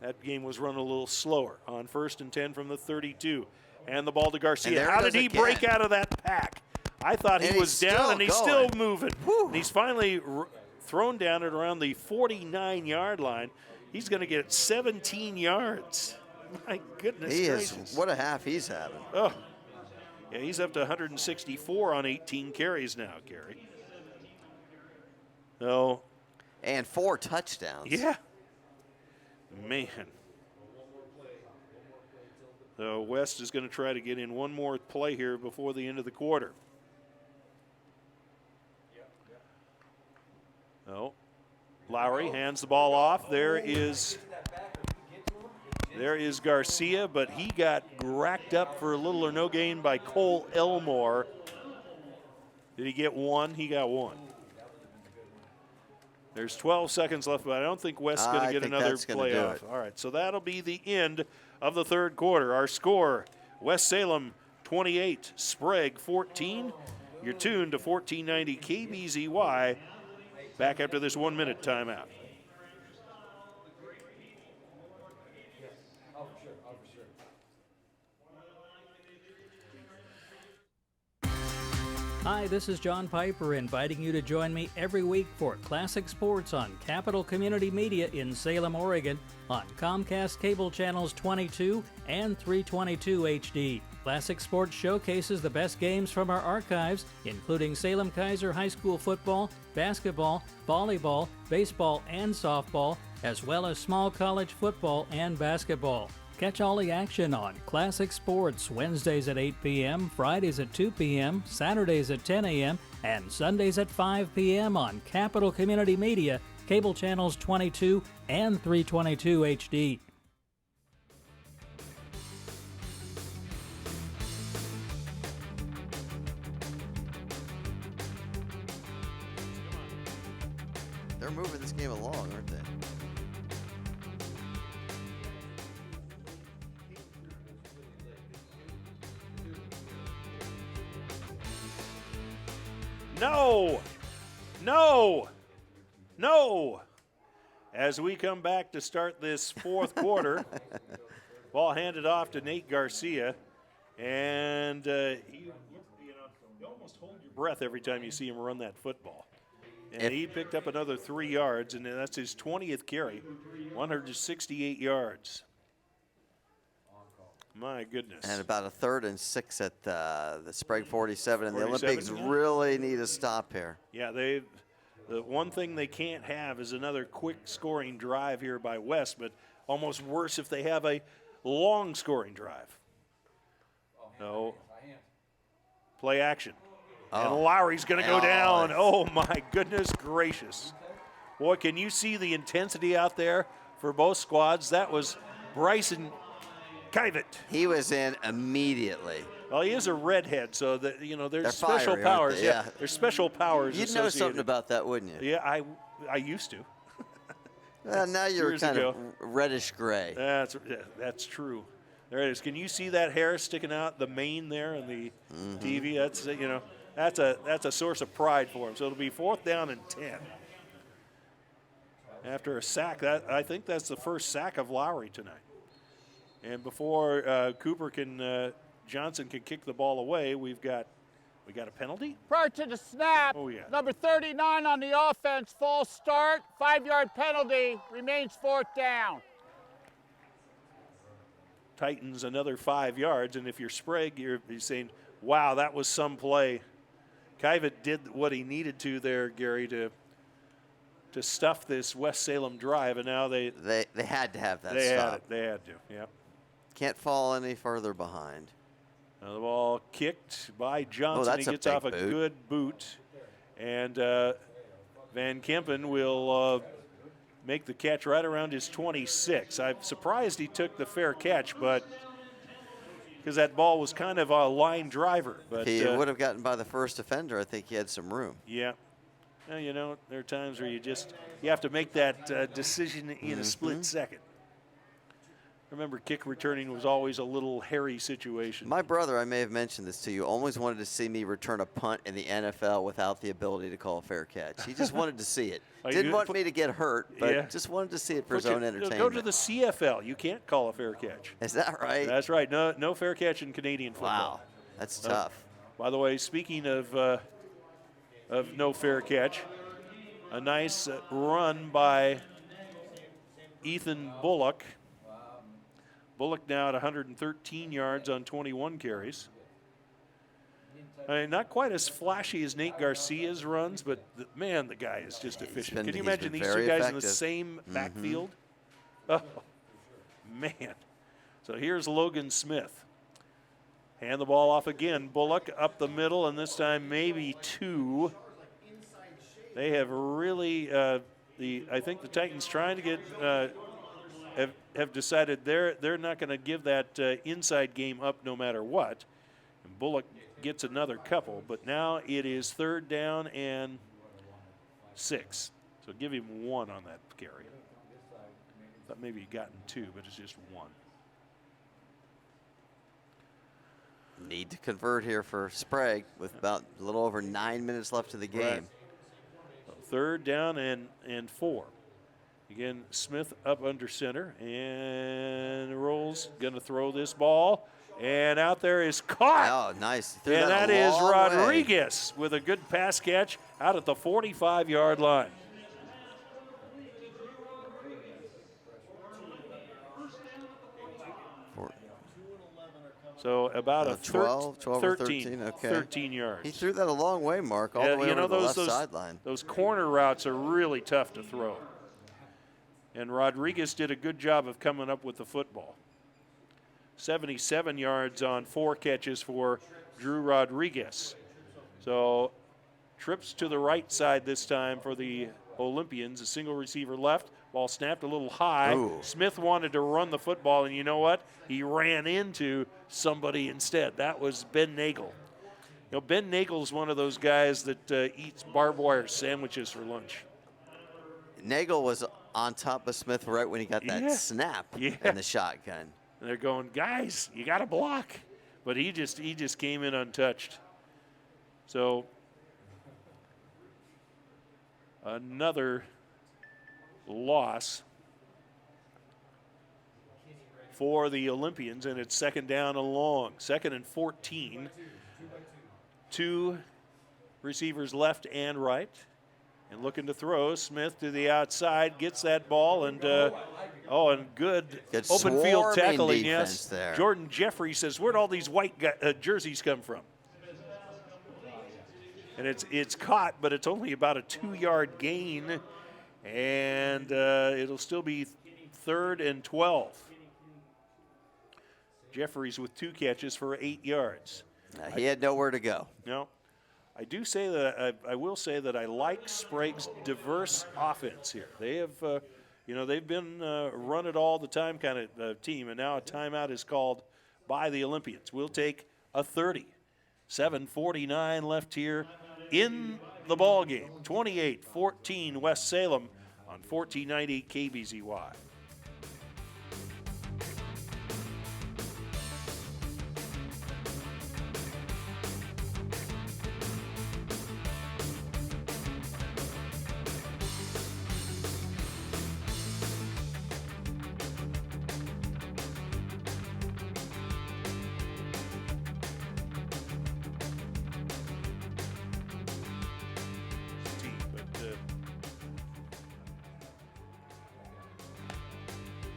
[SPEAKER 1] That game was run a little slower on 1st and 10 from the 32. And the ball to Garcia. How did he break out of that pack? I thought he was down, and he's still moving. And he's finally thrown down at around the 49-yard line. He's going to get 17 yards. My goodness gracious.
[SPEAKER 2] What a half he's having.
[SPEAKER 1] Oh, yeah, he's up to 164 on 18 carries now, Gary. So,
[SPEAKER 2] and 4 touchdowns.
[SPEAKER 1] Yeah. Man. So West is going to try to get in one more play here before the end of the quarter. Oh, Lowry hands the ball off. There is Garcia, but he got racked up for little or no gain by Cole Elmore. Did he get 1? He got 1. There's 12 seconds left, but I don't think West's going to get another playoff. All right, so that'll be the end of the 3rd quarter. Our score, West Salem 28, Sprague 14. You're tuned to 1490 KBZY. Back after this 1-minute timeout.
[SPEAKER 3] Hi, this is John Piper inviting you to join me every week for Classic Sports on Capital Community Media in Salem, Oregon on Comcast Cable Channels 22 and 322 HD. Classic Sports showcases the best games from our archives, including Salem Kaiser High School football, basketball, volleyball, baseball, and softball, as well as small college football and basketball. Catch all the action on Classic Sports Wednesdays at 8 p.m., Fridays at 2 p.m., Saturdays at 10 a.m., and Sundays at 5 p.m. on Capital Community Media, cable channels 22 and 322 HD.
[SPEAKER 2] They're moving this game along, aren't they?
[SPEAKER 1] No! No! No! As we come back to start this fourth quarter, ball handed off to Nate Garcia, and you almost hold your breath every time you see him run that football. And he picked up another 3 yards, and that's his 20th carry, 168 yards. My goodness.
[SPEAKER 2] And about a 3rd and 6 at the Sprague 47, and the
[SPEAKER 1] 47,
[SPEAKER 2] Olympics
[SPEAKER 1] yeah.
[SPEAKER 2] really need a stop here.
[SPEAKER 1] Yeah, the one thing they can't have is another quick scoring drive here by West, but almost worse if they have a long scoring drive. No. Play action. And Lowry's going to go down. Oh, my goodness gracious. Boy, can you see the intensity out there for both squads? That was Bryson Kivett.
[SPEAKER 2] He was in immediately.
[SPEAKER 1] Well, he is a redhead, so that there's
[SPEAKER 2] They're
[SPEAKER 1] special
[SPEAKER 2] fiery, aren't
[SPEAKER 1] powers.
[SPEAKER 2] they?
[SPEAKER 1] Yeah,
[SPEAKER 2] Yeah.
[SPEAKER 1] there's special powers.
[SPEAKER 2] You'd know something
[SPEAKER 1] associated.
[SPEAKER 2] about that, wouldn't you?
[SPEAKER 1] Yeah, I used to.
[SPEAKER 2] Well, now you're
[SPEAKER 1] years
[SPEAKER 2] kind
[SPEAKER 1] ago.
[SPEAKER 2] of reddish gray.
[SPEAKER 1] That's true. There it is. Can you see that hair sticking out, the mane there on the TV? That's that's a source of pride for him. So it'll be 4th down and 10. After a sack, I think that's the first sack of Lowry tonight. And before Johnson can kick the ball away, we got a penalty.
[SPEAKER 6] Prior to the snap,
[SPEAKER 1] Oh, yeah.
[SPEAKER 6] number 39 on the offense, false start, 5-yard penalty, remains 4th down.
[SPEAKER 1] Titans another 5 yards, and if you're Sprague, you're saying, wow, that was some play. Kivett did what he needed to there, Gary, to stuff this West Salem drive, and now they
[SPEAKER 2] had to have that
[SPEAKER 1] they
[SPEAKER 2] stop.
[SPEAKER 1] They had to, yeah.
[SPEAKER 2] Can't fall any further behind.
[SPEAKER 1] Now the ball kicked by Johnson.
[SPEAKER 2] That's
[SPEAKER 1] he gets off a
[SPEAKER 2] big boot.
[SPEAKER 1] good boot, and Van Kempen will make the catch right around his 26. I'm surprised he took the fair catch, but because that ball was kind of a line driver. But
[SPEAKER 2] If he would have gotten by the first defender, I think he had some room.
[SPEAKER 1] Yeah. Well, there are times where you have to make that decision in a split second. Remember, kick returning was always a little hairy situation.
[SPEAKER 2] My brother, I may have mentioned this to you, always wanted to see me return a punt in the NFL without the ability to call a fair catch. He just wanted to see it. Didn't want me to get hurt, but just wanted to see it for his own entertainment.
[SPEAKER 1] Go to the CFL. You can't call a fair catch.
[SPEAKER 2] Is that right?
[SPEAKER 1] That's right. No fair catch in Canadian football.
[SPEAKER 2] Wow, that's tough.
[SPEAKER 1] By the way, speaking of no fair catch, a nice run by Ethan Bullock. Bullock now at 113 yards on 21 carries. Not quite as flashy as Nate Garcia's runs, but man, the guy is just efficient. Can you imagine these two guys in the same backfield? Oh, man. So here's Logan Smith. Hand the ball off again. Bullock up the middle, and this time maybe 2. They have really, I think the Titans trying to get, have decided they're not going to give that inside game up no matter what. And Bullock gets another couple, but now it is 3rd down and 6. So give him 1 on that carry. Thought maybe he'd gotten 2, but it's just 1.
[SPEAKER 2] Need to convert here for Sprague with about a little over 9 minutes left of the game.
[SPEAKER 1] Right. So 3rd down and 4. Again, Smith up under center and rolls. Going to throw this ball. And out there is caught.
[SPEAKER 2] Oh, nice.
[SPEAKER 1] And that is Rodriguez with a good pass catch out at the 45-yard line. So about a
[SPEAKER 2] 12 or
[SPEAKER 1] 13,
[SPEAKER 2] 13, okay.
[SPEAKER 1] 13 yards.
[SPEAKER 2] He threw that a long way, Mark, all the way over to the left sideline.
[SPEAKER 1] Those corner routes are really tough to throw. And Rodriguez did a good job of coming up with the football. 77 yards on 4 catches for Drew Rodriguez. So trips to the right side this time for the Olympians. A single receiver left. Ball snapped a little high.
[SPEAKER 2] Ooh.
[SPEAKER 1] Smith wanted to run the football, and you know what? He ran into somebody instead. That was Ben Nagel. You know, Ben Nagel's one of those guys that eats barbed wire sandwiches for lunch.
[SPEAKER 2] Nagel was on top of Smith right when he got that snap in the shotgun.
[SPEAKER 1] And they're going, guys, you got to block. But he just came in untouched. So another loss for the Olympians, and it's second down and long. 2nd and 14. 2 receivers left and right. And looking to throw. Smith to the outside, gets that ball, and and good open field tackling. Yes,
[SPEAKER 2] there.
[SPEAKER 1] Jordan Jeffrey says, "Where'd all these white jerseys come from?" And it's caught, but it's only about a 2-yard gain, and it'll still be 3rd and 12. Jeffries with 2 catches for 8 yards.
[SPEAKER 2] He had nowhere to go.
[SPEAKER 1] No. I do say that I will say that I like Sprague's diverse offense here. They have, they've been run it all the time kind of team, and now a timeout is called by the Olympians. We'll take a 30. 7:49 left here in the ball game. 28-14 West Salem on 1490 KBZY.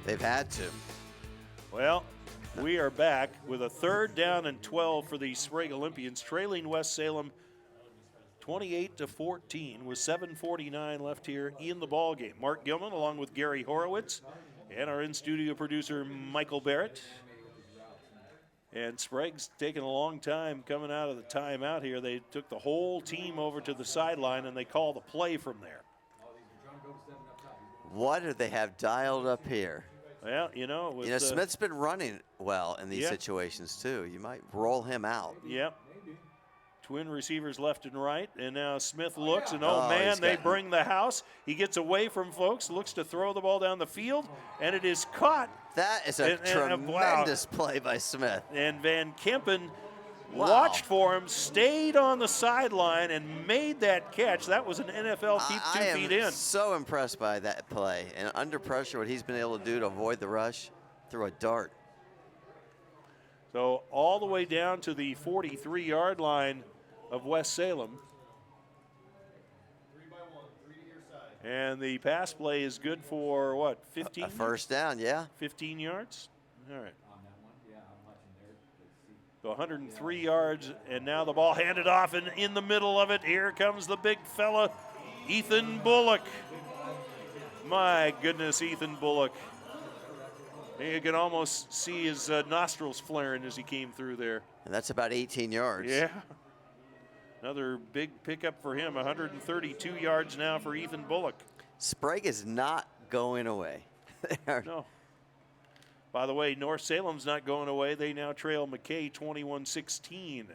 [SPEAKER 2] They've had to.
[SPEAKER 1] Well, we are back with a 3rd down and 12 for the Sprague Olympians, trailing West Salem 28-14 with 7:49 left here in the ball game. Mark Gilman along with Gary Horowitz and our in-studio producer Michael Barrett. And Sprague's taken a long time coming out of the timeout here. They took the whole team over to the sideline and they call the play from there.
[SPEAKER 2] What do they have dialed up here?
[SPEAKER 1] Well,
[SPEAKER 2] Smith's been running well in these situations too. You might roll him out.
[SPEAKER 1] Yep. Twin receivers left and right, and now Smith looks, and they bring the house. He gets away from folks, looks to throw the ball down the field, and it is caught.
[SPEAKER 2] That is a tremendous play by Smith.
[SPEAKER 1] And Van Kempen watched for him, stayed on the sideline, and made that catch. That was an NFL keep 2 feet in.
[SPEAKER 2] I am so impressed by that play. And under pressure, what he's been able to do to avoid the rush, through a dart.
[SPEAKER 1] So all the way down to the 43-yard line of West Salem.
[SPEAKER 4] 3-by-1, 3 to your side.
[SPEAKER 1] And the pass play is good for, what, 15?
[SPEAKER 2] A first down,
[SPEAKER 1] 15 yards? All right. So 103 yards, and now the ball handed off, and in the middle of it, here comes the big fella, Ethan Bullock. My goodness, Ethan Bullock. You can almost see his nostrils flaring as he came through there.
[SPEAKER 2] And that's about 18 yards.
[SPEAKER 1] Yeah. Another big pickup for him, 132 yards now for Ethan Bullock.
[SPEAKER 2] Sprague is not going away.
[SPEAKER 1] No. By the way, North Salem's not going away. They now trail McKay 21-16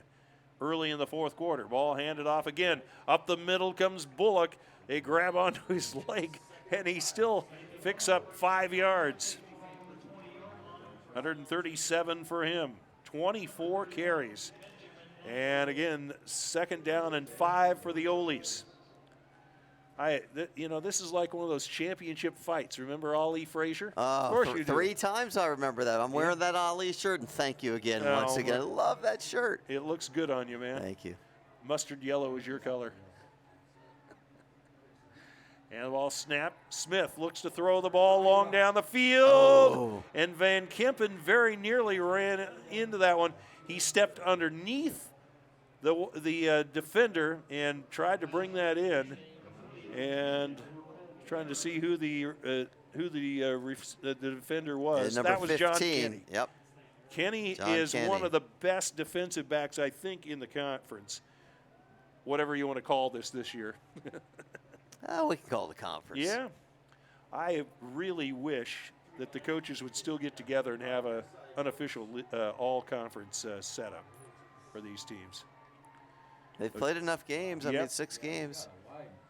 [SPEAKER 1] early in the 4th quarter. Ball handed off again. Up the middle comes Bullock. They grab onto his leg, and he still picks up 5 yards. 137 for him. 24 carries. And again, 2nd down and 5 for the Olies. This is like one of those championship fights. Remember Ali Frazier?
[SPEAKER 2] Of course you do. 3 times I remember that. I'm wearing that Ali shirt, and thank you again once again. I love that shirt.
[SPEAKER 1] It looks good on you, man.
[SPEAKER 2] Thank you.
[SPEAKER 1] Mustard yellow is your color. And the ball snapped. Smith looks to throw the ball long down the field. And Van Kempen very nearly ran into that one. He stepped underneath the defender and tried to bring that in. And trying to see who the defender was.
[SPEAKER 2] Number
[SPEAKER 1] That was
[SPEAKER 2] 15.
[SPEAKER 1] John Kenny.
[SPEAKER 2] Yep.
[SPEAKER 1] Kenny
[SPEAKER 2] John
[SPEAKER 1] is
[SPEAKER 2] Kenny.
[SPEAKER 1] one of the best defensive backs, I think, in the conference. Whatever you want to call this year.
[SPEAKER 2] We can call it the conference.
[SPEAKER 1] Yeah. I really wish that the coaches would still get together and have a unofficial all-conference setup for these teams.
[SPEAKER 2] They've played enough games. I
[SPEAKER 1] Yep.
[SPEAKER 2] mean, 6 games.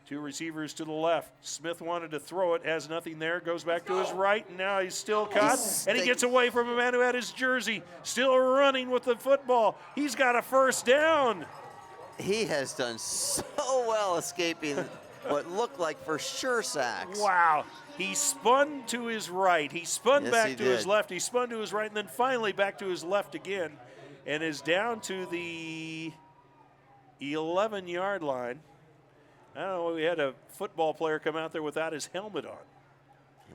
[SPEAKER 1] 2 receivers to the left. Smith wanted to throw it, has nothing there, goes back to his right, and now he's still caught. And he gets away from a man who had his jersey, still running with the football. He's got a first down.
[SPEAKER 2] He has done so well escaping what looked like for sure sacks.
[SPEAKER 1] Wow. He spun to his right. He spun
[SPEAKER 2] Yes,
[SPEAKER 1] back
[SPEAKER 2] he
[SPEAKER 1] to his
[SPEAKER 2] did.
[SPEAKER 1] left. He spun to his right, and then finally back to his left again, and is down to the 11-yard line. I don't know, we had a football player come out there without his helmet on.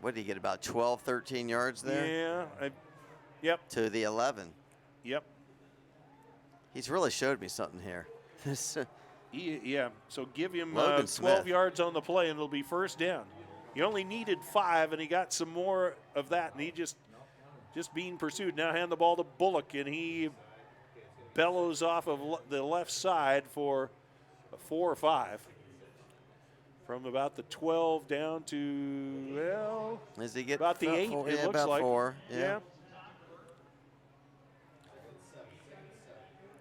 [SPEAKER 2] What did he get, about 12, 13 yards there?
[SPEAKER 1] Yeah. Yep.
[SPEAKER 2] To the 11.
[SPEAKER 1] Yep.
[SPEAKER 2] He's really showed me something here.
[SPEAKER 1] Yeah. So give him
[SPEAKER 2] Logan
[SPEAKER 1] 12
[SPEAKER 2] Smith.
[SPEAKER 1] yards on the play, and it'll be first down. He only needed 5, and he got some more of that, and he just being pursued. Now hand the ball to Bullock, and he bellows off of the left side for a 4 or 5. From about the 12 down to, well,
[SPEAKER 2] Does he get
[SPEAKER 1] about the 8,
[SPEAKER 2] four?
[SPEAKER 1] it
[SPEAKER 2] Yeah,
[SPEAKER 1] looks
[SPEAKER 2] about
[SPEAKER 1] like.
[SPEAKER 2] 4.
[SPEAKER 1] Yeah.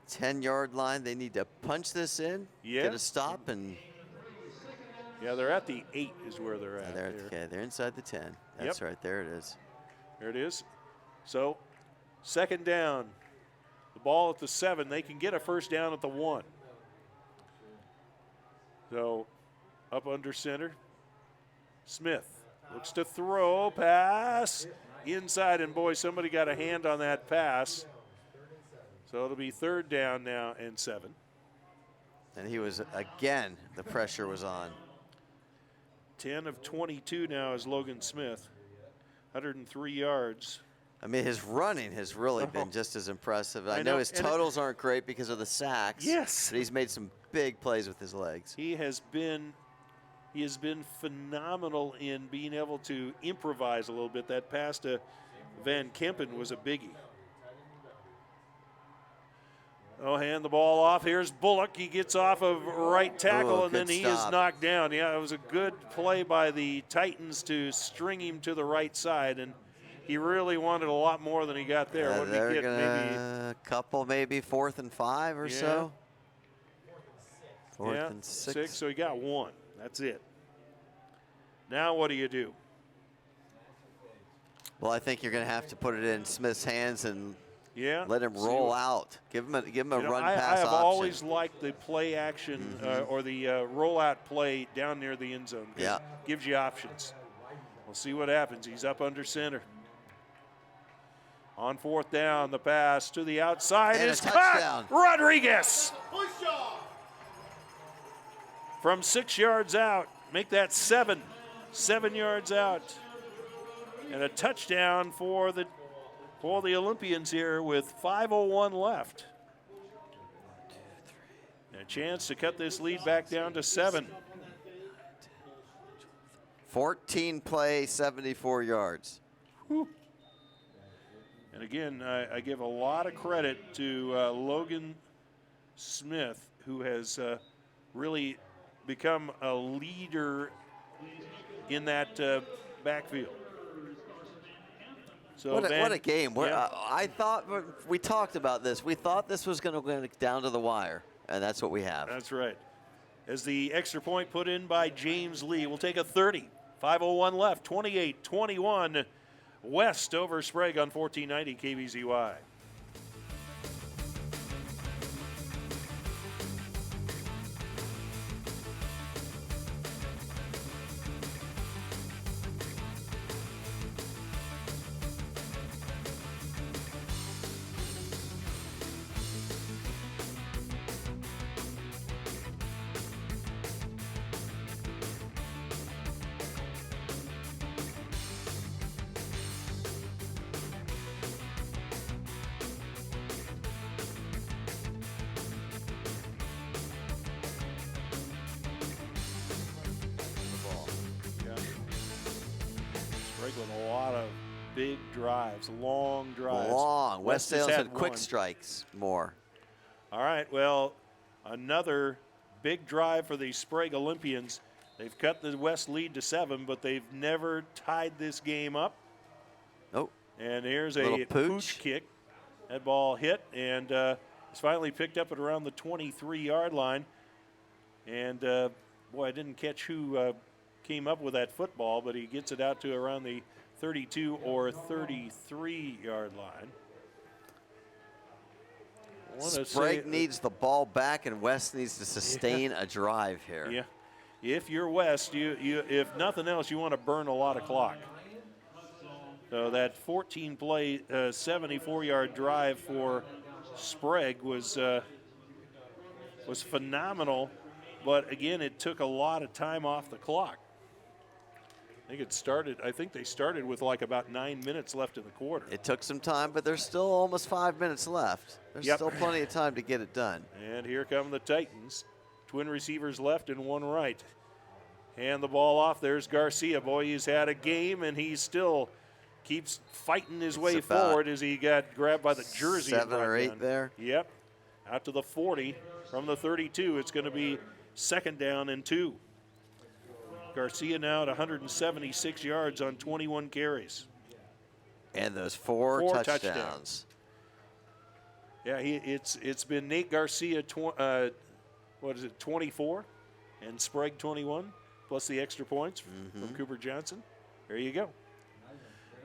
[SPEAKER 2] 10-yard line. They need to punch this in,
[SPEAKER 1] Yeah.
[SPEAKER 2] get a stop, and
[SPEAKER 1] Yeah, they're at the 8 is where they're at.
[SPEAKER 2] they're,
[SPEAKER 1] there.
[SPEAKER 2] okay, they're inside the 10. That's right. There it is.
[SPEAKER 1] There it is. So, second down. The ball at the 7. They can get a first down at the 1. So, up under center. Smith looks to throw, pass, inside, and boy, somebody got a hand on that pass. So it'll be third down now and 7.
[SPEAKER 2] And he was, again, the pressure was on.
[SPEAKER 1] 10 of 22 now is Logan Smith. 103 yards.
[SPEAKER 2] I mean, his running has really been just as impressive. I
[SPEAKER 1] I
[SPEAKER 2] know
[SPEAKER 1] know,
[SPEAKER 2] his
[SPEAKER 1] and
[SPEAKER 2] totals aren't great because of the sacks.
[SPEAKER 1] Yes.
[SPEAKER 2] But he's made some big plays with his legs.
[SPEAKER 1] He has been phenomenal in being able to improvise a little bit. That pass to Van Kempen was a biggie. Oh, hand the ball off. Here's Bullock. He gets off of right tackle, and then
[SPEAKER 2] good
[SPEAKER 1] he is
[SPEAKER 2] stop.
[SPEAKER 1] knocked down. Yeah, it was a good play by the Titans to string him to the right side, and he really wanted a lot more than he got there. What did
[SPEAKER 2] They're
[SPEAKER 1] he get? Maybe
[SPEAKER 2] a couple, maybe 4th and 5 or
[SPEAKER 1] Yeah.
[SPEAKER 2] so. 4th
[SPEAKER 1] yeah,
[SPEAKER 2] and 6.
[SPEAKER 1] So he got 1. That's it. Now what do you do?
[SPEAKER 2] Well, I think you're going to have to put it in Smith's hands and
[SPEAKER 1] Yeah.
[SPEAKER 2] let him
[SPEAKER 1] see
[SPEAKER 2] roll
[SPEAKER 1] what-
[SPEAKER 2] out. Give him a
[SPEAKER 1] You know,
[SPEAKER 2] run
[SPEAKER 1] I
[SPEAKER 2] pass
[SPEAKER 1] have
[SPEAKER 2] option.
[SPEAKER 1] always liked the play action or the rollout play down near the end zone. 'Cause
[SPEAKER 2] Yeah.
[SPEAKER 1] it gives you options. We'll see what happens. He's up under center. On 4th down, the pass to the outside
[SPEAKER 2] And a
[SPEAKER 1] is
[SPEAKER 2] touchdown.
[SPEAKER 1] caught. Rodriguez from 6 yards out. Make that 7. 7 yards out. And a touchdown for the Olympians here with 5:01 left. And a chance to cut this lead back down to 7.
[SPEAKER 2] 14 play, 74 yards.
[SPEAKER 1] And again, I give a lot of credit to Logan Smith, who has really become a leader in that backfield. So
[SPEAKER 2] What a game.
[SPEAKER 1] Yeah.
[SPEAKER 2] I thought, we talked about this. We thought this was going to go down to the wire, and that's what we have.
[SPEAKER 1] That's right. As the extra point put in by James Lee, we'll take a 30. 5:01 left, 28-21. West over Sprague on 1490 KBZY. big drives, long drives.
[SPEAKER 2] Long. West
[SPEAKER 1] has
[SPEAKER 2] Salem's had quick
[SPEAKER 1] one.
[SPEAKER 2] strikes more.
[SPEAKER 1] All right, well, another big drive for the Sprague Olympians. They've cut the West lead to 7, but they've never tied this game up.
[SPEAKER 2] Oh.
[SPEAKER 1] And here's
[SPEAKER 2] Little
[SPEAKER 1] a
[SPEAKER 2] pooch.
[SPEAKER 1] pooch kick. That ball hit, and it's finally picked up at around the 23-yard line. And, boy, I didn't catch who came up with that football, but he gets it out to around the 32 or 33-yard line.
[SPEAKER 2] Sprague needs the ball back, and West needs to sustain a drive here.
[SPEAKER 1] Yeah. If you're West, you if nothing else, you want to burn a lot of clock. So that 14-play, 74-yard drive for Sprague was phenomenal, but again, it took a lot of time off the clock. I think they started with like about 9 minutes left in the quarter.
[SPEAKER 2] It took some time, but there's still almost 5 minutes left. There's still plenty of time to get it done.
[SPEAKER 1] And here come the Titans. Twin receivers left and one right. Hand the ball off. There's Garcia. Boy, he's had a game, and he still keeps fighting his way forward as he got grabbed by the jersey.
[SPEAKER 2] 7 or 8 there.
[SPEAKER 1] Yep. Out to the 40 from the 32. It's going to be 2nd down and 2. Garcia now at 176 yards on 21 carries.
[SPEAKER 2] And those four touchdowns.
[SPEAKER 1] Yeah, it's been Nate Garcia, 24, and Sprague 21, plus the extra points from Cooper Johnson. There you go.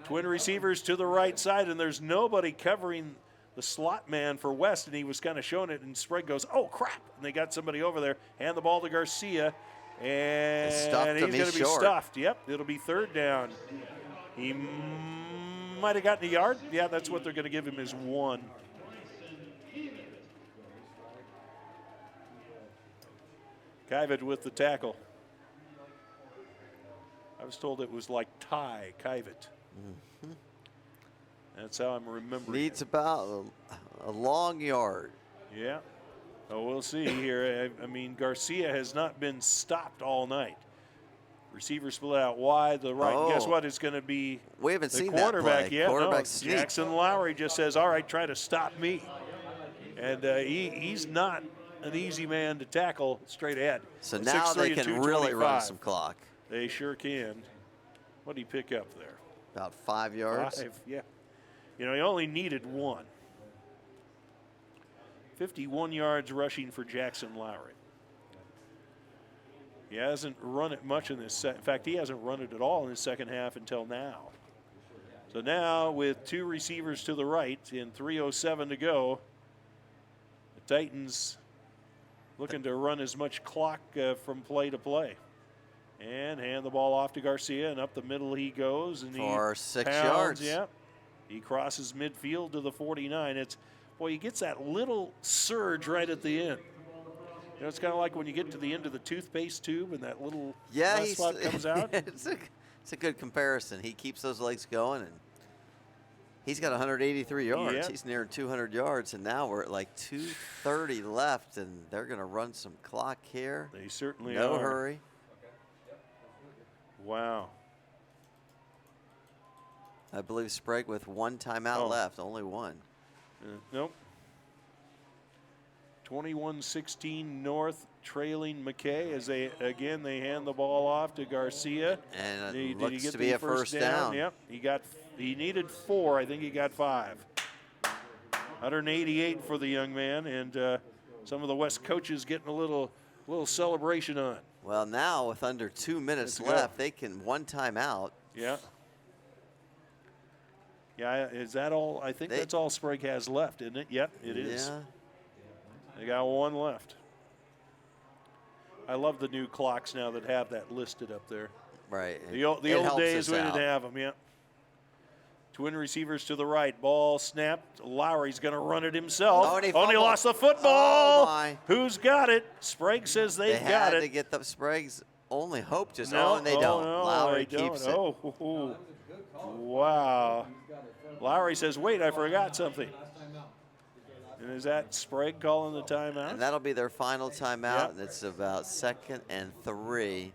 [SPEAKER 1] Twin receivers to the right side, and there's nobody covering the slot man for West, and he was kind of showing it, and Sprague goes, oh, crap, and they got somebody over there. Hand the ball to Garcia, and he's going to be stuffed. Yep, it'll be 3rd down. He might have gotten a yard. Yeah, that's what they're going to give him is 1. Kivett with the tackle. I was told it was like Ty Kivett. That's how I'm remembering.
[SPEAKER 2] Needs about a long yard.
[SPEAKER 1] Yeah. So we'll see here. I mean, Garcia has not been stopped all night. Receiver split out wide. The right. Guess what? It's going to be
[SPEAKER 2] we haven't
[SPEAKER 1] the
[SPEAKER 2] seen
[SPEAKER 1] quarterback
[SPEAKER 2] that play.
[SPEAKER 1] yet.
[SPEAKER 2] Quarterback
[SPEAKER 1] no, Jackson Lowry just says, all right, try to stop me. And he's not an easy man to tackle straight ahead.
[SPEAKER 2] So now they can really run some clock.
[SPEAKER 1] They sure can. What did he pick up there?
[SPEAKER 2] About 5 yards.
[SPEAKER 1] 5, yeah. You know, he only needed 1. 51 yards rushing for Jackson Lowry. He hasn't run it much in this in fact, he hasn't run it at all in the second half until now. So now with 2 receivers to the right and 3:07 to go, the Titans looking to run as much clock from play to play. And hand the ball off to Garcia, and up the middle he goes. And
[SPEAKER 2] for 6
[SPEAKER 1] pounds,
[SPEAKER 2] yards.
[SPEAKER 1] Yeah. He crosses midfield to the 49. Boy, he gets that little surge right at the end. You know, it's kind of like when you get to the end of the toothpaste tube and that little spot comes out.
[SPEAKER 2] It's a good comparison. He keeps those legs going, and he's got 183 yards.
[SPEAKER 1] Yeah.
[SPEAKER 2] He's near 200 yards, and now we're at like 2:30 left, and they're going to run some clock here.
[SPEAKER 1] They certainly
[SPEAKER 2] No
[SPEAKER 1] are.
[SPEAKER 2] hurry.
[SPEAKER 1] Wow.
[SPEAKER 2] I believe Sprague with 1 timeout left, only 1.
[SPEAKER 1] Nope. 21-16 North trailing McKay as they hand the ball off to Garcia.
[SPEAKER 2] And
[SPEAKER 1] Did
[SPEAKER 2] looks
[SPEAKER 1] he get
[SPEAKER 2] to be a first down.
[SPEAKER 1] Yep. He needed 4. I think he got 5. 188 for the young man, and some of the West coaches getting a little celebration on.
[SPEAKER 2] Well, now with under 2 minutes left, they can 1 timeout.
[SPEAKER 1] Yeah. Yeah, is that all? I think that's all Sprague has left, isn't it? Yep, it is.
[SPEAKER 2] Yeah.
[SPEAKER 1] They got 1 left. I love the new clocks now that have that listed up there.
[SPEAKER 2] Right.
[SPEAKER 1] The old days we didn't have them, yeah. Twin receivers to the right. Ball snapped. Lowry's going to run it himself.
[SPEAKER 2] Oh, and he
[SPEAKER 1] lost the football.
[SPEAKER 2] Oh, my.
[SPEAKER 1] Who's got it? Sprague says they've got it.
[SPEAKER 2] They had to get the Sprague's only hope and they don't.
[SPEAKER 1] No,
[SPEAKER 2] Lowry
[SPEAKER 1] they
[SPEAKER 2] keeps
[SPEAKER 1] don't.
[SPEAKER 2] it.
[SPEAKER 1] Wow. Lowry says, wait, I forgot something. And is that Sprague calling the timeout?
[SPEAKER 2] And that'll be their final timeout, and it's about 2nd and 3.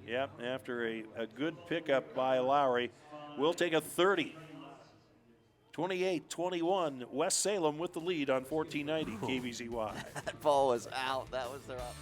[SPEAKER 1] Yep, after a good pickup by Lowry. We'll take a 30 28-21, West Salem with the lead on 1490 KBZY.
[SPEAKER 2] That ball was out. That was their up.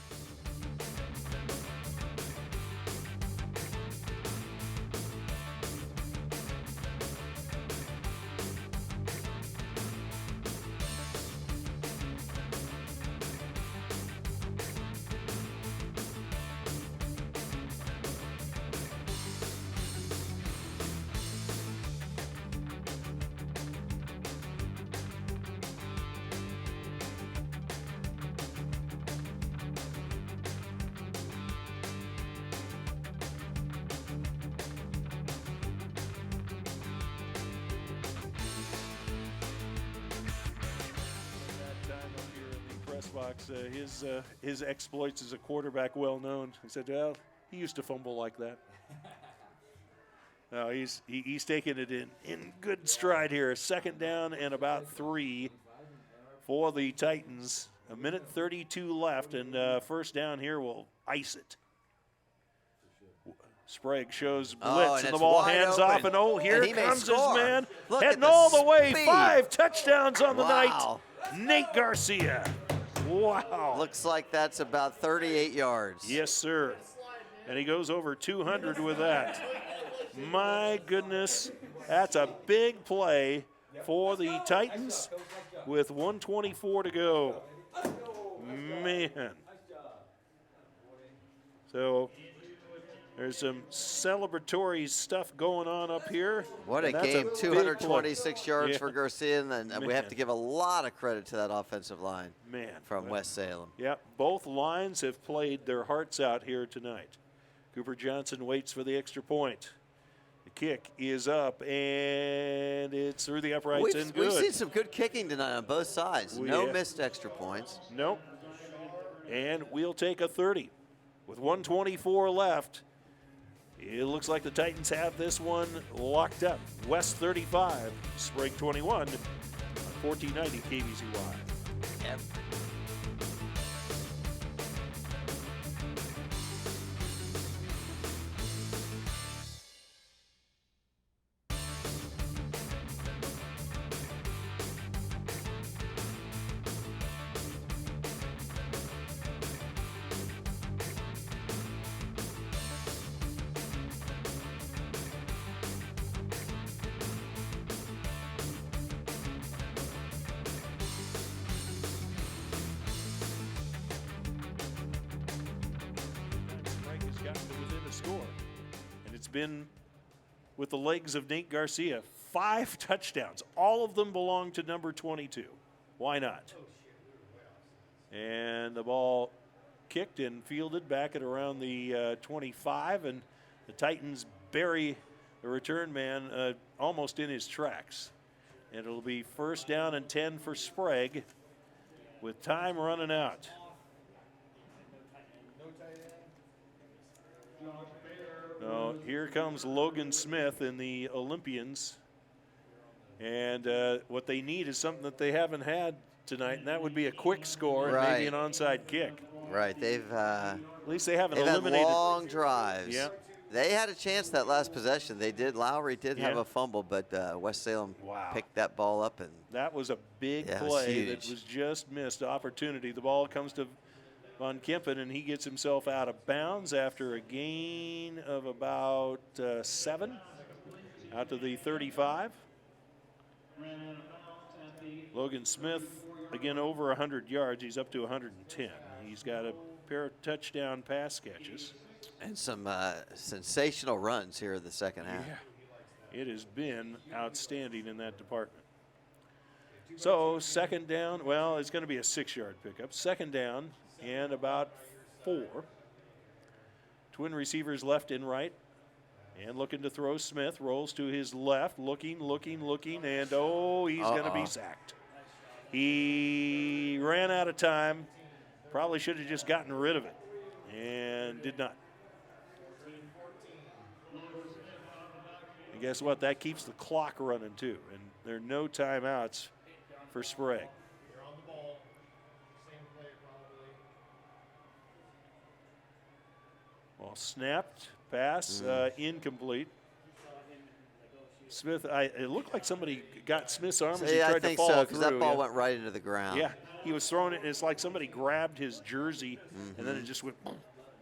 [SPEAKER 1] Box, his exploits as a quarterback well known. He said, well, he used to fumble like that. No, he's taking it in good stride here. Second down and about 3 for the Titans. 1:32 left, and first down here will ice it. Sprague shows blitz, and the ball hands off, and here comes his man, heading all the way.
[SPEAKER 2] Speed.
[SPEAKER 1] 5 touchdowns on the night. Nate Garcia. Wow.
[SPEAKER 2] Looks like that's about 38 yards.
[SPEAKER 1] Yes, sir. And he goes over 200 with that. My goodness, that's a big play for the Titans with 1:24 to go. Man. So there's some celebratory stuff going on up here.
[SPEAKER 2] What a game, 226 yards for Garcia, and we have to give a lot of credit to that offensive line from West Salem.
[SPEAKER 1] Yeah, both lines have played their hearts out here tonight. Cooper Johnson waits for the extra point. The kick is up, and it's through the uprights and good.
[SPEAKER 2] We've seen some good kicking tonight on both sides. No missed extra points.
[SPEAKER 1] Nope. And we'll take a 30. With 1:24 left, it looks like the Titans have this one locked up. West 35, Sprague 21, 1490 KBZY.
[SPEAKER 2] Yep.
[SPEAKER 1] Been with the legs of Nate Garcia. 5 touchdowns. All of them belong to number 22. Why not? And the ball kicked and fielded back at around the 25, and the Titans bury the return man almost in his tracks. And it'll be first down and 10 for Sprague with time running out. No, here comes Logan Smith in the Olympians. And what they need is something that they haven't had tonight, and that would be a quick score and maybe an onside kick.
[SPEAKER 2] Right.
[SPEAKER 1] At least they haven't eliminated.
[SPEAKER 2] Had long drives.
[SPEAKER 1] Yeah.
[SPEAKER 2] They had a chance that last possession. They did. Lowry did have a fumble, but West Salem picked that ball up. And
[SPEAKER 1] that was a big play that was just missed opportunity. The ball comes to Von Kempen, and he gets himself out of bounds after a gain of about 7 out to the 35. Logan Smith, again, over 100 yards. He's up to 110. He's got a pair of touchdown pass catches.
[SPEAKER 2] And some sensational runs here in the second half.
[SPEAKER 1] Yeah. It has been outstanding in that department. So second down, well, it's going to be a 6-yard pickup. Second down and about 4. Twin receivers left and right. And looking to throw. Smith rolls to his left, looking, and he's going to be sacked. He ran out of time. Probably should have just gotten rid of it, and did not. And guess what? That keeps the clock running too, and there are no timeouts for Sprague. Well, snapped, pass, incomplete. Smith, it looked like somebody got Smith's arm as he
[SPEAKER 2] Yeah,
[SPEAKER 1] tried
[SPEAKER 2] I think
[SPEAKER 1] to fall
[SPEAKER 2] so,
[SPEAKER 1] through.
[SPEAKER 2] because that ball went right into the ground.
[SPEAKER 1] Yeah, he was throwing it, and it's like somebody grabbed his jersey, and then it just went.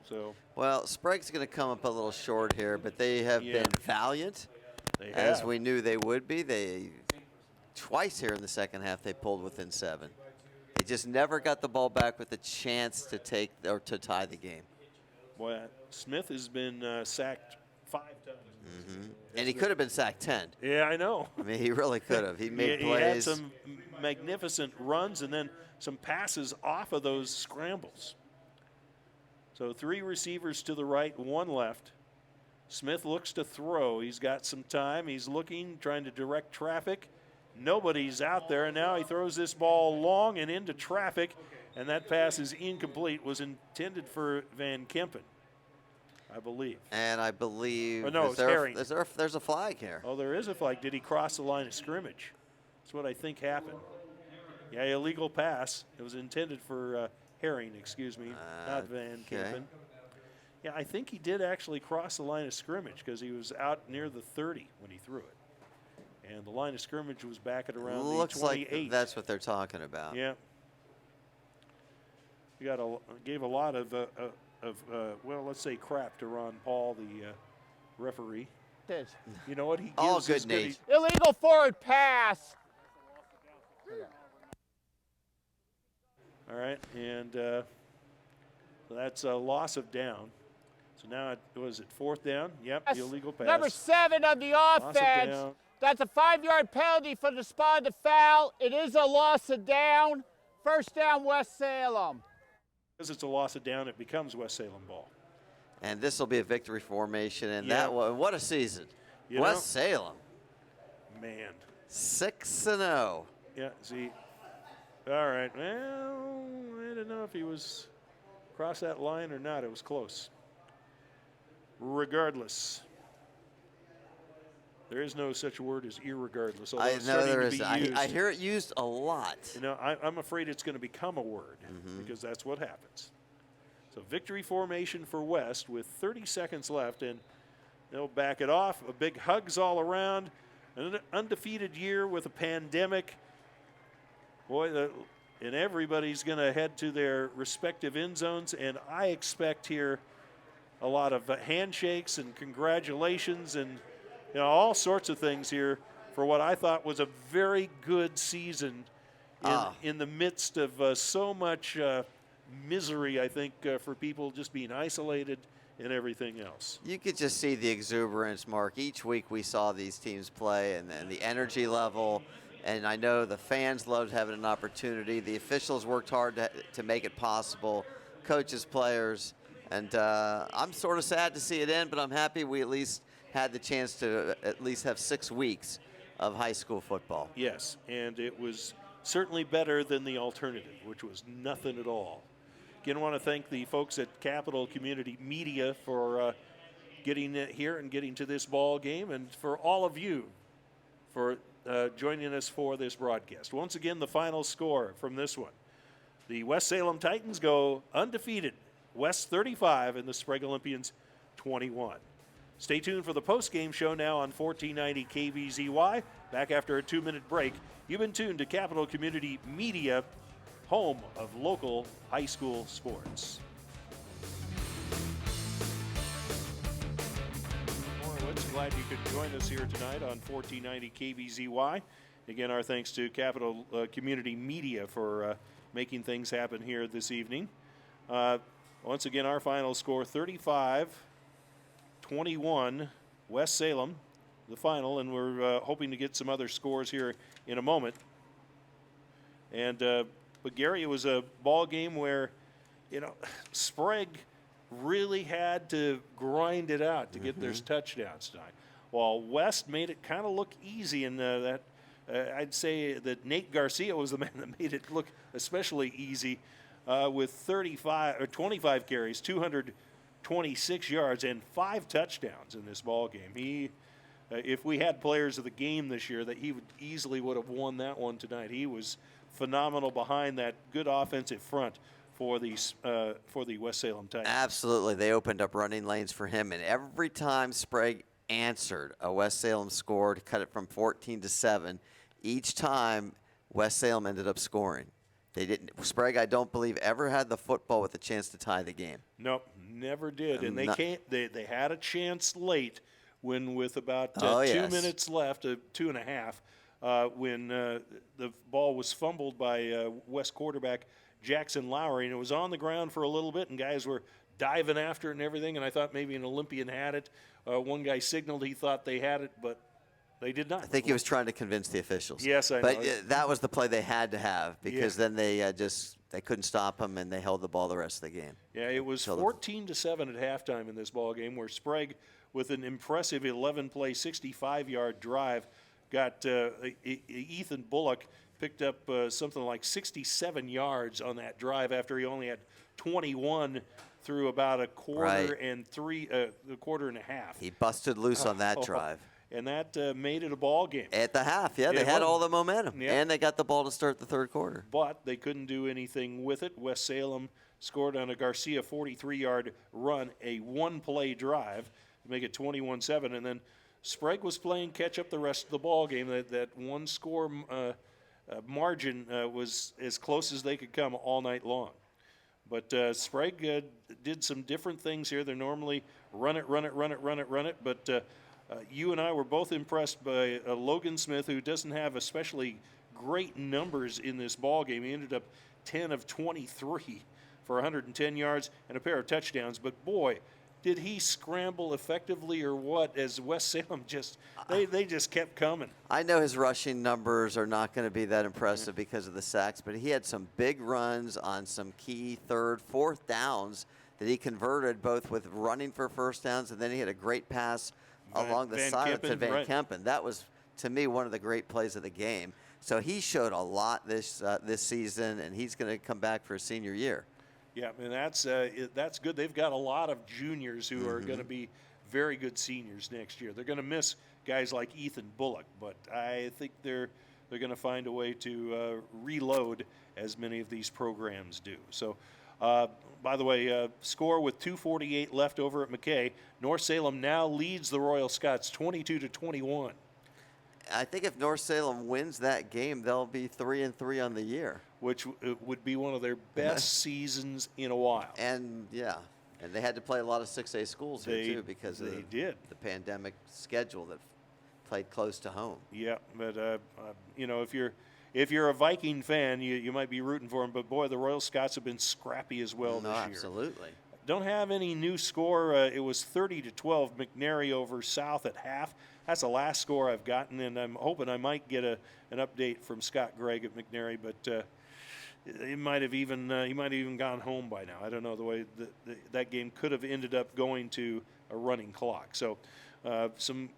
[SPEAKER 1] So.
[SPEAKER 2] Well, Sprague's going to come up a little short here, but they have been valiant, as we knew they would be. They twice here in the second half they pulled within 7. They just never got the ball back with a chance to take or to tie the game.
[SPEAKER 1] Boy, Smith has been sacked 5 times.
[SPEAKER 2] And he could have been sacked 10.
[SPEAKER 1] Yeah, I know.
[SPEAKER 2] I mean, he really could have. He made
[SPEAKER 1] He
[SPEAKER 2] plays.
[SPEAKER 1] had some magnificent runs and then some passes off of those scrambles. So 3 receivers to the right, 1 left. Smith looks to throw. He's got some time. He's looking, trying to direct traffic. Nobody's out there, and now he throws this ball long and into traffic, and that pass is incomplete. Was intended for Van Kempen, I believe.
[SPEAKER 2] And I believe
[SPEAKER 1] it's Herring.
[SPEAKER 2] There's a flag here.
[SPEAKER 1] Oh, there is a flag. Did he cross the line of scrimmage? That's what I think happened. Yeah, illegal pass. It was intended for Herring, excuse me, not Van Kempen. Yeah, I think he did actually cross the line of scrimmage because he was out near the 30 when he threw it. And the line of scrimmage was back at around the 28.
[SPEAKER 2] Looks like that's what they're talking about.
[SPEAKER 1] Yeah. We gave a lot of well, let's say crap to Ron Paul, the referee. You know what? He gives
[SPEAKER 2] all good, Nate.
[SPEAKER 6] Illegal forward pass.
[SPEAKER 1] All right, and that's a loss of down. So now was it 4th down? Yep, the illegal pass.
[SPEAKER 6] Number 7 on the offense. That's a 5-yard penalty for the spot to foul. It is a loss of down. First down, West Salem.
[SPEAKER 1] Because it's a loss of down, it becomes West Salem ball.
[SPEAKER 2] And this will be a victory formation, and that what a season. West Salem.
[SPEAKER 1] Man.
[SPEAKER 2] 6-0.
[SPEAKER 1] Yeah, see. All right, well, I don't know if he was across that line or not. It was close. Regardless. There is no such word as irregardless.
[SPEAKER 2] I know there is. I hear it used a lot.
[SPEAKER 1] You know, I'm afraid it's going to become a word because that's what happens. So victory formation for West with 30 seconds left, and they'll back it off. A big hugs all around. An undefeated year with a pandemic. Boy, and everybody's going to head to their respective end zones, and I expect here a lot of handshakes and congratulations and all sorts of things here for what I thought was a very good season in the midst of so much misery, I think, for people just being isolated and everything else.
[SPEAKER 2] You could just see the exuberance, Mark. Each week we saw these teams play and the energy level, and I know the fans loved having an opportunity. The officials worked hard to make it possible, coaches, players, and I'm sort of sad to see it end, but I'm happy we at least had the chance to at least have 6 weeks of high school football.
[SPEAKER 1] Yes, and it was certainly better than the alternative, which was nothing at all. Again, I want to thank the folks at Capital Community Media for getting here and getting to this ball game, and for all of you for joining us for this broadcast. Once again, the final score from this one. The West Salem Titans go undefeated, West 35 and the Sprague Olympians 21. Stay tuned for the post-game show now on 1490 KVZY. Back after a 2-minute break. You've been tuned to Capital Community Media, home of local high school sports. Horowitz, glad you could join us here tonight on 1490 KVZY. Again, our thanks to Capital Community Media for making things happen here this evening. Once again, our final score, 35-21, West Salem, the final, and we're hoping to get some other scores here in a moment. And but Gary, it was a ball game where, Sprague really had to grind it out to get their touchdowns tonight, while West made it kind of look easy. And that I'd say that Nate Garcia was the man that made it look especially easy with 25 carries, 226 yards, and 5 touchdowns in this ball game. He, if we had players of the game this year, that he would have won that one tonight. He was phenomenal behind that good offensive front for the West Salem Titans.
[SPEAKER 2] Absolutely, they opened up running lanes for him, and every time Sprague answered. West Salem scored, cut it from 14-7. Each time, West Salem ended up scoring. They didn't. Sprague, I don't believe, ever had the football with a chance to tie the game.
[SPEAKER 1] Nope, never did. And they had a chance late when, with about 2 minutes left, 2.5, when the ball was fumbled by West quarterback Jackson Lowry, and it was on the ground for a little bit, and guys were diving after it and everything, and I thought maybe an Olympian had it. One guy signaled he thought they had it, but they did not.
[SPEAKER 2] I think he was trying to convince the officials.
[SPEAKER 1] Yes, I know.
[SPEAKER 2] But that was the play they had to have, because then they they couldn't stop him, and they held the ball the rest of the game.
[SPEAKER 1] Yeah, it was 14-7 at halftime in this ball game, where Sprague, with an impressive 11-play, 65-yard drive, got Ethan Bullock picked up something like 67 yards on that drive after he only had 21 through about a quarter and a quarter and a half.
[SPEAKER 2] He busted loose on that drive.
[SPEAKER 1] And that made it a ball game.
[SPEAKER 2] At the half, they had all the momentum. Yeah. And they got the ball to start the third quarter.
[SPEAKER 1] But they couldn't do anything with it. West Salem scored on a Garcia 43-yard run, a one-play drive to make it 21-7. And then Sprague was playing catch-up the rest of the ball game. That one-score margin was as close as they could come all night long. But Sprague did some different things here. They're normally run it. But you and I were both impressed by Logan Smith, who doesn't have especially great numbers in this ball game. He ended up 10 of 23 for 110 yards and a pair of touchdowns. But boy, did he scramble effectively or what, as West Salem they just kept coming.
[SPEAKER 2] I know his rushing numbers are not going to be that impressive because of the sacks, but he had some big runs on some key third, fourth downs that he converted, both with running for first downs, and then he had a great pass along the side to Van Kempen. That was, to me, one of the great plays of the game. So he showed a lot this season, and he's going to come back for his senior year.
[SPEAKER 1] Yeah, and that's good. They've got a lot of juniors who are going to be very good seniors next year. They're going to miss guys like Ethan Bullock, but I think they're going to find a way to reload as many of these programs do. So, by the way, score with 2:48 left over at McKay. North Salem now leads the Royal Scots 22-21.
[SPEAKER 2] I think if North Salem wins that game, they'll be 3-3 on the year,
[SPEAKER 1] which would be one of their best seasons in a while.
[SPEAKER 2] And and they had to play a lot of 6A schools here too, because of the pandemic schedule that played close to home.
[SPEAKER 1] Yeah, but if you're a Viking fan, you might be rooting for them. But boy, the Royal Scots have been scrappy as well this year.
[SPEAKER 2] Absolutely.
[SPEAKER 1] Don't have any new score. It was 30-12 McNary over South at half. That's the last score I've gotten, and I'm hoping I might get an update from Scott Gregg at McNary, but he might have even gone home by now. I don't know the way that game could have ended up going to a running clock. So some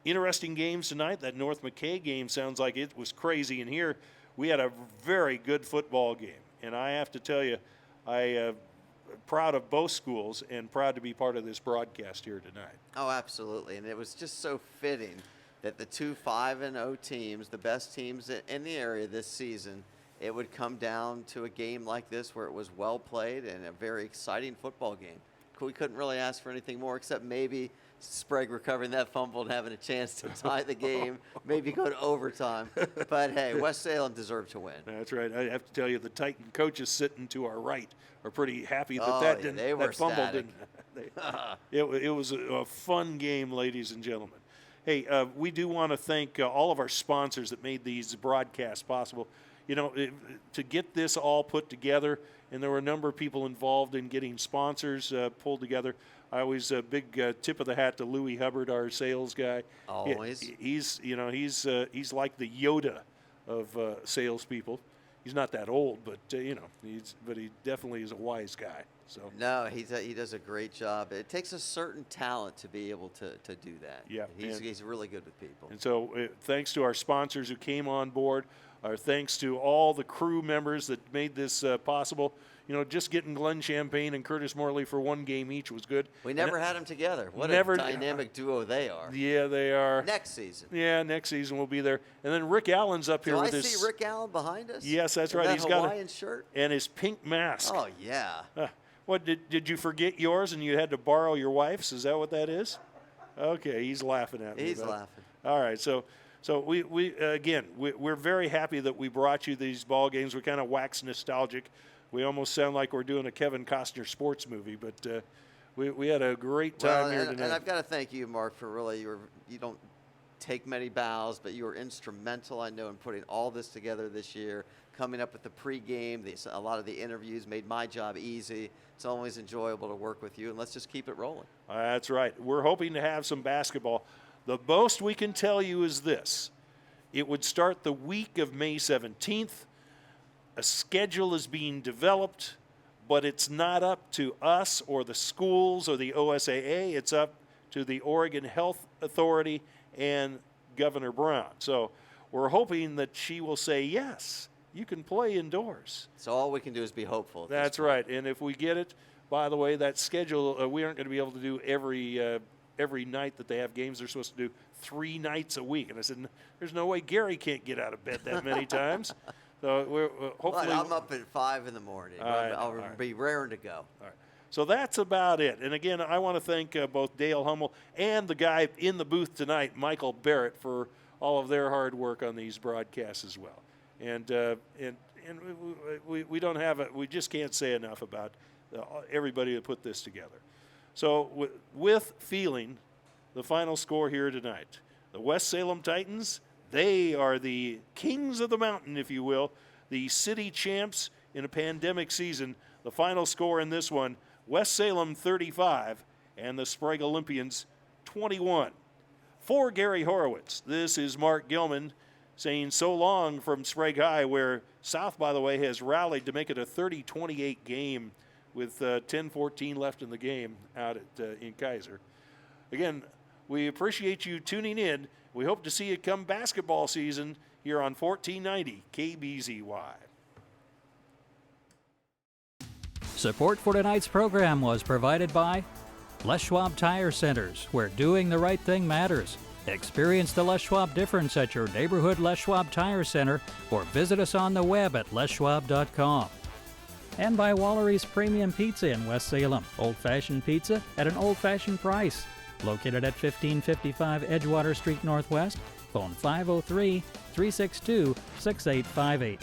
[SPEAKER 1] interesting games tonight. That North McKay game sounds like it was crazy, and here we had a very good football game. And I have to tell you, I proud of both schools and proud to be part of this broadcast here tonight.
[SPEAKER 2] Oh, absolutely. And it was just so fitting that the two 5-0 teams, the best teams in the area this season, it would come down to a game like this where it was well played and a very exciting football game. We couldn't really ask for anything more, except maybe Sprague recovering that fumble and having a chance to tie the game, maybe go to overtime. But, hey, West Salem deserved to win.
[SPEAKER 1] That's right. I have to tell you, the Titan coaches sitting to our right are pretty happy that that fumble didn't. It was a fun game, ladies and gentlemen. Hey, we do want to thank all of our sponsors that made these broadcasts possible. You know, to get this all put together, and there were a number of people involved in getting sponsors pulled together. I always big tip of the hat to Louis Hubbard, our sales guy.
[SPEAKER 2] Always.
[SPEAKER 1] He's like the Yoda of salespeople. He's not that old, but he definitely is a wise guy. So
[SPEAKER 2] no, he does a great job. It takes a certain talent to be able to do that.
[SPEAKER 1] Yeah,
[SPEAKER 2] he's really good with people.
[SPEAKER 1] And so thanks to our sponsors who came on board. Our thanks to all the crew members that made this possible. You know, just getting Glenn Champagne and Curtis Morley for one game each was good.
[SPEAKER 2] We never had them together. What a dynamic duo they are.
[SPEAKER 1] Yeah, they are.
[SPEAKER 2] Next season.
[SPEAKER 1] Yeah, next season we'll be there. And then Rick Allen's up here with his...
[SPEAKER 2] Do I see Rick Allen behind us?
[SPEAKER 1] Yes, that's right.
[SPEAKER 2] He's got a Hawaiian shirt.
[SPEAKER 1] And his pink mask.
[SPEAKER 2] Oh, yeah.
[SPEAKER 1] What, did you forget yours and you had to borrow your wife's? Is that what that is? Okay, he's laughing at me.
[SPEAKER 2] He's laughing.
[SPEAKER 1] All right, so we're very happy that we brought you these ball games. We kind of wax nostalgic. We almost sound like we're doing a Kevin Costner sports movie, but we had a great time here tonight.
[SPEAKER 2] And I've got to thank you, Mark, for really you don't take many bows, but you were instrumental, I know, in putting all this together this year. Coming up with the pregame, a lot of the interviews made my job easy. It's always enjoyable to work with you, and let's just keep it rolling.
[SPEAKER 1] That's right. We're hoping to have some basketball. The most we can tell you is this. It would start the week of May 17th. A schedule is being developed, but it's not up to us or the schools or the OSAA. It's up to the Oregon Health Authority and Governor Brown. So we're hoping that she will say, yes, you can play indoors.
[SPEAKER 2] So all we can do is be hopeful.
[SPEAKER 1] That's right. And if we get it, by the way, that schedule, we aren't going to be able to do every night that they have games. They're supposed to do 3 nights a week. And I said, there's no way Gary can't get out of bed that many times. So we're hopefully.
[SPEAKER 2] Well, I'm up at 5 in the morning. I'll be raring to go.
[SPEAKER 1] All right. So that's about it. And again, I want to thank both Dale Hummel and the guy in the booth tonight, Michael Barrett, for all of their hard work on these broadcasts as well. And we don't have it. We just can't say enough about everybody that put this together. So with feeling, the final score here tonight, the West Salem Titans, they are the kings of the mountain, if you will, the city champs in a pandemic season. The final score in this one, West Salem 35 and the Sprague Olympians 21. For Gary Horowitz, this is Mark Gilman saying so long from Sprague High, where South, by the way, has rallied to make it a 30-28 game with 10-14 left in the game out in Kaiser. Again, we appreciate you tuning in. We hope to see you come basketball season here on 1490 KBZY.
[SPEAKER 3] Support for tonight's program was provided by Les Schwab Tire Centers, where doing the right thing matters. Experience the Les Schwab difference at your neighborhood Les Schwab Tire Center or visit us on the web at leschwab.com. And by Wallery's Premium Pizza in West Salem. Old-fashioned pizza at an old-fashioned price. Located at 1555 Edgewater Street Northwest. Phone 503-362-6858.